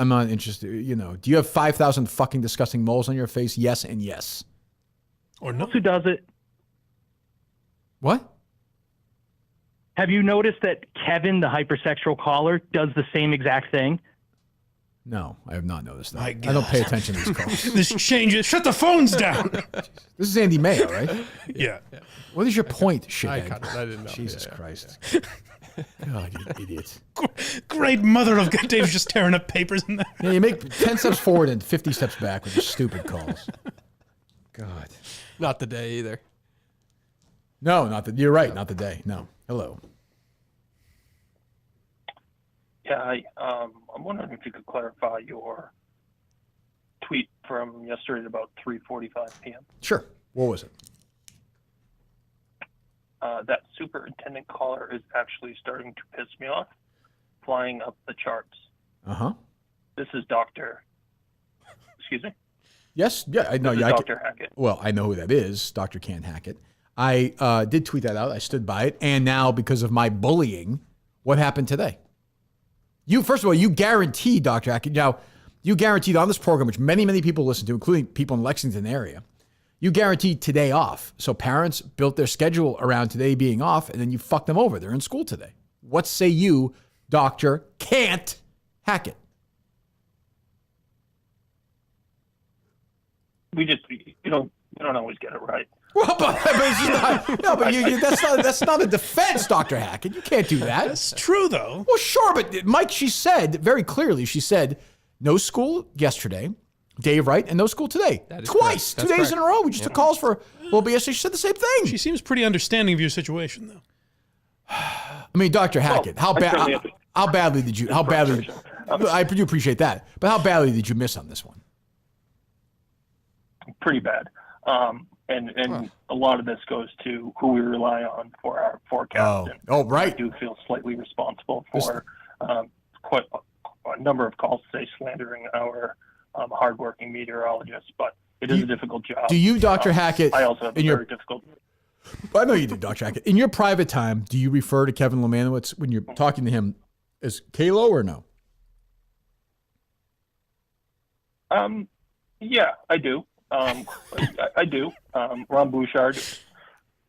not interested. You know, do you have 5,000 fucking disgusting moles on your face? Yes and yes. Or no? Who does it? What? Have you noticed that Kevin, the hypersexual caller, does the same exact thing? No, I have not noticed that. My I don't pay attention to these calls. This changes. Shut the phones down. This is Andy Mayo, right? Yeah. What is your point, shithead? I didn't know. Jesus Christ. God, you idiot. Great mother of God. Dave's just tearing up papers in there. Yeah, you make 10 steps forward and 50 steps back with your stupid calls. God. Not the day either. No, you're right, not the day. No. Hello. Yeah, I'm wondering if you could clarify your tweet from yesterday at about 3:45 p.m. Sure. What was it? That superintendent caller is actually starting to piss me off, flying up the charts. Uh-huh. This is Dr. Excuse me? Yes, yeah, I know. This is Dr. Hackett. Well, I know who that is. Dr. Can't Hackett. I did tweet that out. I stood by it. And now, because of my bullying, what happened today? First of all, you guaranteed, Dr. Hackett. Now, you guaranteed on this program, which many, many people listen to, including people in the Lexington area, you guaranteed today off. So parents built their schedule around today being off, and then you fucked them over. They're in school today. What say you, Dr. Can't Hackett? We don't always get it right. Well, but that's not a defense, Dr. Hackett. You can't do that. That's true, though. Well, sure, but Mike, she said very clearly, no school yesterday, Dave, right? And no school today. Twice, 2 days in a row. We just took calls for a little bit yesterday. She said the same thing. She seems pretty understanding of your situation, though. I mean, Dr. Hackett, how badly did you, I do appreciate that, but how badly did you miss on this one? Pretty bad. And a lot of this goes to who we rely on for our forecast. Right. I do feel slightly responsible for quite a number of calls today slandering our hardworking meteorologists, but it is a difficult job. Do you, Dr. Hackett, I also have a very difficult... I know you do, Dr. Hackett. In your private time, do you refer to Kevin Lemanowicz when you're talking to him as Kalo or no? Yeah, I do. I do. Ron Bouchard,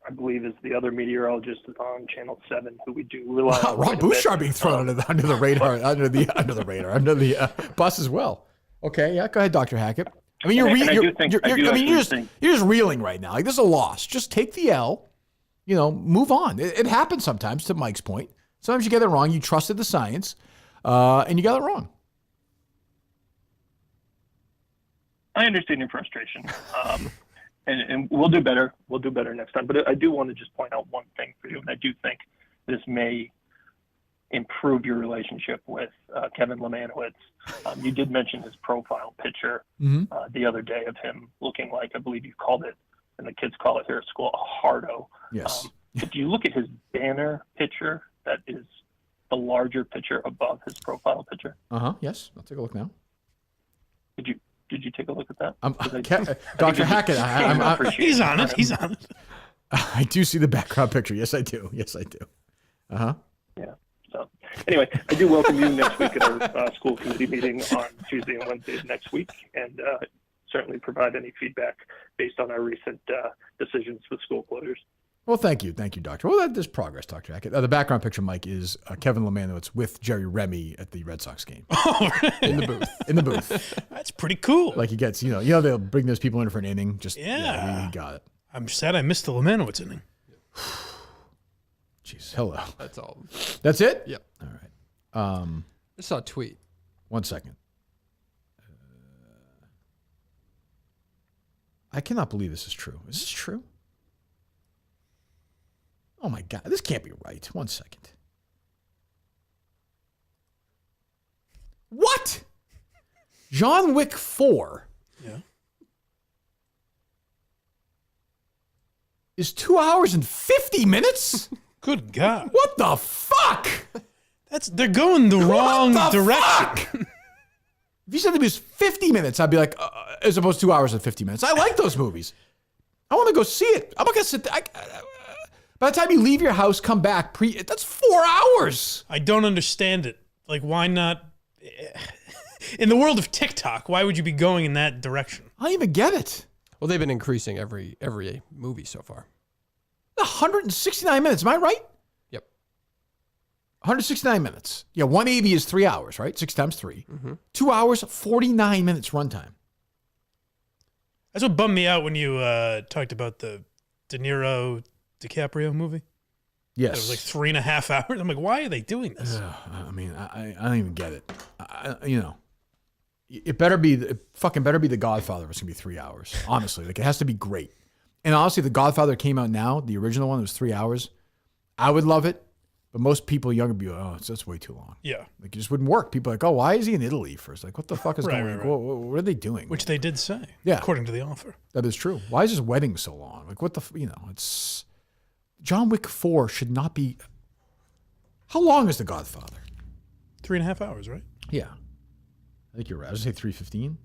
I believe, is the other meteorologist on Channel 7 who we do rely on. Ron Bouchard being thrown under the radar, under the bus as well. Okay, yeah, go ahead, Dr. Hackett. I mean, you're just reeling right now. Like, this is a loss. Just take the L. Move on. It happens sometimes. To Mike's point, sometimes you get it wrong. You trusted the science, and you got it wrong. I understand your frustration, and we'll do better. We'll do better next time. But I do want to just point out one thing for you, and I do think this may improve your relationship with Kevin Lemanowicz. You did mention his profile picture the other day of him looking like, I believe you called it, and the kids call it here at school, a hardo. Yes. If you look at his banner picture, that is the larger picture above his profile picture. Yes. I'll take a look now. Did you take a look at that? Dr. Hackett, he's on it. He's on it. I do see the background picture. Yes, I do. Yes, I do. Yeah. So anyway, I do welcome you next week at our school committee meeting on Tuesday and Wednesday of next week, and certainly provide any feedback based on our recent decisions with school closures. Well, thank you, Doctor. Well, there's progress, Dr. Hackett. The background picture, Mike, is Kevin Lemanowicz with Jerry Remy at the Red Sox game. In the booth. In the booth. That's pretty cool. Like he gets, they'll bring those people in for an inning. Just he got it. I'm sad I missed the Lemanowicz inning. Jeez, hello. That's all. That's it? Yep. All right. I saw a tweet. 1 second. I cannot believe this is true. Is this true? Oh my God, this can't be right. 1 second. What? John Wick 4 is 2 hours and 50 minutes? Good God. What the fuck? They're going the wrong direction. Fuck? If you said it was 50 minutes, I'd be like, as opposed to 2 hours and 50 minutes. I like those movies. I want to go see it. I'm not going to sit there. By the time you leave your house, come back, that's 4 hours. I don't understand it. Like, why not? In the world of TikTok, why would you be going in that direction? I don't even get it. Well, they've been increasing every movie so far. 169 minutes. Am I right? Yep. 169 minutes. Yeah, 180 is 3 hours, right? 6 times 3. 2 hours, 49 minutes runtime. That's what bummed me out when you talked about the De Niro DiCaprio movie. Yes. It was like 3.5 hours. I'm like, why are they doing this? I mean, I don't even get it. It better be, fucking better be The Godfather. It's going to be 3 hours. Honestly, like it has to be great. And honestly, The Godfather came out now. The original one was 3 hours. I would love it, but most people younger would be like, oh, that's way too long. Yeah. Like it just wouldn't work. People are like, oh, why is he in Italy first? Like, what the fuck is going on? Right. What are they doing? Which they did say. Yeah. According to the offer. That is true. Why is his wedding so long? Like, what the, it's, John Wick 4 should not be, how long is The Godfather? 3.5 hours, right? Yeah. I think you're right. I was going to say 3:15.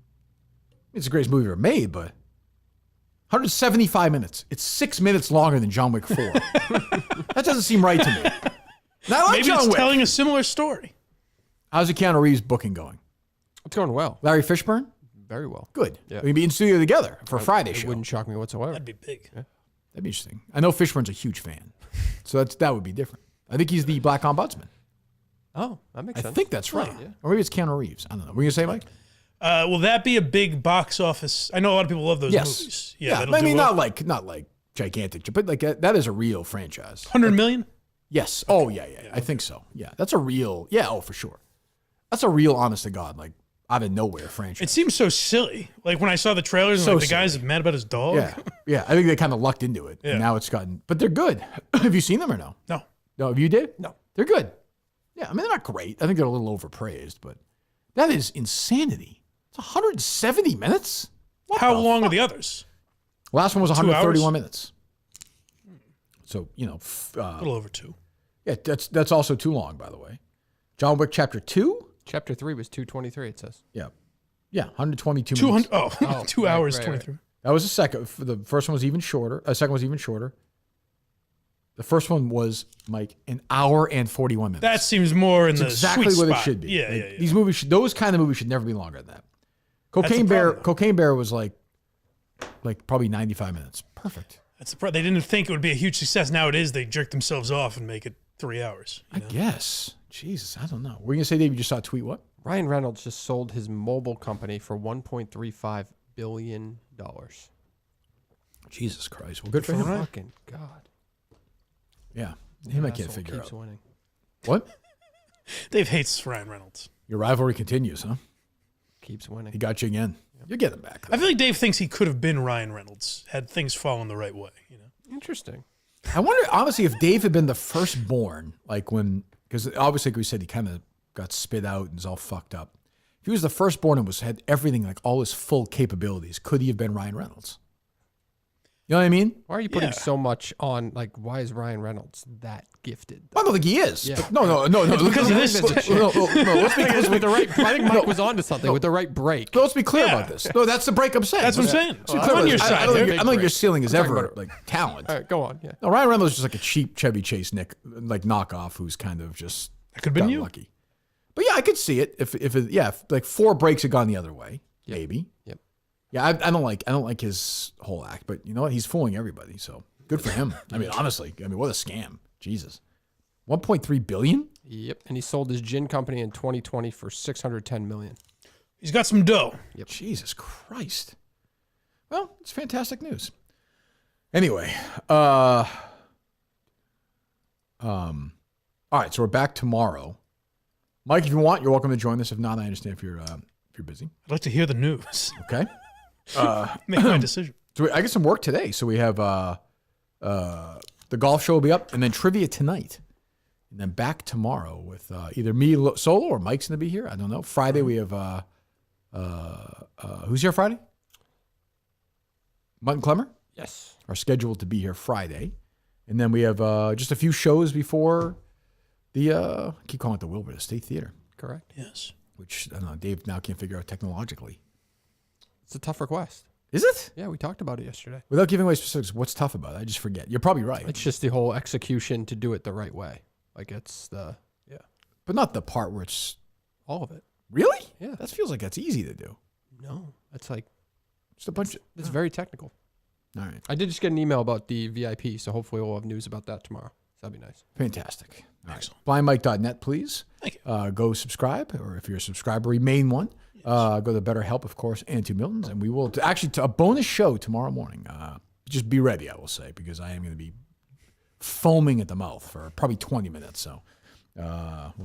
It's the greatest movie ever made, but 175 minutes. It's 6 minutes longer than John Wick 4. That doesn't seem right to me. Now, I like Maybe John it's Wick. telling a similar story. How's the Keanu Reeves booking going? It's going well. Larry Fishburne? Very well. Good. Yeah. We can be in studio together for a Friday It show. wouldn't shock me whatsoever. That'd be big. Yeah. That'd be interesting. I know Fishburne's a huge fan, so that would be different. I think he's the Black Ombudsman. Oh, that makes sense. I think that's right. Yeah. Or maybe it's Keanu Reeves. I don't know. What are you going to say, Mike? Will that be a big box office? I know a lot of people love those movies. Yeah, I mean, not like gigantic, but like that is a real franchise. 100 million? Yes. Oh, yeah. I think so. Yeah, that's a real, for sure. That's a real, honest to God, like out of nowhere franchise. It seems so silly. Like when I saw the trailers, So like the guy's mad about his dog. Yeah. I think they kind of lucked into it. Yeah. And now it's gotten, but they're good. Have you seen them or no? No. No, have you did? No. They're good. Yeah, I mean, they're not great. I think they're a little overpraised, but that is insanity. It's 170 minutes? How long are the others? Last one was 2 131 hours? minutes. So, A little over 2. Yeah, that's also too long, by the way. John Wick Chapter 2? Chapter 3 was 2:23, it says. Yeah. Yeah, 122 200. minutes. Oh, 2 hours, 23. That was the second. The first one was even shorter. The second was even shorter. The first one was, Mike, 1 hour and 41 minutes. That seems more in It's the exactly sweet what spot. it should be. Yeah, Like, yeah. These movies, those kind of movies should never be longer than that. That's Cocaine the Bear. problem, though. Cocaine Bear was like probably 95 minutes. Perfect. That's the They didn't think it would be a huge success. Now it is. They jerk themselves off and make it 3 hours. I guess. Jesus, I don't know. Were you gonna say, Dave? You just saw a tweet. What? Ryan Reynolds just sold his mobile company for $1.35 billion. Jesus Christ. Well, good for him. Fucking God. Yeah. Him I can't Asshole figure keeps out. winning. What? Dave hates Ryan Reynolds. Your rivalry continues, huh? keeps winning. He got you again. You'll get him back. I feel like Dave thinks he could have been Ryan Reynolds had things fallen the right way. Interesting. I wonder, honestly, if Dave had been the firstborn, like when, because obviously, like we said, he kind of got spit out and is all fucked up. If he was the firstborn and had everything, like all his full capabilities, could he have been Ryan Reynolds? You know what I mean? Why are you putting so much on, like, why is Ryan Reynolds that gifted? I don't think he is. Yeah. No. It's because of this. No, let's be with the right. I think Mike was onto something with the right break. No, let's be clear about this. No, that's the break I'm saying. That's what I'm saying. Let's be I'm clear on about your this. side. I don't Big think your break. ceiling is I'm talking ever about- like talent. All right, go on. Yeah. No, Ryan Reynolds is just like a cheap Chevy Chase like knockoff who's kind of just could have been got you. lucky. But yeah, I could see it if like 4 breaks had gone the other way, maybe. Yep. Yeah, I don't like his whole act, but you know what? He's fooling everybody, so good for him. I mean, honestly, what a scam. Jesus. 1.3 billion? Yep. And he sold his gin company in 2020 for $610 million. He's got some dough. Yep. Jesus Christ. Well, it's fantastic news. Anyway, all right, so we're back tomorrow. Mike, if you want, you're welcome to join us. If not, I understand if you're busy. I'd like to hear the news. Okay. Make my decision. So I get some work today. So we have the golf show will be up, and then trivia tonight, and then back tomorrow with either me solo or Mike's going to be here. I don't know. Friday we have who's here Friday? Mutt and Clemmer. Yes. Are scheduled to be here Friday, and then we have just a few shows before the I keep calling it the Wilbur State Theater. Correct. Yes. Which I don't know. Dave now can't figure out technologically. It's a tough request. Is it? Yeah, we talked about it yesterday. Without giving away specifics, what's tough about it? I just forget. You're probably right. It's just the whole execution to do it the right way. Like it's the But not the part where it's all of it. Really? Yeah. That feels like that's easy to do. No, that's like just a bunch. It's very technical. All right. I did just get an email about the VIP, so hopefully we'll have news about that tomorrow. So that'd be nice. Fantastic. Excellent. BlindMike.net, please. Thank you. Go subscribe, or if you're a subscriber, remain one. Go to BetterHelp, of course, and to Miltons, and we will actually a bonus show tomorrow morning. Just be ready, I will say, because I am going to be foaming at the mouth for probably 20 minutes. So.